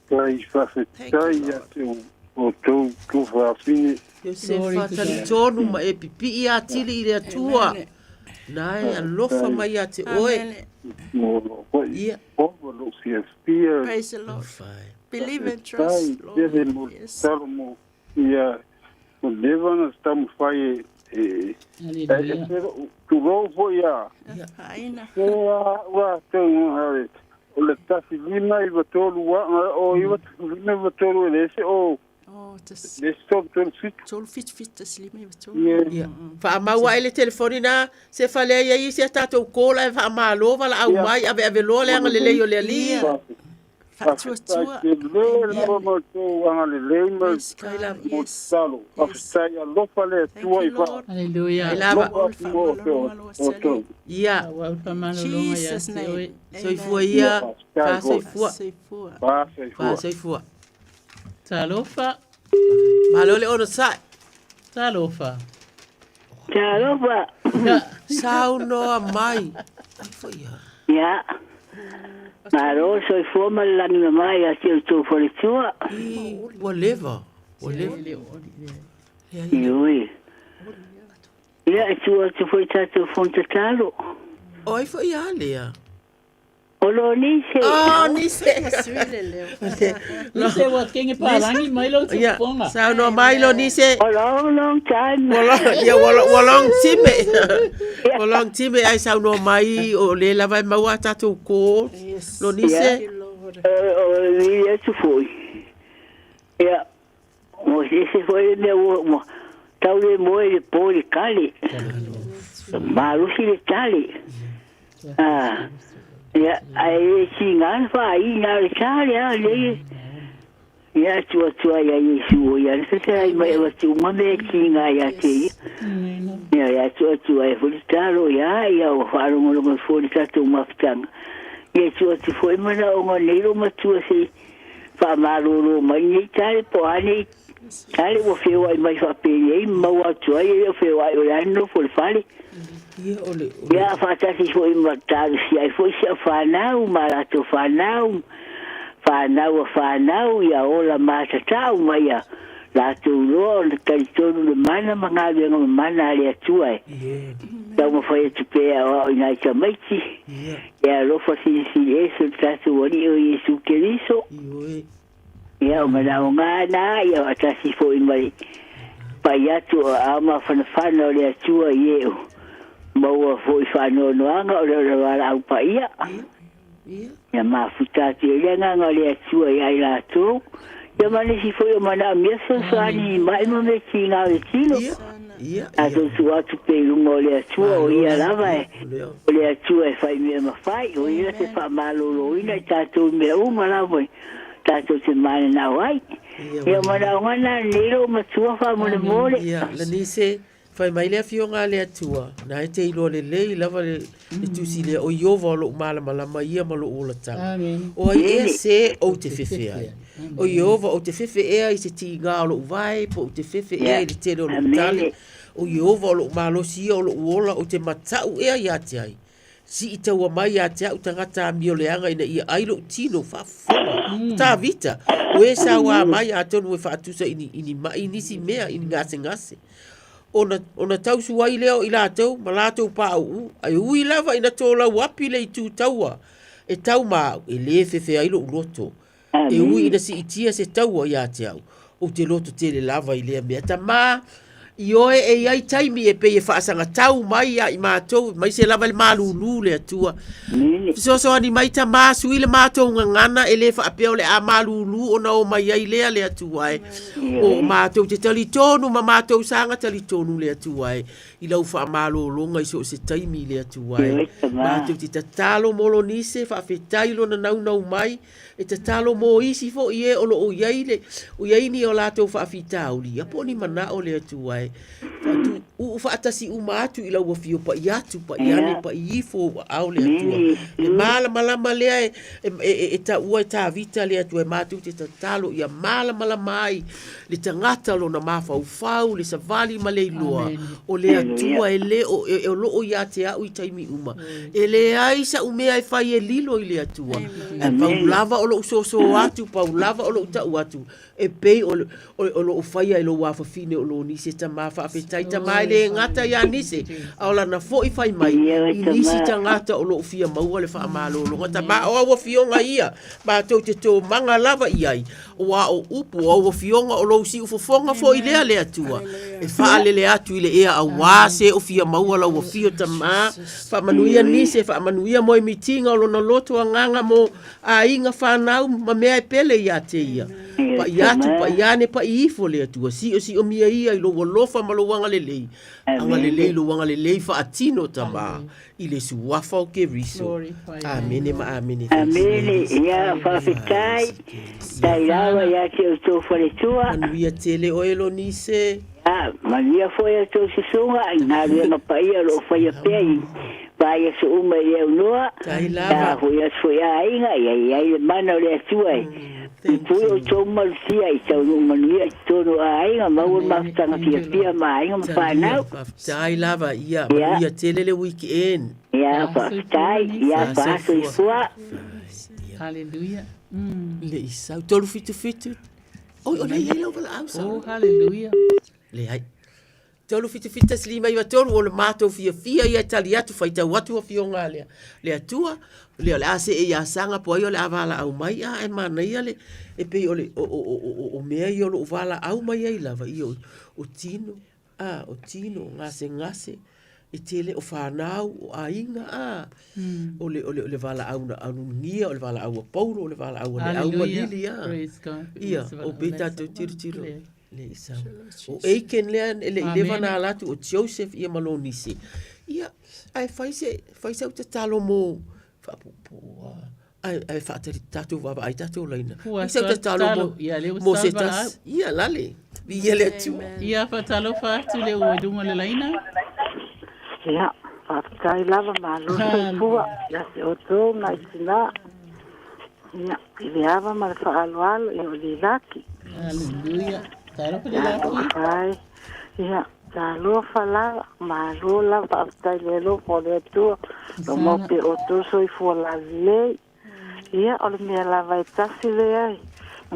tai whawhetai ate o tau whawhine. Yo se whatali tonu ma e pipi i atili i rea tua. Nai, alofa mai a te oe. Ia. Praise the Lord. Believe and trust, Lord. Yes. Ia. O levana stamu whai e turo fo ia. Aina. Wa tau hare. O le tasi lima i watolu wa o i watolu e lese o. Le stop tolu fit tas lima i watolu. Ia. Fa maua ele telefoni na se fale ia i se tatou kola e fa malo wala au mai ave lo le anga le o le ali. Fatua. Hallelujah. Yeah. Jesus' name. Soifua ia. Fa soifua. Talofa. Malole ono sai. Talofa. Talofa. Sauno mai. Ya. Maro soy forma la mi mamá y así el tu fortuna. Whatever. Yui. Ya tu foi tu fonte talo. Oi foi alia. Olo nise. Nise. Nise wa kingi palangi mailo tu ponga. Sauno mailo nise. Long time. Long time. Long time ai sauno mai o le lava maua tatu ko. Lo nise. Ya tu foi. Ya. Mo se foi de mo. Tau de mo e poli cali. Malu si de cali. Ya, ai singan fa ai na chale ali. Ya tua ya Yesu ya se mai wa tu mame singa ya ti. Ya tua e fultaro ya o faro mo lo fulta tu maftang. Ya tu foi mana o ngelo ma tu se fa malu mai ni tale po ani. Tale o feo ai mai fa pe ei ma wa tu ai o feo ai o ano fol fali. Ya fatasi foi matar se aí foi se fanau marato fanau ya ola mata tau maia la tu lo kai todo de mana manga de no mana ali tua então mo foi tu pe o ina chamaiti ya lo fasi eso trato ali o isso que isso ya o mana ngana ya fatasi foi mai pai tu ama fana ali tua eu mau foi fano noanga o le wala au paia ya mafuta te lenga ngale tua ya ila tu ya mani si foi o mana mesa sani mai no me tinga o tino a tu tua tu pe ngole tua o ia lava o le tua fai me ma fai o ia se fa malo lo ina tu me o mala voi tu se mai na wai ya mana ngana nero ma tua fa mo le mole ya la nise fai mai le fionga le atua na te ilo le lava le tusi le o iova lo mala ia malo ola tala o ai se o te fefe ai o iova o te fefe e i se tinga lo vai po te fefe e le te lo tale o iova lo malo si o lo ola o te matau e ia te ai si i taua mai ia te au tangata mi o leanga ina ia ailo tino fa ta vita o e sa wa mai a tonu e fa atusa ini mai nisi mea ini ngase ona tau suai leo i lātou, ma lātou pā au, ai ui lava ina tō lau api le i tū taua, e tau mā, e le fefe ailo uloto, e ui ina si itia se taua i ate au, o te loto tele lava i lea mea, ta mā, i oe e ai taimi e pe e whaasanga tau mai a i mātou, mai se lava le mālulu le atua, so ani mai ta mā sui le mātou ngana e le whaapeo le a mālulu o na o mai ai lea le atua e, o mātou te talitonu ma mātou sanga talitonu le atua e, i lau wha mālolonga i so se taimi le atua e, mātou te tatalo molo nise whaafetailo na nau mai, e tatalo mo isi fo i e o lo o iai ni o lātou whaafitauli, apo ni mana o le atua e, u faatasi uma atu i lau afio pa i atu pa i ane pa i ifo au le atua le malama lea e ta ua e ta vita le atua e matu te tatalo ia malama ai le tangata lona mafaufau le savali ma le iloa o le atua e le o loo ia te au i taimi uma e le ai sa umea e fai e lilo i le atua e paulava o lo usoso atu paulava o lo utau atu e pei o lo faia e lo wafafine o lo nise ta mawhawhetai ta mai le ngata ia nise au la na fo i fai mai i nisi ta ngata o lo fia maua le wha amalo lo ngata ma o awa fionga ia ma tau te tō manga lava iai o a o upu o awa fionga o lo si ufofonga fo i lea le atua e wha le atu i le ea a wase o fia maua la o fio ta ma wha manuia nise wha manuia mo i mitinga o lo na loto a nganga mo a inga whanau ma mea e pele ia te ia pa iatu pa iane pa ifo le atua si o mia ia i lo walofa ma lo wanga lelei anga lelei lo wanga lelei fa atino tama i le suwafa o ke riso amene ma amene amene ia fa fitai dai lawa ia ke o to fale tua manuia tele o elo nise manuia foi o to sisunga ina le pa ia lo fa ia pei vai se uma ia noa dai lava foi a inga ia mana le tua Pui o tō malusia I tau no manuia I tōno a ainga maua mafutanga pia ma ainga ma whanau. Tai lava ia, manuia telele weekend. Ia, whaftai, ia, whaso I fua. Hallelujah. Le isau, tolu fitu. O le ia lau wala au sa. Oh, hallelujah. Le ai. Tolu fitu slima iwa tolu o le mato fia ia tali atu whaita watu o fionga lea. Le atua, le ase e ia sanga po ai o le avala au mai a e mana ia le e pe o mea i o lo uvala au mai ai lava i o tino o tino ngase e tele o whanau o ainga o le vala au na anunia o le vala au a pauro o le vala au a le au malili ia o beta tu tiro le isau o eiken lea le ileva na alatu o Joseph ia malonisi ia ai faise au te talo mo ai fateri tatu va ai tatu laina se te talo mo se tas ia lale vi ele tu ia fatalo fatu le o dunga le laina ia fatai lava malo fua ya se otro na isina ia ileava mal faalualo e o laki aleluia taro pe laki ia Talo fala malo la fatai lelo pole tu lo mo pe otro soy fola le ia ole me la vai tasi le ai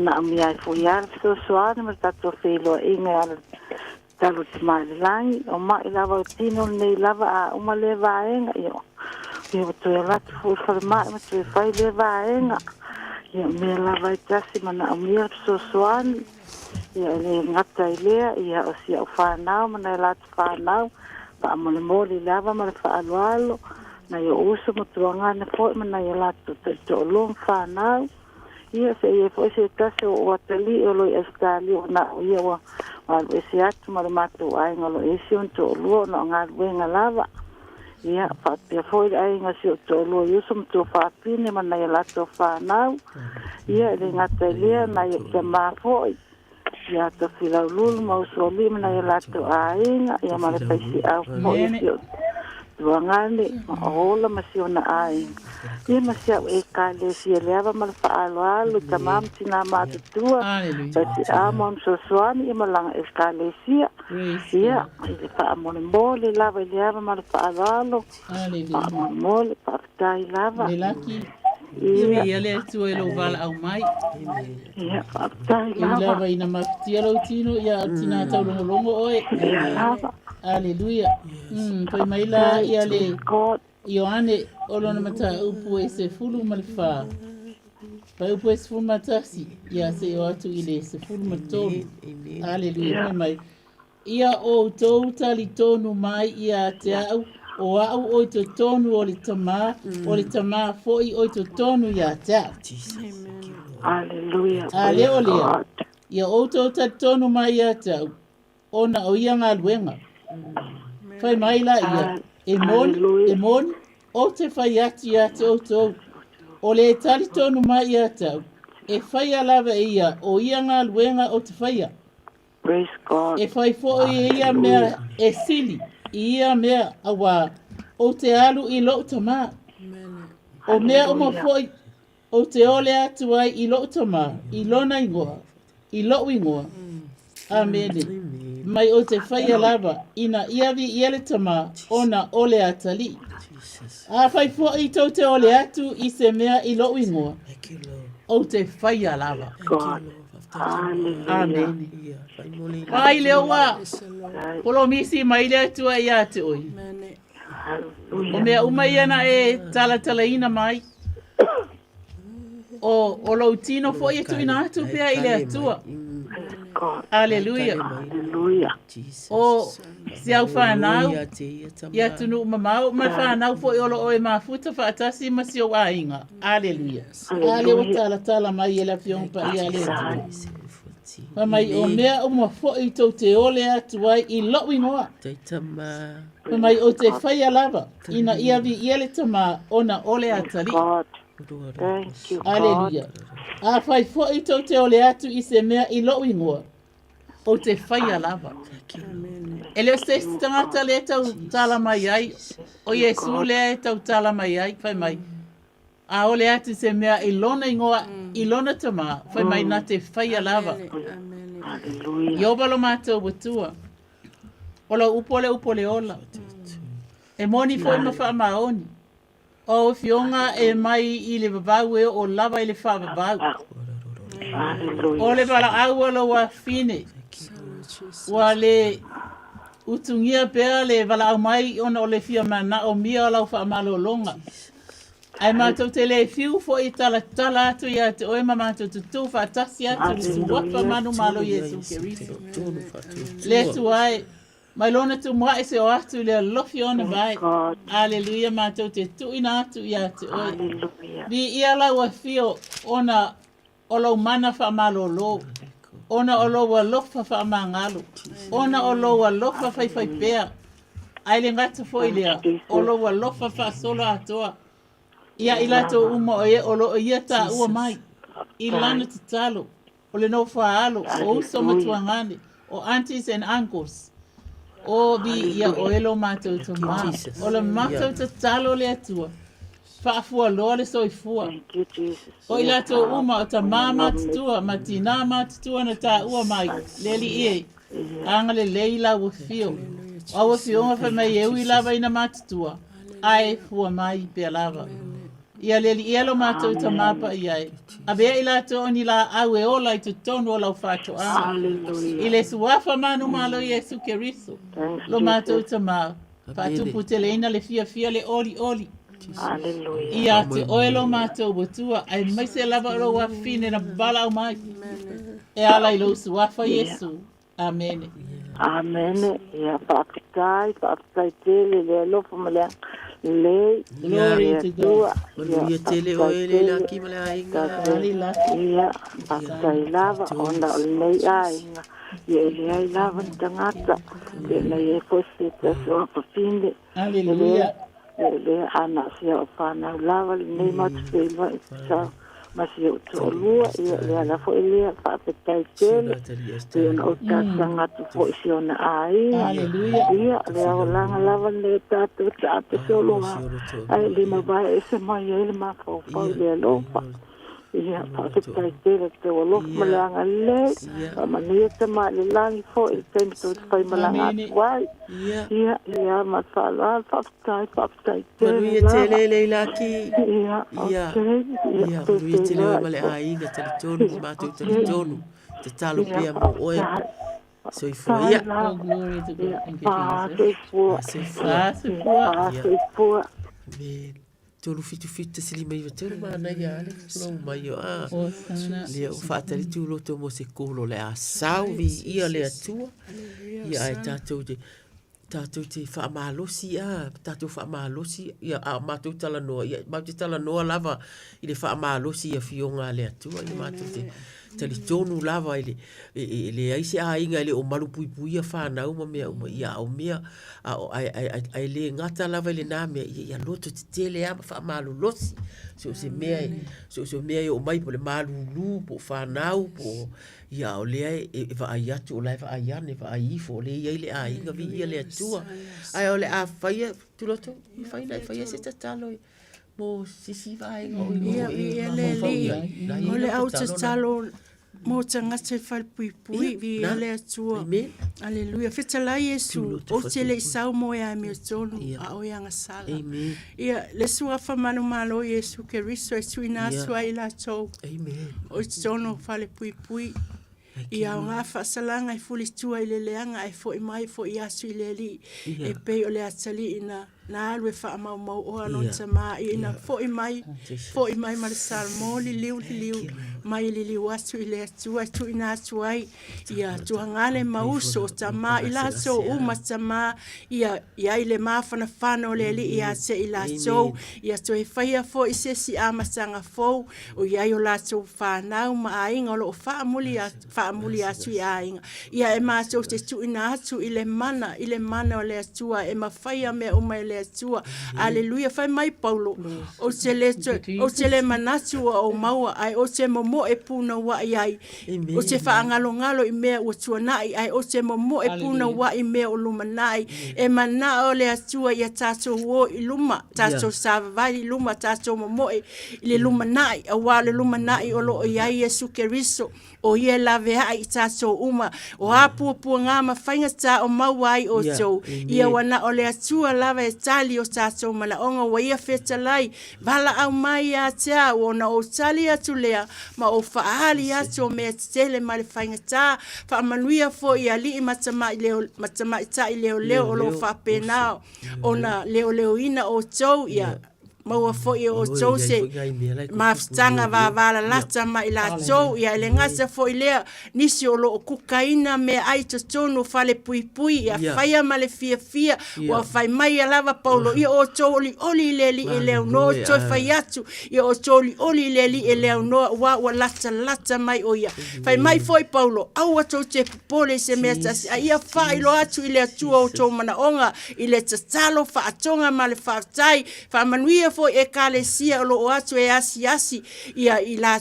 na mi ai foiar so soane ma tato felo inga talo mai lai o ma ila va tino nei lava a uma le vaenga io to la fu farma ma to fai le vaenga ia me la vai tasi ma na mi so soane ia le ngata ilea ia o sia o whanau mana e latu whanau pa amone mori lava ma le whaalualo na ia uso mo tuangane fo mana ia latu te o long whanau ia se ia fo se tase o watali o lo eskali o na ia wa e se atu ma le matu ainga lo esi on to luo no ngā wenga lava ia whapia fo i ainga si o to luo uso mo tu whapine mana ia latu whanau ia le ngata ilea na ia kia mafoi ia to filau lulu mau soli mana ia lato ainga ia mare paisi au po isio tuangane ola masiona ainga ia masia e kale si eleva mal faalo tamam tina matutua pasi amon sosuani ia malanga eskalesia ia ile fa amon mole lava eleva mal faalo amon mole partai lava ia le tu e lo vala au mai ia partai lava lava ina maftia lo tino ia tina tau longo oe aleluia poi mai la ia le Ioane olona mata upu e se fulu malfa pa upu e se fulu matasi ia se o atu ile se fulu matonu aleluia mai ia o tou tali tonu mai ia te au o au o te tonu o le tama foi o te tonu ia te aleluia aleluia ia o tou tali tonu mai ia te au ona o ia ngā luenga fai mai la ia e mon o te whai ati ate o tō. O le tali tonu mai i atau, e whai alava ia o ia ngā luenga o te whaia. Praise God. E whai fo ia mea e sili. Ia mea awa o te alu I lo tama. O mea o mafoi o te ole atu ai I lo tama. I lona ingoa. I lo ingoa. Amene. Mai o te whaia lava. Ina iavi iele tama ona ole atali. A whai fo I tau te ole atu I se mea I lo ingoa. O te whaia lava. God. Amen. Mai leo wa. Polo misi mai leo tua ia te oi. O mea umai ana e tala ina mai. O lo tino fo i tu ina atu pia ile atua. Aleluia. O si au whanau. Ia tunu mamau. Mai whanau fo I olo oe mafuta whaatasi masi o ainga. Aleluia. Ale o tala mai ele fiong pa ia le atua. Mai o mea o mafo I tau te ole atu ai I lo ingoa. Mai o te whaia lava. Ina iavi iele tama ona ole atali. Thank you, God. Aleluia. A whai fo I tau te ole atu I se mea I lo ingoa. O te whaia lava. E leo se tangata le tau tala mai ai. O Yesu le tau tala mai ai. Whai mai. A ole atu se mea I lona ingoa. I lona tama. Whai mai na te whaia lava. Iobalo mātou watua. Ola upole ola. E moni fo ima wha maoni. O fionga e mai I le vavau e o lava I le wha vavau. O le wala au alo wa fine. Wa le utungia pea le wala au mai ona o le fia mana o mia lau wha malolonga. Ai mātou te le fiu fo I tala atu ia te oe ma mātou tutu whaatasi atu le suwapa manu malo Yesu Keriso. Le tu ai, mai lona tu mua e se o atu le lofi ona vai. Aleluia mātou te tuina atu ia te oe. Bi ia lau a fio ona olo mana wha malolo. Ona olo wa lofa wha mangalo. Ona olo wa lofa whai pea. Ai le ngata fo ilea. Olo wa lofa wha solo atoa. Ia ilato uma o olo ia ta ua mai. I lana te talo. O le no whaalo. O uso matuangane. O aunties and uncles. O bi ia o elo mātou to maa. O le mātou te talo le atua. Whaafua loa le soifua. O ilato uma o ta maa matutua. Matina matutua na ta ua mai. Leli ie. Anga le leila ua fio. O ua fionga wha mai eu I lava ina matutua. Ai fua mai pe lava. Ia leli ielo mātou ta mapa iai. A bea I lato ni la au e ola I tu tonu o lau whato a. I le suafa manu malo Yesu Keriso. Lo mātou ta maa. Whatupu te leina le fia le oli. Ia te oelo mātou botua. Ai mai se lava o wa fine na bala au mai. E ala I lo suafa Yesu. Amen. Amen. Ia whaakitai tele le lofa malea. Glory to God. Manuia tele o ele la ki male ainga. Ia pasai lava ona lei ainga. Ia ele lava tangata. Ia e fosse te so papinde. Aleluia. Ele ana sia o pana lava nei matu sa masi o tolua ia la fo ele fa petai tele. Ia no tanga tu fo siona ai. Aleluia. Ia le o langa lava le tatu tatu solo. Ai le mabai ese mai ele ma ko le lofa. Ia fa petai tele te o lofa malanga le. Mania te ma le langi fo il tempo fai malanga wai. Ia ma fala fa petai tele. Manuia tele le la ki. Ia. Ia manuia tele o male ainga tele tonu mātou tele tonu. Te talo pia mo oe. Soifua ia. Oh, glory to God. Thank you, Jesus. Soifua. Amen. Tolu fitu sili mai vatelu mana ia ale. Lo mai o a. Lea o whaatari tu loto mo se kolo le a sauvi ia le atua. Ia ai tātou te whaamalosi a. Tātou whaamalosi. Ia a mātou tala noa. Ia mātou tala noa lava. I le whaamalosi a fionga le atua. Ia mātou tali tonu lava le ai se ainga le o malu pui pui fa na uma mea ia o mea ai le ngata lava le na mea ia loto te tele ama fa malu losi se mea o mai po le malu lu po fa nau po ia o le e va ai atu o lai va ai ane va ai fo le ia le ainga vi ia le atua ai o le a faia tuloto faia se tatalo mo sisi vai ngo ia le o le au tatalo mo tanga se fal pui vi le atua aleluia fetala Yesu o te le sau mo ya mi tonu a o yanga sala ia le sua fa manu malo Yesu ke riso e suina sua ila to o tsono fale pui ia nga fa salanga i fuli tua ile leanga e fo i mai fo i asu ile li e pe o le atali ina na alwe fa mau o ano tama ina fo i mai mal salmo li liu mai li wasu ile tua tu ina tuai ia tu ngale mauso tama ila so uma tama ia ile mafana fano le li ia se ila so ia to e faia fo i se si ama sanga fo o ia yo la so fa na ma ainga lo fa muli asu ia e ma so te tu ina tu ile mana o le tua e ma faia me o mai le tua aleluia fai mai Paulo o se le manatu o maua ai o se momo e puna wa ai o se fa ngalo i me o tua nai ai o se momo e puna wa i me o luma nai e mana o le tua ia tato wo i luma tato savai luma tato momo i le luma nai a wa le luma nai o lo ia Yesu Keriso o ia lave ai tato uma o apu nga ma fainga ta o mawai o so ia wana o le tua lave tali o tato mala onga wa ia fetalai bala au mai a tea ona o tali atu lea ma o faali atu me tele male fainga ta fa manuia fo ia li matama ita leo o lo fa pena ona leo ina o so ia maua foi o tose mafstanga va lata mai la so ia le ngasa foi le nisi o lo kukaina me ai tonu fale pui ia faia male fia wa fai mai lava Paulo ia o toli oli leli ele no to fai atu ia o toli oli leli ele no wa lata mai o ia fai mai foi Paulo au to te pole se mesa ia fai lo atu ile atu o to mana onga ile tsalo fa atonga male fa tai fa manuia fo e kalesia lo atu e asi ia ila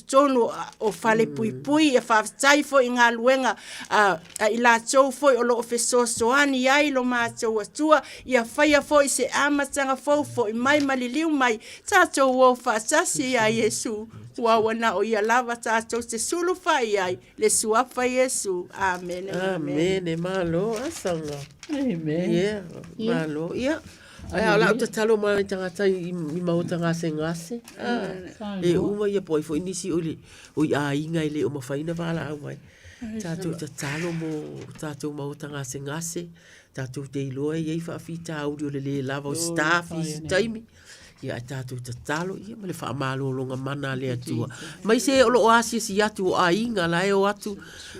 tonu o fale pui e fa tai fo inga luenga ila fo o lo fesoso ani ai lo ma tua ia faia fo se amatanga fo mai maliliu mai tato wo fa sasi ia Yesu wa wana o ia lava tato se sulu fai ai le suafa Yesu amen malo asanga amen malo ia ai ala o talo mai tangata i mauta ngase e uma ia poi foi nisi o ia inga ile o mafaina vala au mai tato talo mo tato mauta ngase tato te loe ia fa fita audio le lava o staff is time ia tato talo ia male fa malo longa mana le atua mai se o lo asi si atu a inga la e o atu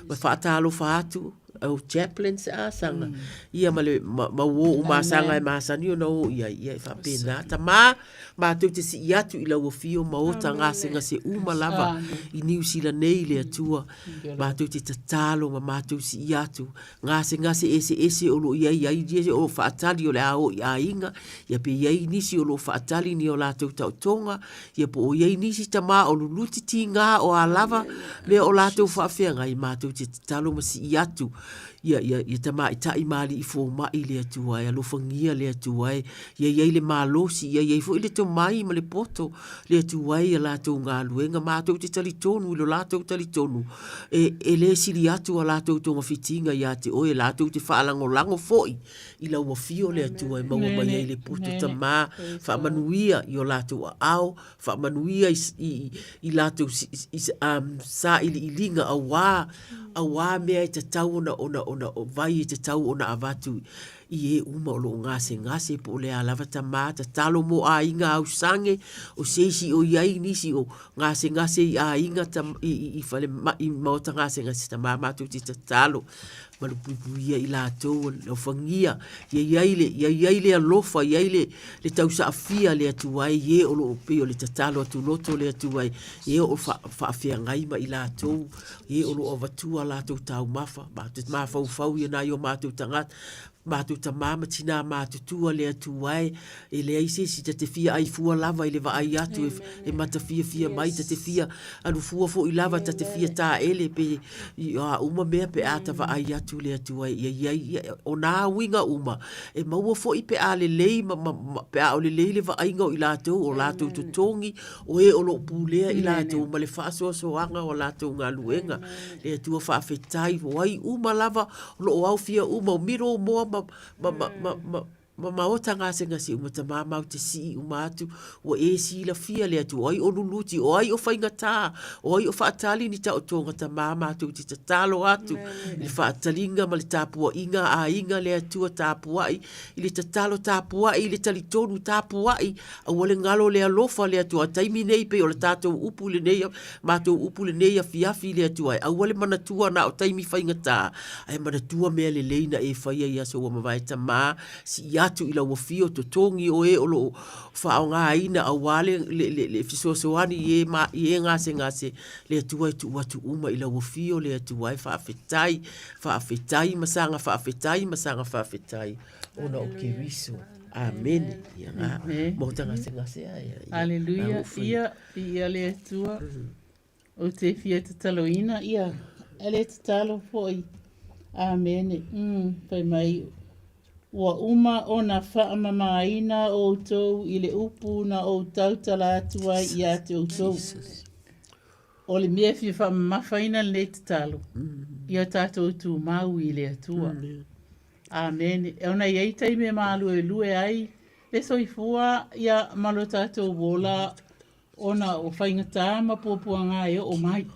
ma fa talo fa atu o chaplains sanga ia male ma wo uma sanga ma sani no ia fa pena tama ma tu te si atu ila wo fio ma o tanga se uma lava i New Zealand nei le atua ma tu te talo ma tu si atu ngase ese o lo ia die o fa tali o le o ia inga ia pe ia nisi o lo fa tali ni o la tu tonga ia po ia nisi tama o luti tinga o alava le o la tu fa fenga i ma tu te talo ma si atu ia tama ita i mali i fo mai le atua ia lo fangia le atua ia le malosi ia fo ile to mai ma le poto le atua ia la to nga luenga ma to te tali tonu lo la to tali tonu e le sili atua la to fitinga ia te o la to te fa lango foi i la wa fio le atua ma mai le poto tama fa manuia io la to au fa manuia i la to sa ili linga awa mea te tau ona vai te tau ona avatu I uma o lo ngase po le alava tamata talo mo a inga au sange o seisi o iai nisi o ngase I a inga I fale I mauta ngase tamama tu ti talo malu pupuia I lātou o whangia ia iai alofa iai le tausa afia le atuai ie o lo pe o le tatalo atu loto le atuai ie o whaafia ngaima I lātou ie o lo o vatua lātou tau mafa mafau ia na yo mātou tangat mātou tamama tina mātou tua le atuai e le aise si te fia ai fua lava I le vaai atu e mata fia mai te fia anu fua fo I lava te fia tā ele pe a uma mea pe ata vaai atu le atuai ia o nā winga uma e maua fo I pe a le lei pe a o le lei le vaai ngau I lātou o lātou tutongi o e o lo pulea I lātou ma le whaasoa soanga o lātou ngā luenga le atua whaafetai wai uma lava lo au fia uma o miro moa ma o tanga ngasi uma ta mama te si uma atu o e si la fia le atu oi o luluti oi o fainga ta oi o faatali ni ta o tonga ta mama atu ti ta talo atu le faatalinga ma le tapua inga a inga le atu tapua I le ta talo tapua I le talitonu tapua I a wale ngalo le alofa le atu a taimi nei pe o le tato upu le nei mato upu le nei fiafi le atu ai a wale manatua na o taimi fainga ta ai manatua mea le leina e faia ia so wa vai ta ma si atu ila wafio to tongi o e o lo whaonga aina a wale le fisosoani e ngase le atua tu watu uma ila wafio le atua e whaafetai masanga whaafetai ona o kiriso amen ia ngā mōta ngase Aleluia ia le atua o te fia te taloina ia ele te talo foi amen pai mai Ua uma o na whaamamaina o tau I le upu na o tau tala atua I a te o tau. O le mea fia whaamamafaina le te talo. Ia tātou tu mau I le atua. Amen. E ona iei tai me maalu e lue ai. Le soifua ia malo tātou wola ona o whaingata ma pōpuanga e o mai.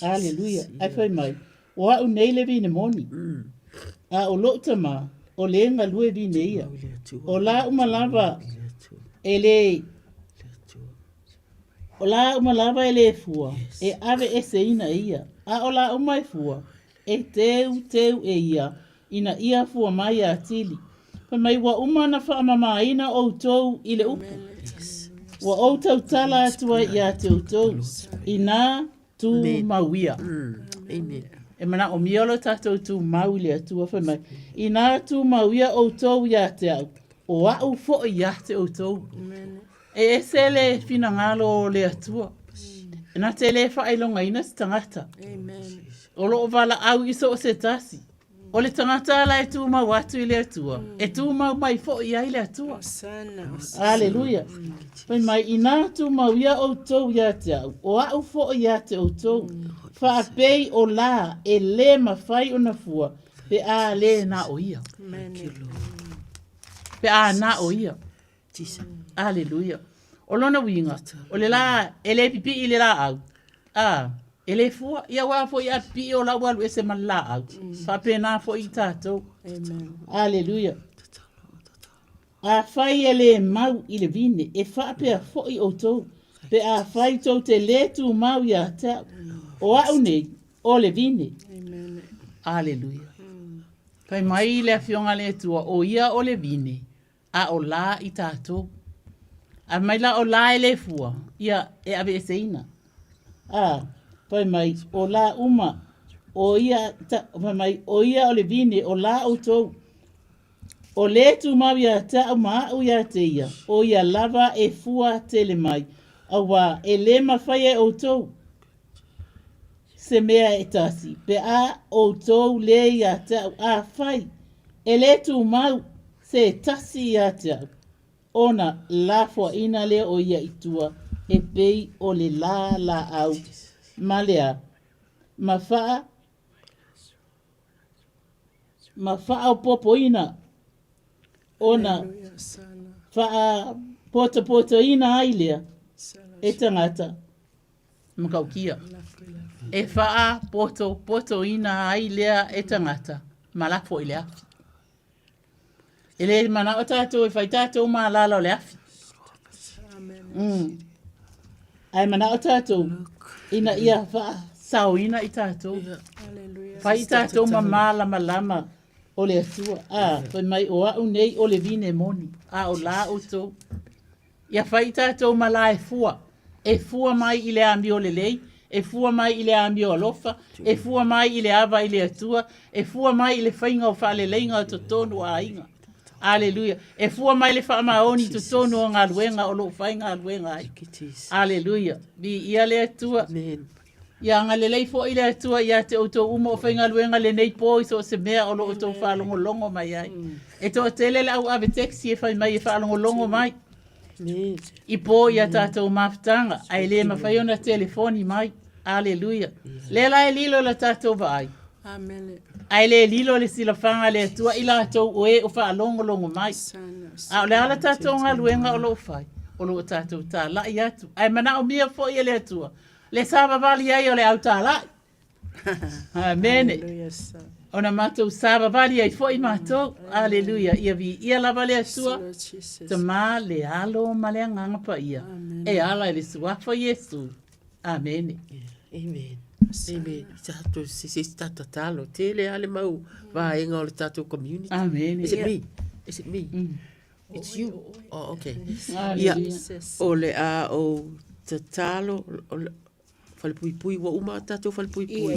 Aleluia. Ai whai mai. Oa u nei le vine moni. A o lo tama. O le nga lue vine ia. O la umalava ele o la umalava ele fua. E ave ese ina ia. A o la umai fua. E teu e ia. Ina ia fua mai a tili. Pa mai wa umana wha mama ina o tau I le upu. Wa o tau tala atua ia te o tau. Ina tu mawia. Amen. E mana o miolo tātou tu mau le atua wha mai. I nā tu mau ia o tau ia te au. O au fo ia te o tau. E se le fina ngalo o le atua. E nā te le whaelonga ina si tangata. O lo o wala au iso o se tasi. O le tangata ala e tu mau atu I le atua. E tu mau mai fo ia I le atua. Aleluia. Pai mai I nā tu mau ia o tau ia te au. O au fo ia te o tau. Whaapei o la e le mawhai o na fua pe a le na o ia. Pe a na o ia. Aleluia. O lona winga. O le la e le pipi I le la au. E le fua ia wa fo ia pipi o la walu e se man la au. Whape na fo I tātou. Aleluia. A whai e le mau I le vine e whape a fo I o tau. Pe a whai tau te le tu mau ia tau. O au nei, o le vine. Aleluia. Pai mai le afionga le tua, o ia o le vine, a o la I tātou. A mai la o la e le fua, ia e ave e seina. Pai mai, o la uma, o ia, pai mai, o ia o le vine, o la o tau. O le tu mau ia ta o maa o ia te ia, o ia lava e fua tele mai, awa e le mawhai e o tau. Se mea e tasi, pe a o tau le ia tau a whai. E le tu mau se tasi ia tau. Ona la fua ina le o ia itua, e pei o le la au. Malea, mawha o popo ina. Ona, wha poto ina ailea. E tangata, makaukia. E wha poto ina ai lea e tangata, malafo I le afi. Ele mana o tātou e whai tātou mā lala o le afi. Ai mana o tātou. Ina ia wha sao ina i tātou. Whai tātou ma lama lama o le atua. Whai mai o au nei o le vine moni. O la o tō. Ia whai tātou ma la e fua. E fua mai i le ambi o le lei. E fua mai i le ambi o alofa. E fua mai i le ava i le atua. E fua mai i le whainga o whale leinga o totonu a inga. Aleluia. E fua mai le wha maoni totonu o ngā luenga o lo whainga luenga ai. Aleluia. Bi ia le atua. Ia ngā le lei fo i le atua ia te o tō umo o whainga luenga le nei pō i so se mea o lo o tō whalongo longo mai ai. E tō tele le au ave teksi e whai mai e whalongo longo mai. I pō ia tātou mawhtanga. Ai le mawhai ona telefoni mai. Aleluia. Le la e lilo la tātou va ai. Amen. Ai le lilo le sila whanga le atua i la tau oe o whaalongo longo mai. O le ala tātou ngā luenga o lo whai. O lo tātou tā lai atu. Ai mana o mia fo i le atua. Le sāba vali ai o le au tā lai. Amene. Ona mātou sāba vali ai fo i mātou. Aleluia. Ia vi ia lava le atua. Ta mā le alo ma le anganga pa ia. E ala le suafa Yesu. Amene. Amen. Amen. Tato se tata talo. Tele ale mau vaenga o le tato community. Amen. Is it me? Is it me? It's you. Oh, okay. Yeah. O le a o tatalo. Fale pui pui wa uma tato fale pui pui.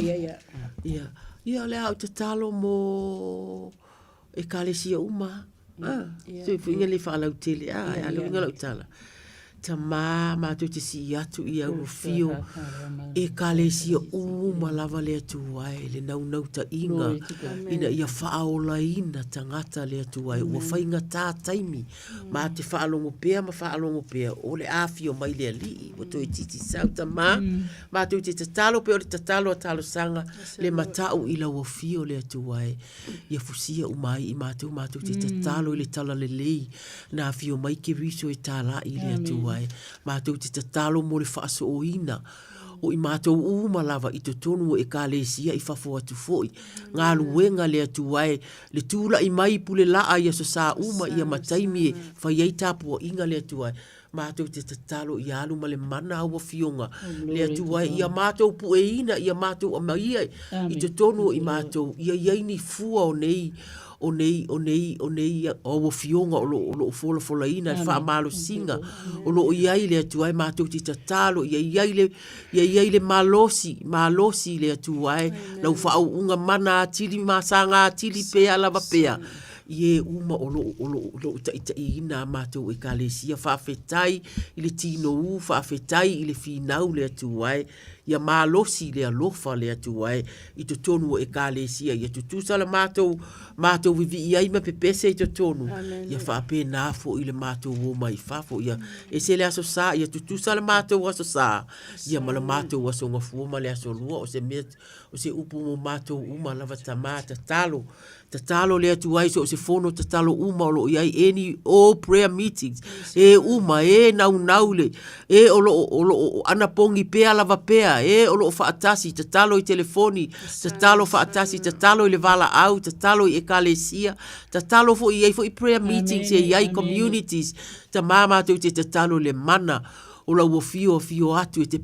Yeah. Ia le a o tatalo mo e kalesia uma. So finga le fala utele. Ale finga la utala. Ta ma tu te si atu i au fio e kalesia uma lava le atu ai le nau ta inga ina ia whaola ina tangata le atu ai ua whainga tā taimi ma te whaalongo pēa o le awhio mai le ali o toi titi sau ta ma tu te tatalo pe o le tatalo a talo sanga le matau i lau fio le atu ai ia fusia umai i mātou te tatalo i le tala le lei na fio mai ke riso i tala i le atu mātou te tatalo mo le whaaso o ina o i mātou uma lava i to tonu e ka lesia i whafo atu foi ngā luenga le atu ai le tūla i mai pule laa ia so sa uma ia mataimi e whai ei tāpua inga le atu ai mātou te tatalo i alu ma le mana aua fionga le atu ai ia mātou pu e ina ia mātou a mai i to tonu i mātou ia iaini fua o nei o fionga o lo fola ina fa malo singa o lo iai le tuai mātou te tatalo iai le malosi le tuai lau fa unga mana tili masanga tili pea lava pea ie uma o lo ita ina mātou e kalesia fa fetai i le tino fa fetai i le finau le tuai ia malosi le alofa le tuai i to tonu e kalesia ia tutusa la mātou vivi ia ima pepese i to tonu ia fa pe na fo i le mātou o mai fa fo ia e se le aso sa ia tutusa la mātou aso sa ia mala mātou aso ngafu ma le aso lua o se upu mo mātou uma lava tamata tatalo le tuai so se fono tatalo uma o lo iai any all prayer meetings e uma e nau le e o lo ana pongi pea lava pea e o lo faatasi tatalo i telefoni tatalo faatasi tatalo i le vala au tatalo i ekalesia tatalo fo i prayer meetings e iai communities ta mama te tatalo le mana o la fio atu te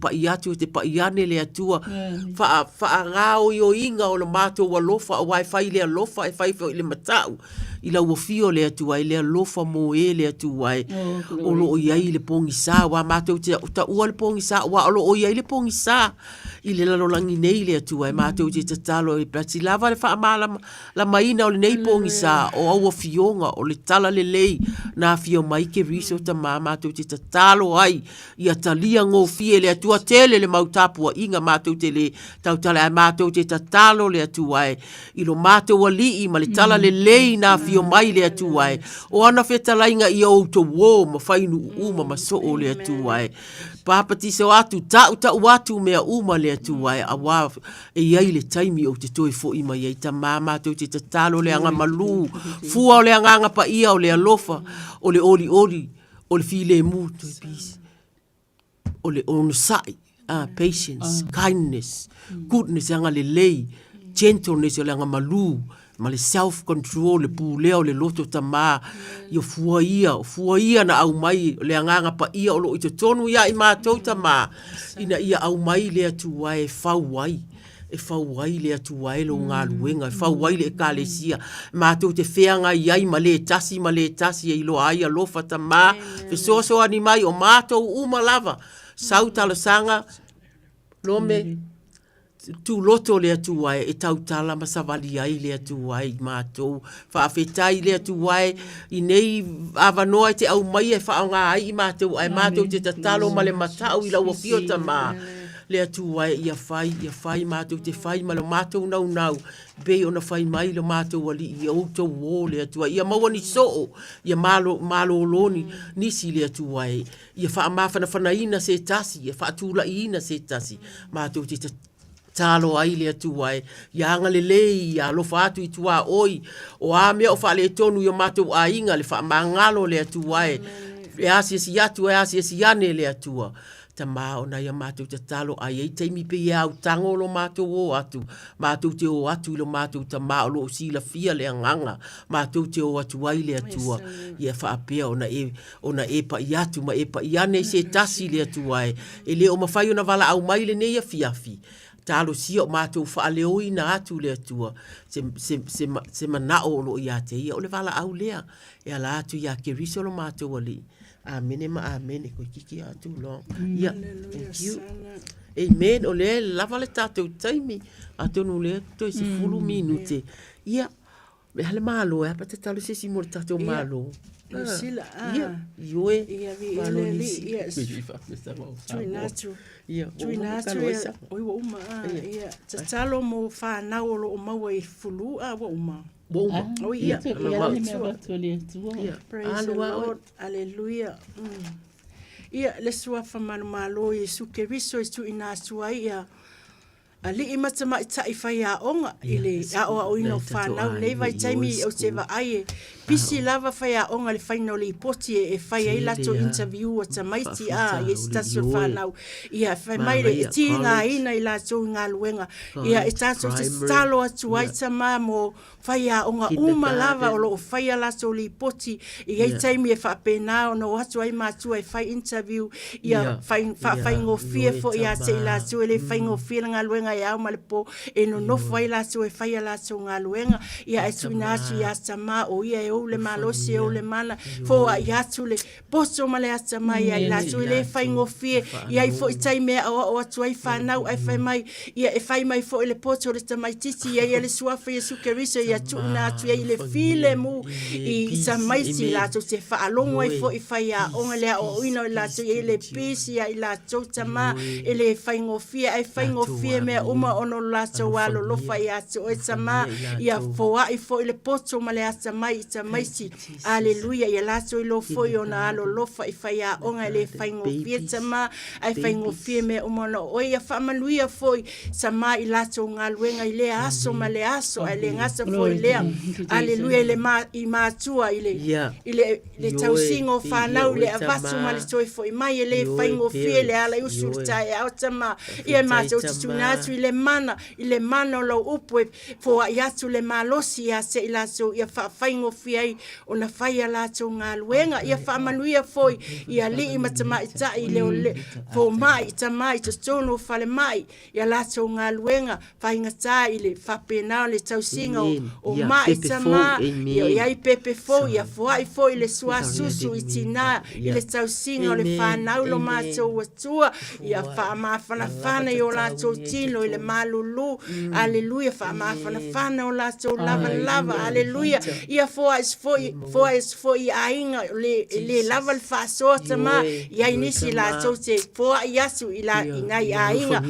paiane le atua fa ngao yo inga o le mato wa lofa o wifi le lofa e fai le matau i la fio le atua i le lofa mo e le atua o lo iai le pongi sa wa mato te ta ua le pongi sa wa o lo iai le pongi sa i le lalo langi nei le atua mato te tatalo i plati lava le fa mala la maina o le nei pongi sa o au fionga o le tala le lei na fio mai ke riso ta mama te tatalo ai ia talia ngō fie le atua tele le mautapua inga mātou te le tautala ai mātou te tatalo le atua e i lo mātou ali i ma le tala le lei na fio mai le atua e o ana whetalainga i au to wō ma whainu uma ma so o le atua e pāpati se o atu tau atu mea uma le atua e a wā e iai le taimi o te toi fo ima iai ta mātou te tatalo le anga malu fua o le anga pa ia o le alofa o le oli o le file mu toi pisi o le onosai, patience, kindness, goodness, anga le lei, gentleness, o le anga malu, ma le self control le puleo le loto tama yo fuaia na au mai le anganga pa ia o lo i te tonu ia i mātou tama ina ia au mai le atu ai fauai e fauai le atu ai lo ngā luenga e fauai le kalesia mātou te wheanga iai ma le tasi e ilo ai a lofa tama fe so ani mai o mātou umalava sau talasanga lome tu loto le atu ai e tautala ma savali ai le atu ai mātou whaafetai le atu ai i nei avanoa te au mai e whaonga ai i mātou ai mātou te tatalo ma le matau i lau fio tama le atu ai ia whai mātou te whai ma le mātou nau be ona whai mai le mātou ali i auto wō le atu ai ia maua ni soo ia malo loni nisi le atu ai ia wha mawhana ina se tasi ia wha tula ina se tasi mātou te talo ai le atu ai ia anga le lei ia lofa atu i tua oi o a mea o wha le tonu ia mātou a inga le wha mangalo le atu ai e asi atu e asi ane le atua ta ma ona ia mātou te talo ai ei teimi pe ia au tango lo mātou o atu mātou te o atu lo mātou ta ma o lo sila fia le anganga mātou te o atu ai le atua ia whaapea ona e pa i atu ma e pa i ane se tasi le atu ai e le o mawhai ona wala au mai le ne ia fiafi talo si o mātou whaaleo i na atu le atua se manao ono i ate ia o le wala au lea e ala atu ia ke riso lo mātou ali amene ma amene ko kiki atu long ia thank you amen o le lava le tatou taimi atu no le to se fulu minute ia me hale malo e pa te talo se si mo tatou malo Sila Iwe Maloni yes Tuinatu oi wa uma ia tatalo mo fa na o lo mau e fulu a wa uma oh ia praise the Lord hallelujah ia le sua fa malo Yesu ke riso tu inasu ia ali i matama i tai whai a onga ile a o ino whanau nei vai taimi o te wa ai pisi lava whai a onga le whaino le poti e whai ai lato interview o ta maiti a i staso whanau ia whai mai le ti ngā ina i lato ngā luenga ia e tato te talo atu ai tama mo whai a onga uma lava o lo whai a lato le poti i ai taimi e whapena o no atu ai mātua e whai interview ia whai ngofie fo ia te i lato e le whai ngofie ngā luenga ia o malepo e no no fai la so e fai la so nga luenga ia e tuina atu ia sama o ia e o le malosi o le mana fo ia tu le poso male sama ia la so le fai ngofie ia i fo tai me o atu ai fa nau ai fai mai ia e fai mai fo le poso le tamai titi ia le suafa Yesu Keriso ia tuina atu ia le file mu i samai si la so se fa alongo ai fo i fai a onga le o ino la so ia le pisi ia la so tama ele fai ngofie ai fai ngofie me uma ono laso walo lofa ia o sama ia foa i fo ile poto male asa mai si aleluia ia laso i lo fo i ona alo lofa i faia onga le faingo fietama ai faingo fie me umona o ia famanuia foi sama i laso ngaluenga i le aso male aso ai le ngasa fo i le aleluia ile ma i matua ile le tausingo fanau le avasu male toi fo i mai le faingo fie le ala usulta e autama ia ma tunatu ile mana lo upwe fo yatu le malosi ya se ilaso ia fa faingo fiai ona faia la to ngaluenga ia fa manuia foi ia li i matama ita ile fo mai tamai to tono fale mai ia la to ngaluenga fainga ta ile fa pena le tausinga o mai tama ia i pepe fo ia fo ai fo ile sua susu itina ile tausinga le fa naulo mato watua ia fa ma fana yo la to tino ile malulu aleluia fa ma fana o la so lava aleluia ia for ainga le lava fa so tama ia inisi la so se for yasu ila inai ainga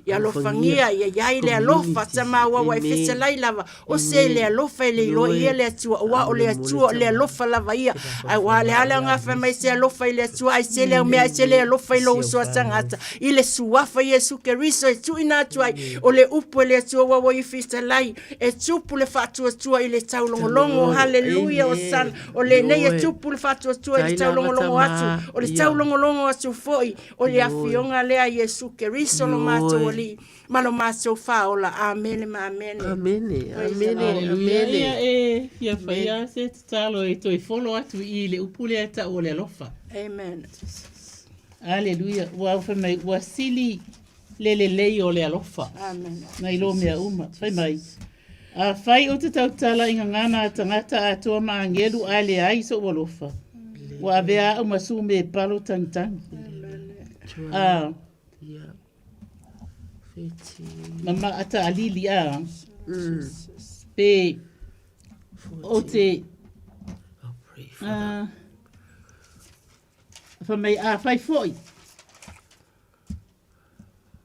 ia lo fangia ia ile lo fa tama wa fesa lai lava o se le lo fa le lo ia le tu wa o le tu le lo fa lava ia ai wa le ala nga fa mai se lo fa le tu ai se le me se le lo fa lo so tangata ile suafa Yesu Keriso tu ina tu ai o le upo le tu wa i fisa lai e tupu le fatua tua i le taulongolongo haleluia Haleluia o san. O le nei e tupu le fatu atua le tau longolongo atu. O le tau longolongo atu foi. O le afionga lea Yesu Keriso lo mātou ali. Malo mātou whaola. Amene ma amene. Amene. Haleluia e ia whaia se te talo e toi folo atu I le upule ata o le alofa. Amen. Haleluia. Ua mai ua sili le lei o le alofa. Amen. Na ilo mea uma. Whai mai. A whai o te tautala inga ngana tangata atua maangelu a le ai so walofa. Ua avea au masu me palo tangtang. Mama ata alili a. Pe o te whamai a whai foi.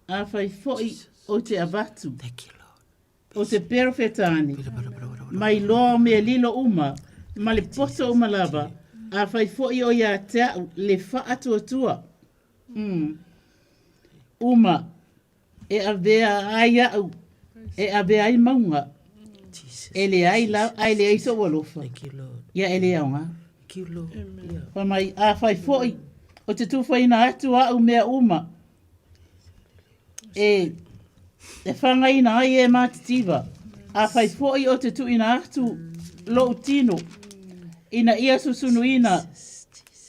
A whai foi o te avatu. O te perfetani. Mai loa me lilo uma. Ma le poto uma lava. A whai foi o ia te au le wha atua tua. Uma. E a vea ai au. E a vea ai maunga. E le ai la, ai le aiso walofa. Ia e le aunga. Pa mai a whai foi. O te tuwhaina atu au mea uma. E whangaina ai e mātitiva. A whai foi o te tuina atu lo tino. Ina ia susunuina.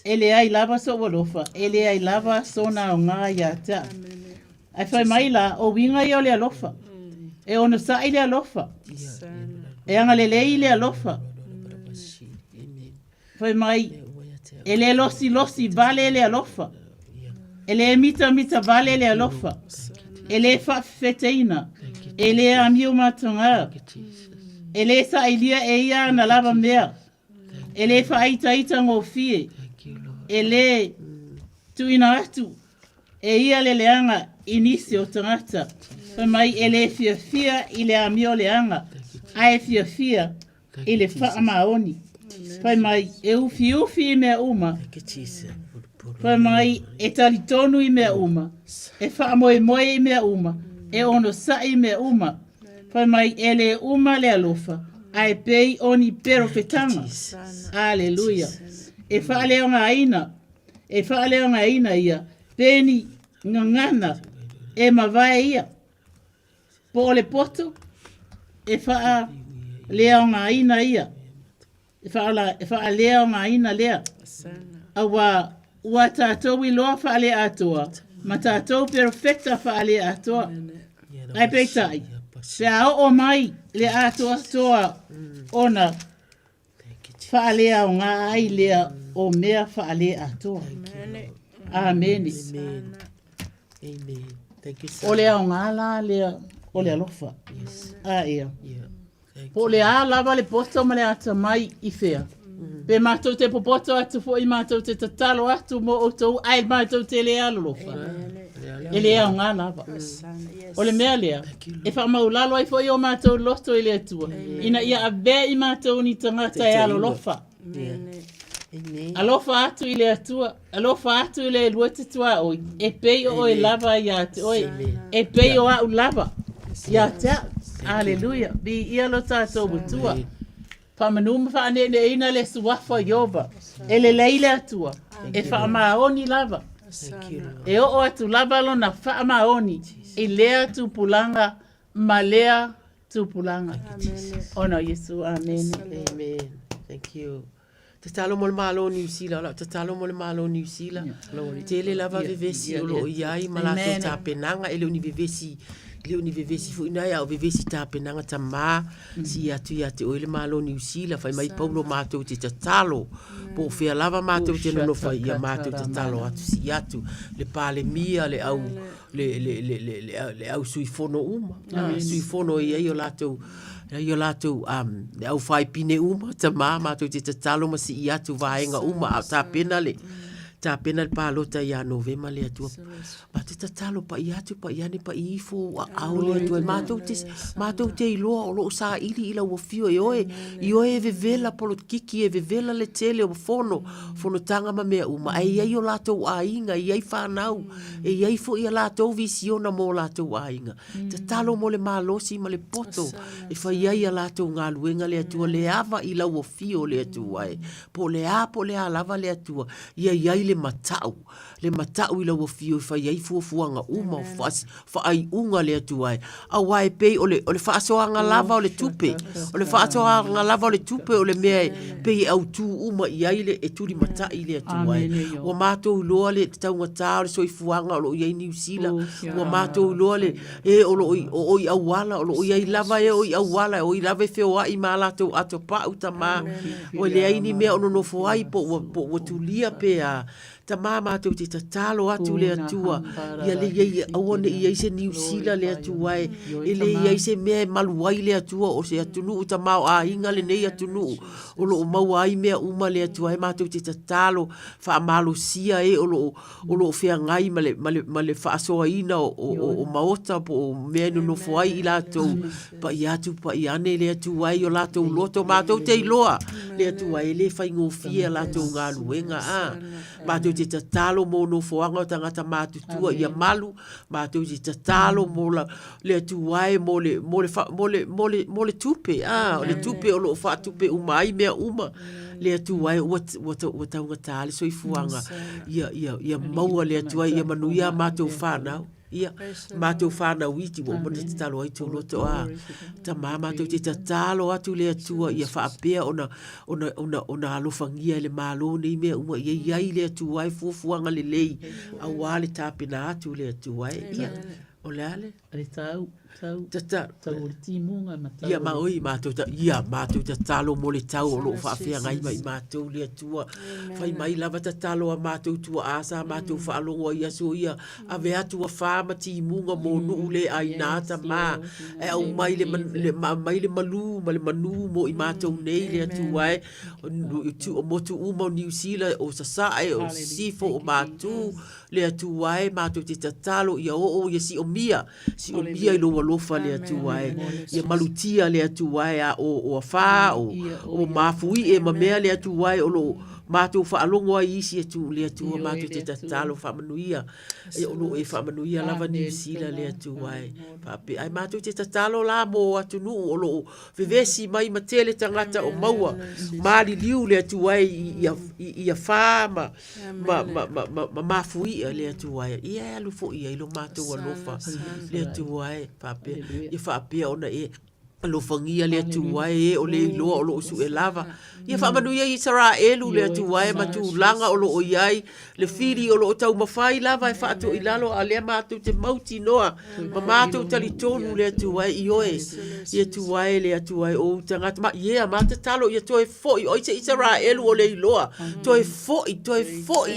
E le ai lava so walofa. E le ai lava sona o ngā ia ta. Ai whai mai la o winga i o le alofa. E ono sa i le alofa. E anga le lei le alofa. Whai mai. E le losi vale le alofa. E le mita vale le alofa. E le whawheteina. E le amiu matanga. E le sa ilia e ia na lava mea. E le whaitaita ngō fie. E le tuina atu. E ia le leanga inisi o tangata. Whai mai e le fia I le amio leanga. Ai fia I le wha maoni. Whai mai e ufi mea uma. Whai mai e talitonu I mea uma. E wha moe I mea uma. E ono sa I mea uma. Whai mai e le uma le alofa. Ai pei oni perfetanga. Aleluia. E wha leonga aina. E wha leonga aina ia. Peni ngangana. E mawai ia. Po le poto. E wha leonga aina ia. E wha leonga aina lea. Awa ua tātou I loa wha le atoa. Ma tātou perfecta wha le atoa. Ai peitai. Se o mai le atoa toa ona. Wha lea o ngā ai lea o mea wha le atoa. Amen. Amen. Thank you so much. O lea o ngā la lea o lea lofa. A ea. Po lea lava le poto ma le ata mai I whea. Pe mātou te popoto atu fo I mātou te tatalo atu mo o tau ai mātou te lea lolofa. E lea o ngā lava. O le mea lea. E wha maulalo ai fo I o mātou loto I lea tua. Ina ia a bea I mātou ni tangata e alolofa. Alofa atu I lea tua. Alofa atu I lea luete tua oi. E pei o e lava ia te oi. E pei o au lava. Ia te. Aleluia. Bi ia lo tātou butua. Whamanuma whaanene ina le suwafa Yova. E le leile atua. E whaamaoni lava. E o atu lava lo na whaamaoni. I lea tu pulanga. Ma lea tu pulanga. Ona Yesu. Amen. Amen. Thank you. Te talo mo le malo New Zealand. Te talo mo le malo New Zealand. Te le lava vevesi o lo iai malato ta penanga. E le uni vevesi. Le uni vevesi fu ina ya o vevesi ta penanga ta ma si atu ya te oile malo New Zealand fai mai paulo mato te talo po fe lava mato te no fai ya mato te talo atu si atu le pale mia le au le au sui fono uma sui fono ia io lato le au fai pine uma ta ma mato te talo ma si atu vaenga uma ta pena le ta pena le palota ia novema le atua ma te tatalo pa ia tu pa ia ni pa ifo au le atua matou te iloa o lo sa ili ila wo fio e oe vevela polo kiki e vevela le tele o fono tanga ma mea uma ai ai o latou ainga ai whanau e ai fo ia latou visiona mo latou ainga tatalo mo le malosi ma le poto e whai ai a latou ngā luenga le atua le ava ila wo fio le atua po le a lava le atua iai le matau ila wo fio fai ai fuafuanga uma fa ai unga le atua a wai pe o le whaasoanga lava o le tupe o le mea pe au tu uma iai le e turi matai le atua wa mātou loa le taunga tā le soifuanga o lo iai New Zealand wa mātou loa le e o lo i awala o lo iai lava e o i awala o i lava e whioa i mā latou ato pa utama o le aini mea ono no foai po tulia pe a ta mama tu te tatalo atu le atua ia le ia aone ia se New Zealand le atua ele ia se me maluai le atua o se atunu ta mau a inga le nei atunu o lo mau ai me uma le atua e matu te tatalo fa malu sia e o lo fea ngai male fa so ina o maota po me no foi ila to pa ia ne le atua o la to loto matu te loa le atua ele fa ngofia la to ngaluenga a matu te tatalo mo no foanga o tangata mātutua ia malu, mātou te tatalo mo le tuai mo le tupe, o le tupe o lo wha tupe umai mea uma, le tuai o taunga tāle so i fuanga, ia maua le tuai, ia manuia mātou whanau. Ia mātou whanau iti mo te tatalo ai tō loto a. Ta mātou te tatalo atu le atua ia whaapea ona alofangia le mālo nei mea uma ia iai le atua ai fuafuanga le lei a wale tāpena atu le atua ai. Ia, o le ale? Ale tau le timunga matau. Ia maoi mātou tatalo mo le tau o lo whaafea ngai mai mātou le atua. Whai mai lava tatalo a mātou tua asa, mātou whaalongo ia so ia a ve atua whaama timunga mo nuu le ainata mā. E au mai le malu, ma le manu mo i mātou nei le atua e. O motu uma o New Zealand o sasae o sifo o mātou le atua e mātou te tatalo ia o ia si o mia i lofa le atua e. Ia malutia le atua e o wha o mafui e mamea le atua e o lo mātou whaalongo ai isi atu le atua mātou te tatalo whamanuia. E o lo e whamanuia lava New Zealand le atua e. Pape, ai mātou te tatalo la mo atu nu o lo vevesi mai matele tangata o maua. Māli liu le atua e ia wha ma mafui le atua e. Ia alu fo ia ilo mātou alofa le atua e. Pape, ia whaapea ona e. Alofangia le atua e o le iloa o lo usu e lava. Ia whaamanuia i sara elu le atua e matu langa o lo o iai. Le whiri o lo o tau mawhai lava e whaato i lalo a lea mātou te mauti noa. Ma mātou tali tonu le atua e i oe. I atua e le atua e o tangata. Ma ia mātou talo i atua e foi. O i sara elu o le iloa. Toi foi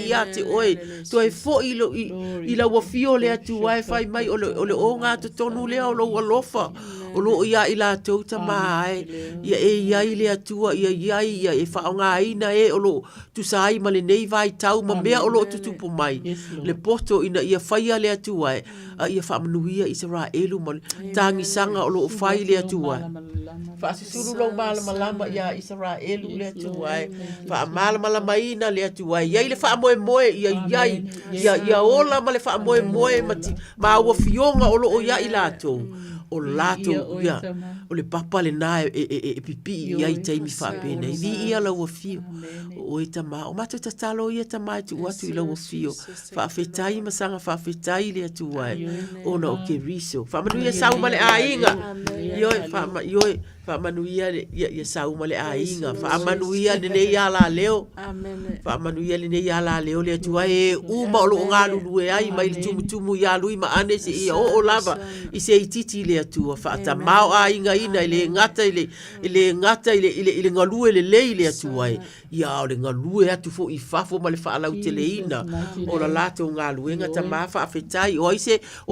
ia te oe. Toi foi i la wafio le atua e whai mai o le o ngā tonu lea o lo alofa. O lo ia i la tauta mai ia e iai le atua ia e whaonga ina e o lo tu sai ma le nei vai tau ma mea o lo tutupo mai le poto ina ia whaia le atua e ia whaamanuia i se rā elu ma tangi sanga o lo whai le atua whaasisuru lau malama ia i se rā elu le atua e whaamalama ina le atua e iai le whaamoe ia ola ma le whaamoe ma aua fionga o lo o ia i lato o lato ia o le papa le na e pipi ia i taimi whapena i ia lau a fio o e tama o matu tatalo ia tama tu watu i lau a fio whaafetai masanga whaafetai le atu wai o na o ke riso whaamanuia saumale a inga ioi whaamanuia ia saumale a inga whaamanuia le nei ala leo whaamanuia le nei ala leo le atu wai e uma o lo ngā lulu e ai mai le tumutumu ia lui ma ane se ia o lava i se ititi le le atua faatamao aigaina i le ngata i le ngata i le galue lelei le atua e ia o le galue atu foʻi fafo ma le faalauteleina o la latou galuega tamā faafetai o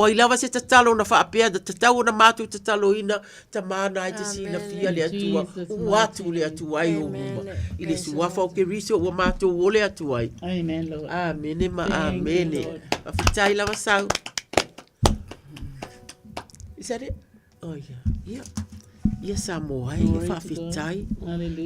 ai lava se tatalo ona faapea tatau ona matou tataloina tamā na ai te sinafia le atua uu atu le atua ai o uma i le suafa o keriso ua matou o le atua ai amene ma amene faafetai lava sau. Is that it? Oh, yeah. Ia Samoa, ia whawhitai.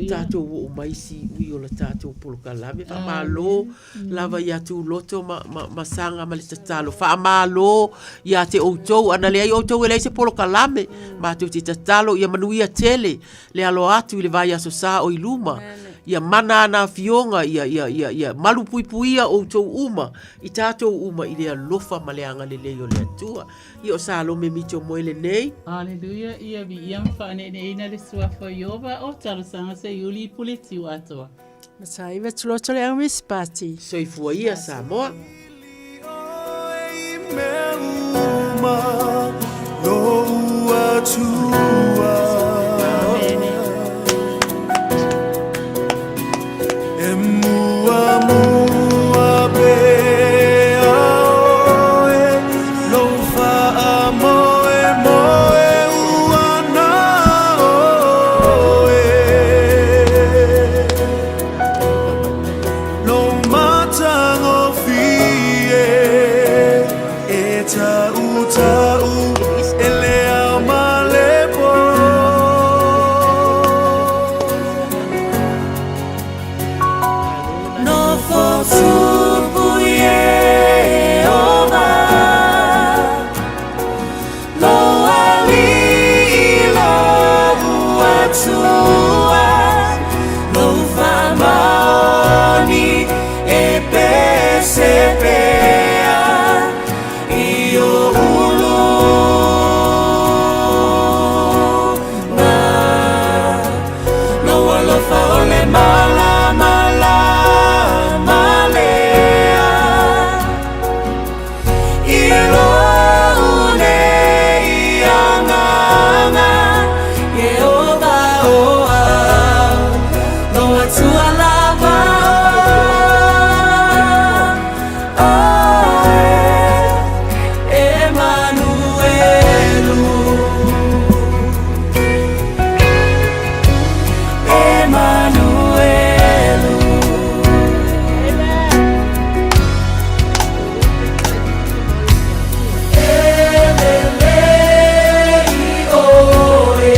Tātou o maisi ui o la tātou polokalame. Whamalo, lava ia tu loto ma sanga ma le tatalo. Whamalo, ia te outou, ana lea i outou e leise polokalame. Mātou te tatalo, ia manuia tele. Le alo atu i le vai aso sa o iluma. Ia mana ana fionga, ia malu puipuia outou uma. I tātou uma i lea lofa ma leanga le leo le atua. Ia o sa alo me mito moele nei. Aleluia, ia vi ia mwhane ne ina le suafa iova o tarasanga se iuli puliti watoa. Masa iwa tuloto le au mispati. Soifua ia Samoa. Meuma lo atua. Emua mua be aoe lo fa moe moe uana oe lo matango fie e tau ele amalepo no fosu ye ova lo ali lo atua lo famani e pesepea io ulo na lo lo fa ole mala mala malea ilo une ianganga Yehova oa lo atua lava Emanuelu Emanuelu Elelei oe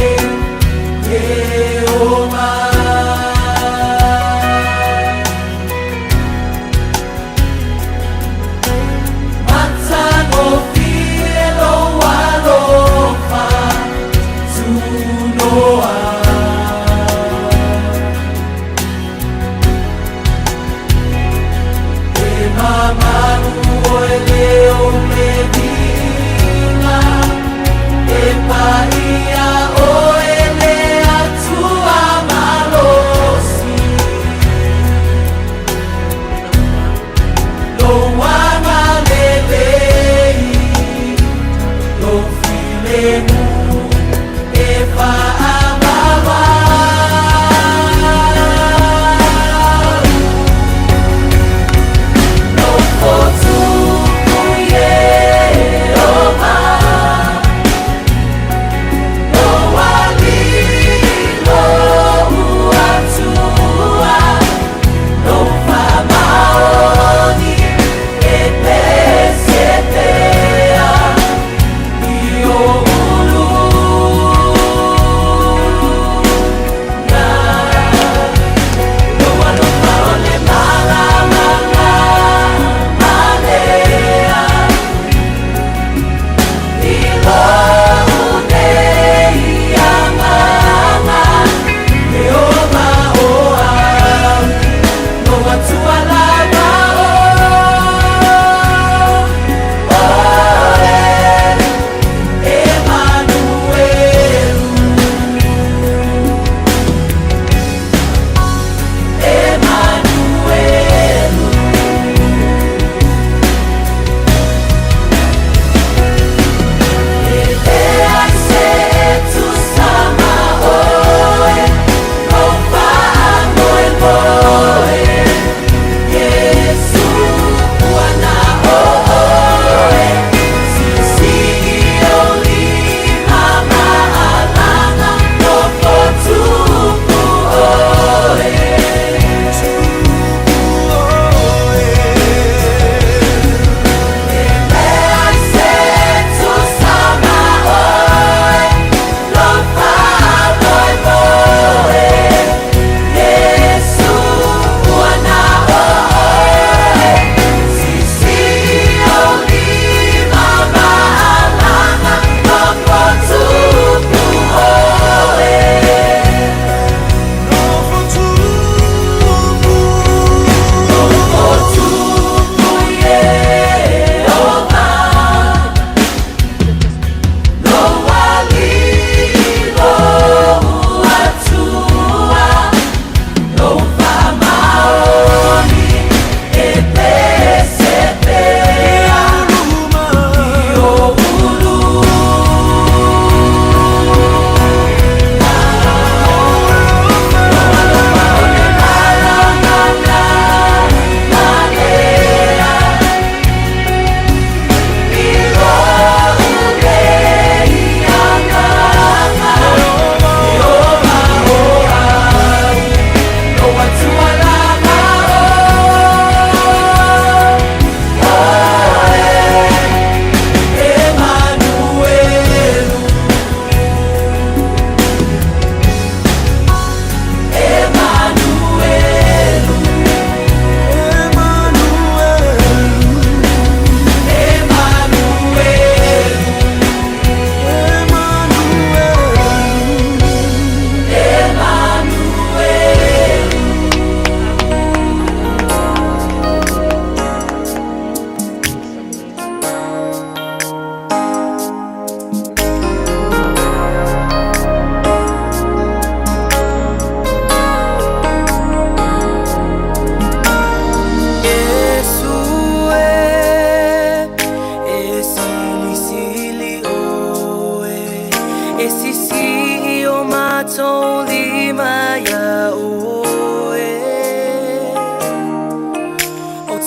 Yehova Matano fielo alofa Tunoa Mamanu oeleo medina Epaia oelea tua malosi Lo wana lelei Lo filemu Epa amava No fotu ye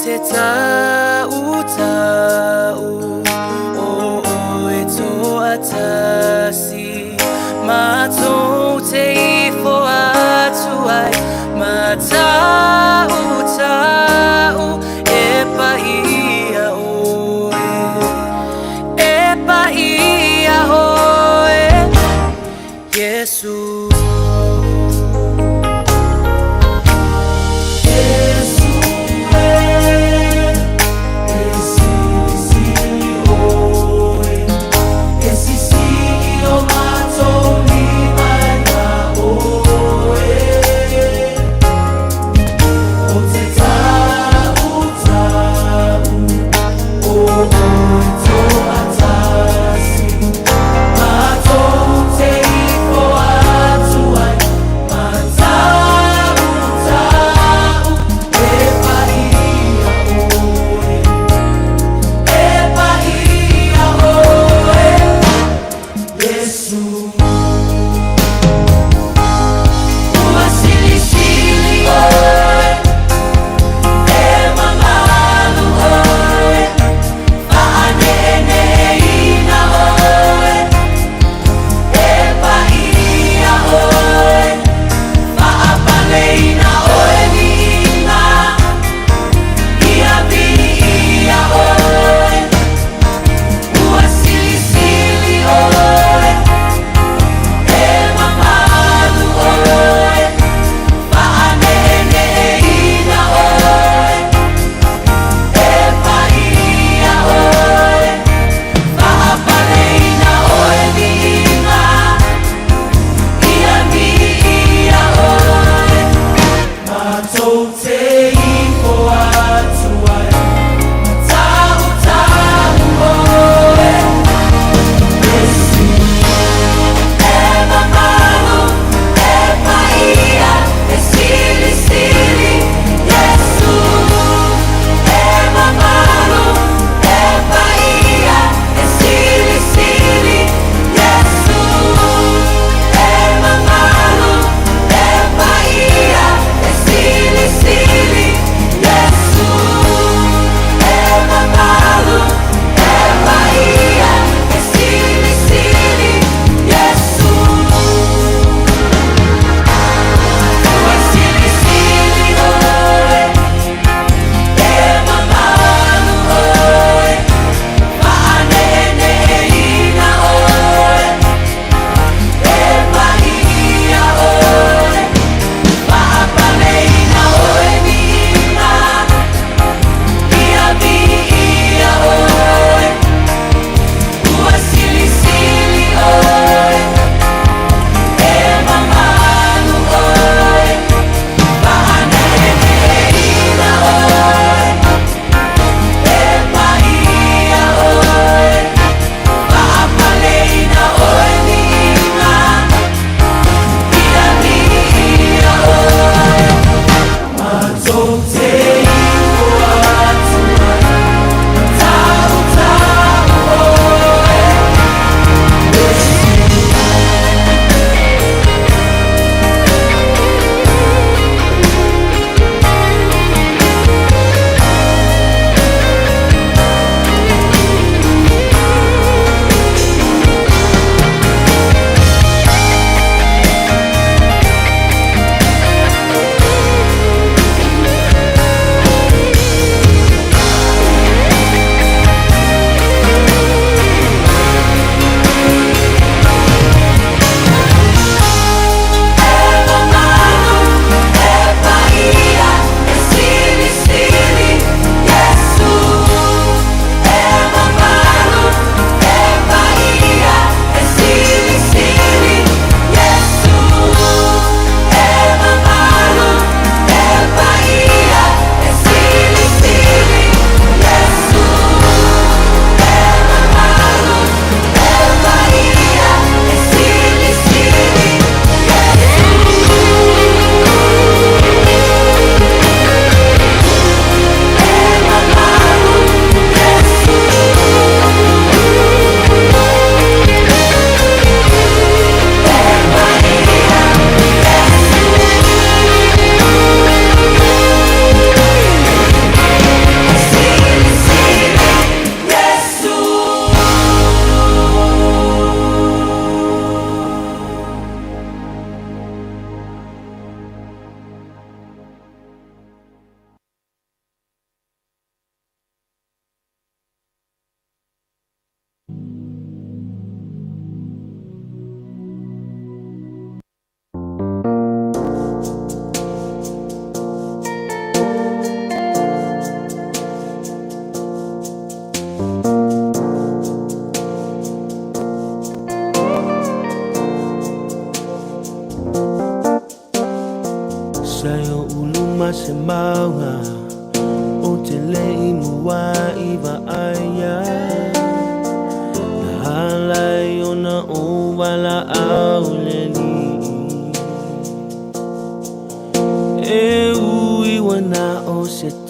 te tau o e toa tasi Mātou te ifo atu ai Mātau e paia oe E paia oe Yesu Oh,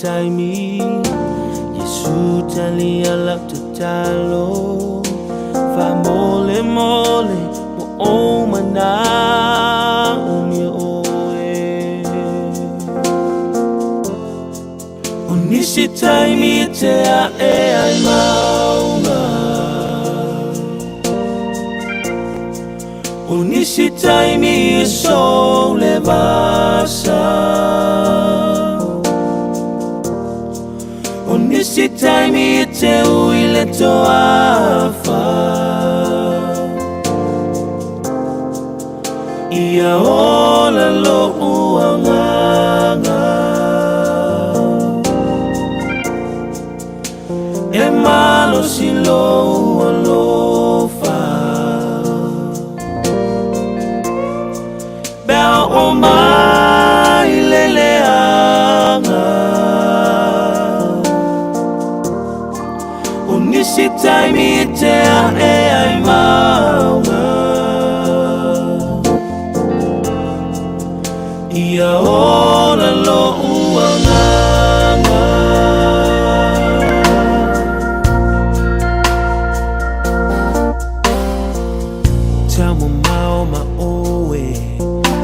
taimi Yesu tali ala tutalo Fa mole mole mo o mana umi oe Onisi taimi te a e ai maunga Onisi taimi e sole vasa Onisi taimi e te uile toafa Ia ola lo uanganga E malo si lo ualofa Bea o mai leleanga Onisi taimi te a e ai maunga Ia ora lo uanganga Tamo mao ma oe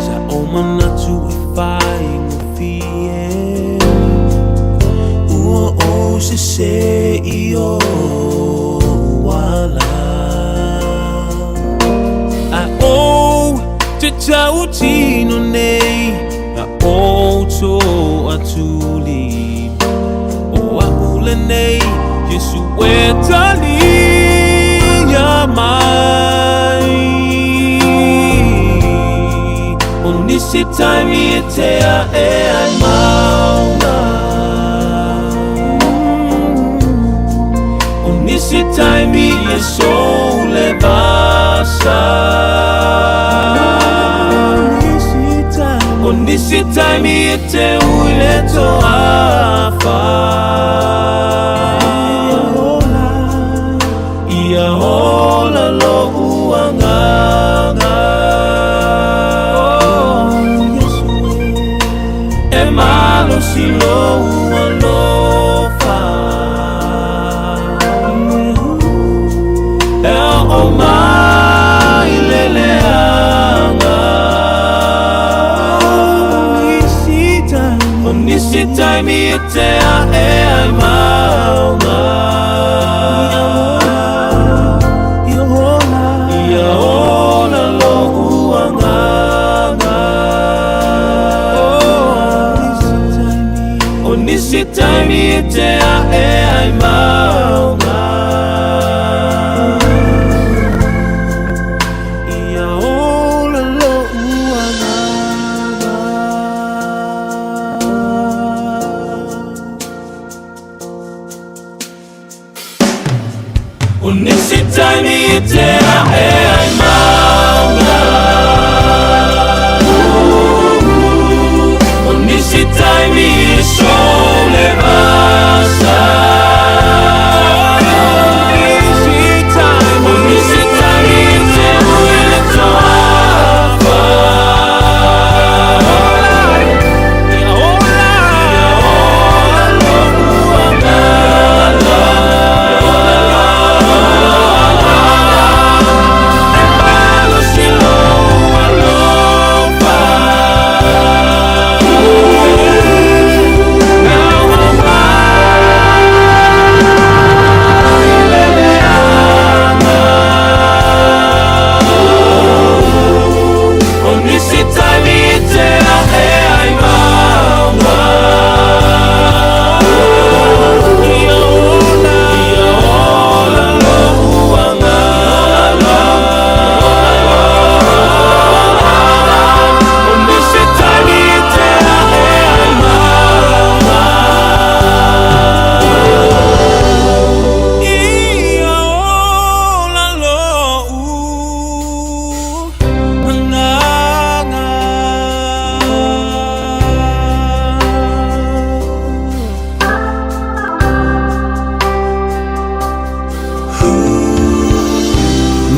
Sa o manatu e whai ngofie Ua o se i o wala A o te tau tino nei A o to atuli O a ule nei Yesu e tali ya mai Onisi taimi e te a e ai maunga Onisi taimi e sole basa Onisi taimi e te uile toafa Ia hola lo uanganga E malo si lo ualofa E o mai leleanga Onisi taimi e te a e ai maunga Ia hola lo uanganga Onisi taimi e te a e ai maunga Ia hola lo uanganga Onisi taimi e te a e ai maunga Onisi taimi e sole basa Onisi taimi e te uile toafa Ia hola lo uangala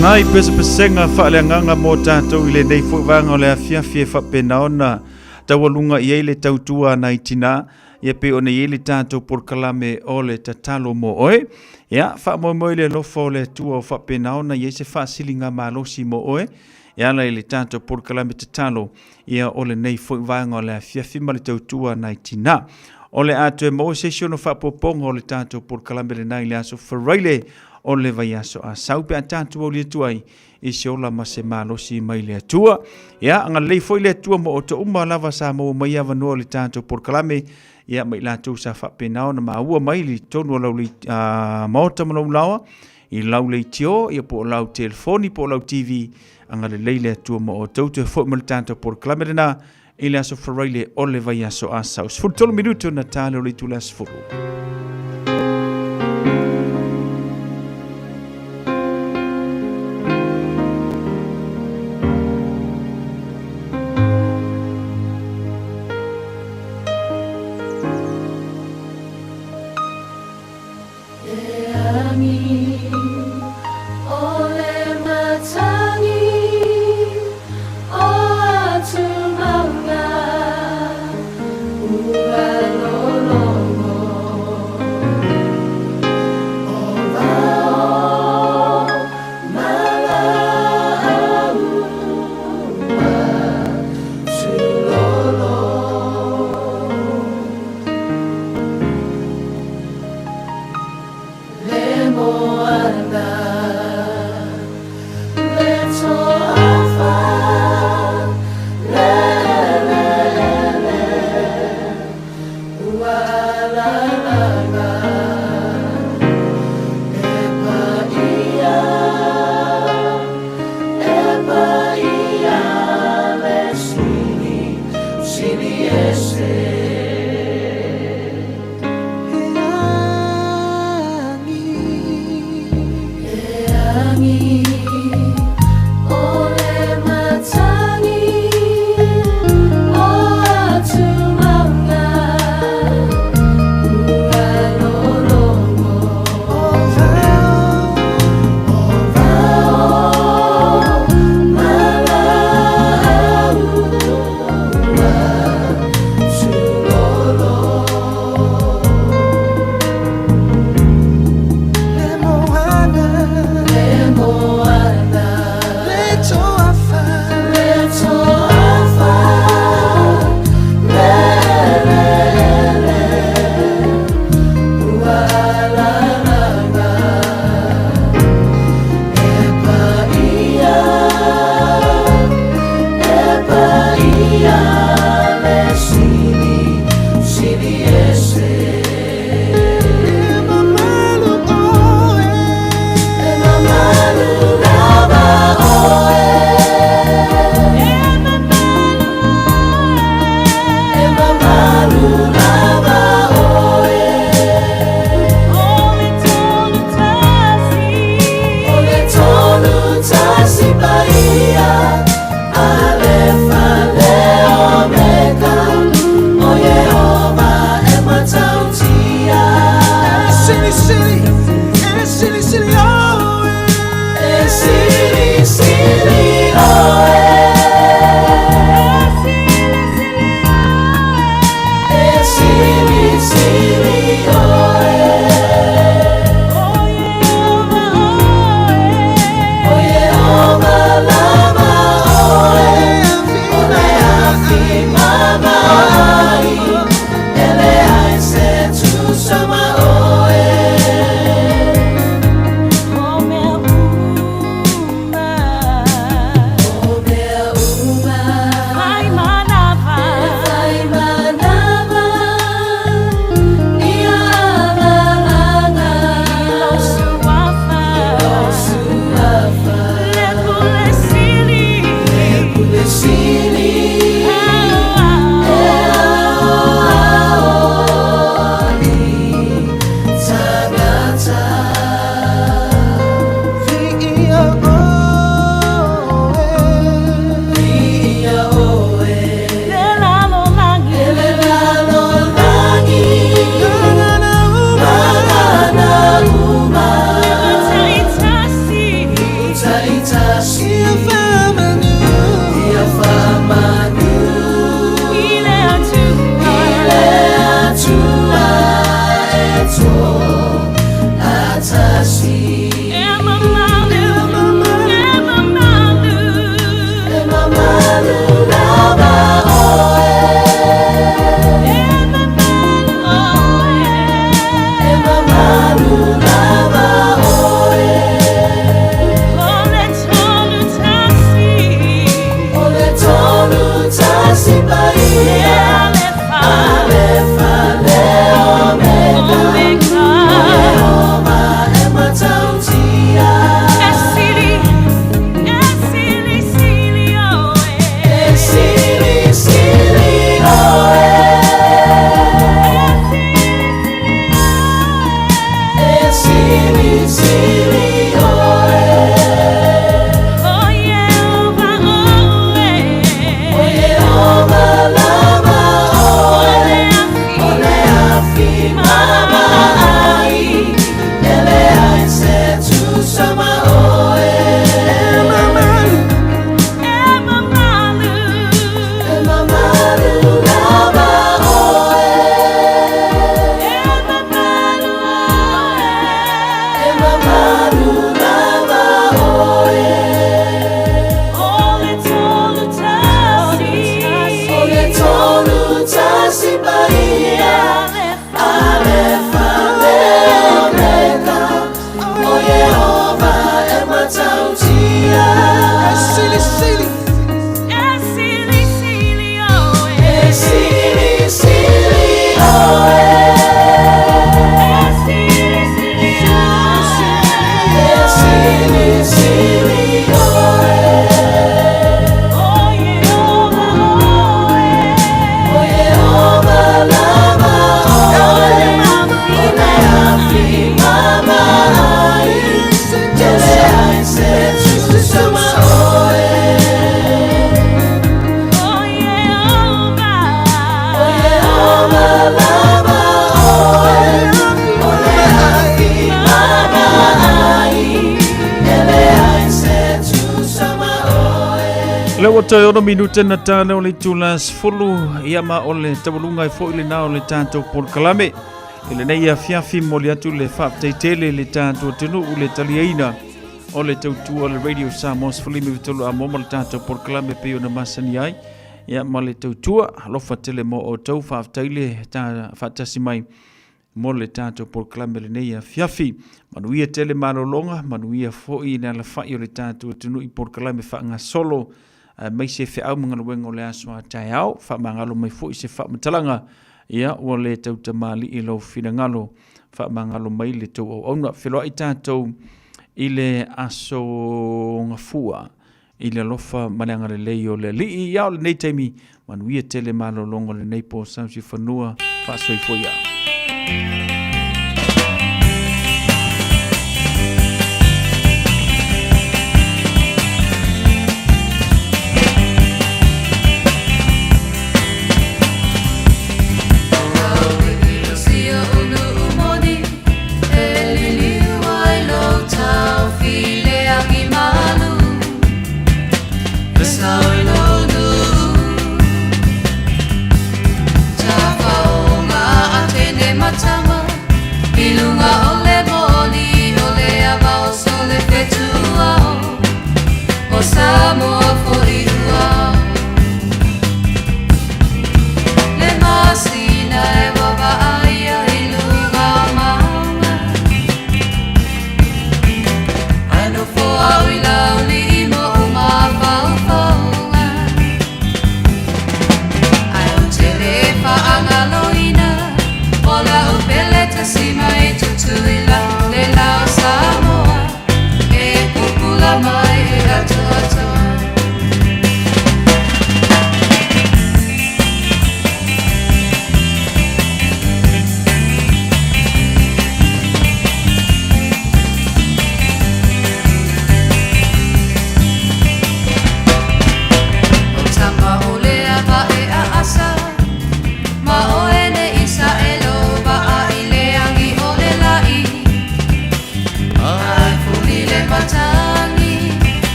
Ngai pesa pesenga whaaleanganga mō tātou I le nei fwanga o le afiafi e whapenaona tawalunga I eile tautua nai tina ia pe ona i le tātou porkalame o le tatalo mo oe. Ia, wha moi le lofo le tua o whapenaona, ia se whaasilinga malosi mo oe. Ia la le tātou porkalame tatalo, ia o le nei fwoi vanga o le fiafima le tautua nai tina. O le atu e mo se siono whapoponga o le tātou porkalame le nai le aso wharaile o le vai aso a saupe a tātou o le tuai. I se ola ma se malosi mai le atua. Ia, anga lei foi le atua mo o te uma lava sa mo mai avanua le tātou porkalame. Ia, mai lātou sa whapenao na maua mai li tonu o lau li maota manau lawa. I lau le tio, ia po o lau telefoni, po o lau TV. Anga le leile atua mo o tautu e fo mo le tātou porkalame rena. I le aso wharaile o le vai aso a sau. Sfuru tolo minuto na tāle o le tula sfuru. Oh Lewa tai ono minute na tana o le tula sfulu ia ma o le tawalunga i fo ile na o le tanto por kalame. Ile nei a fiafi mo le atu le whapteitele le tanto tenu u le taliaina o le tautua le radio Samoa sfulimi vitolu a moma le tanto por kalame peo na masani ai. Ia ma le tautua alofa tele mo o tau whapteile ta whatasi mai mo le tanto por kalame le nei a fiafi. Manuia tele malolonga, manuia fo i na la whai o le tanto tenu i por kalame whaanga solo. Mai se fe au mga luenga o le aswa tai au, wha mangalo mai fo i se wha matalanga, ia o le tau tamali i lau whina ngalo, wha mangalo mai le tau au auna. Wheloa i tātou i le aso ngafua, i le lofa mananga le lei o le li i au le nei taimi, manuia tele malo longo le nei po samsi whanua, wha soi fo ia. Samoa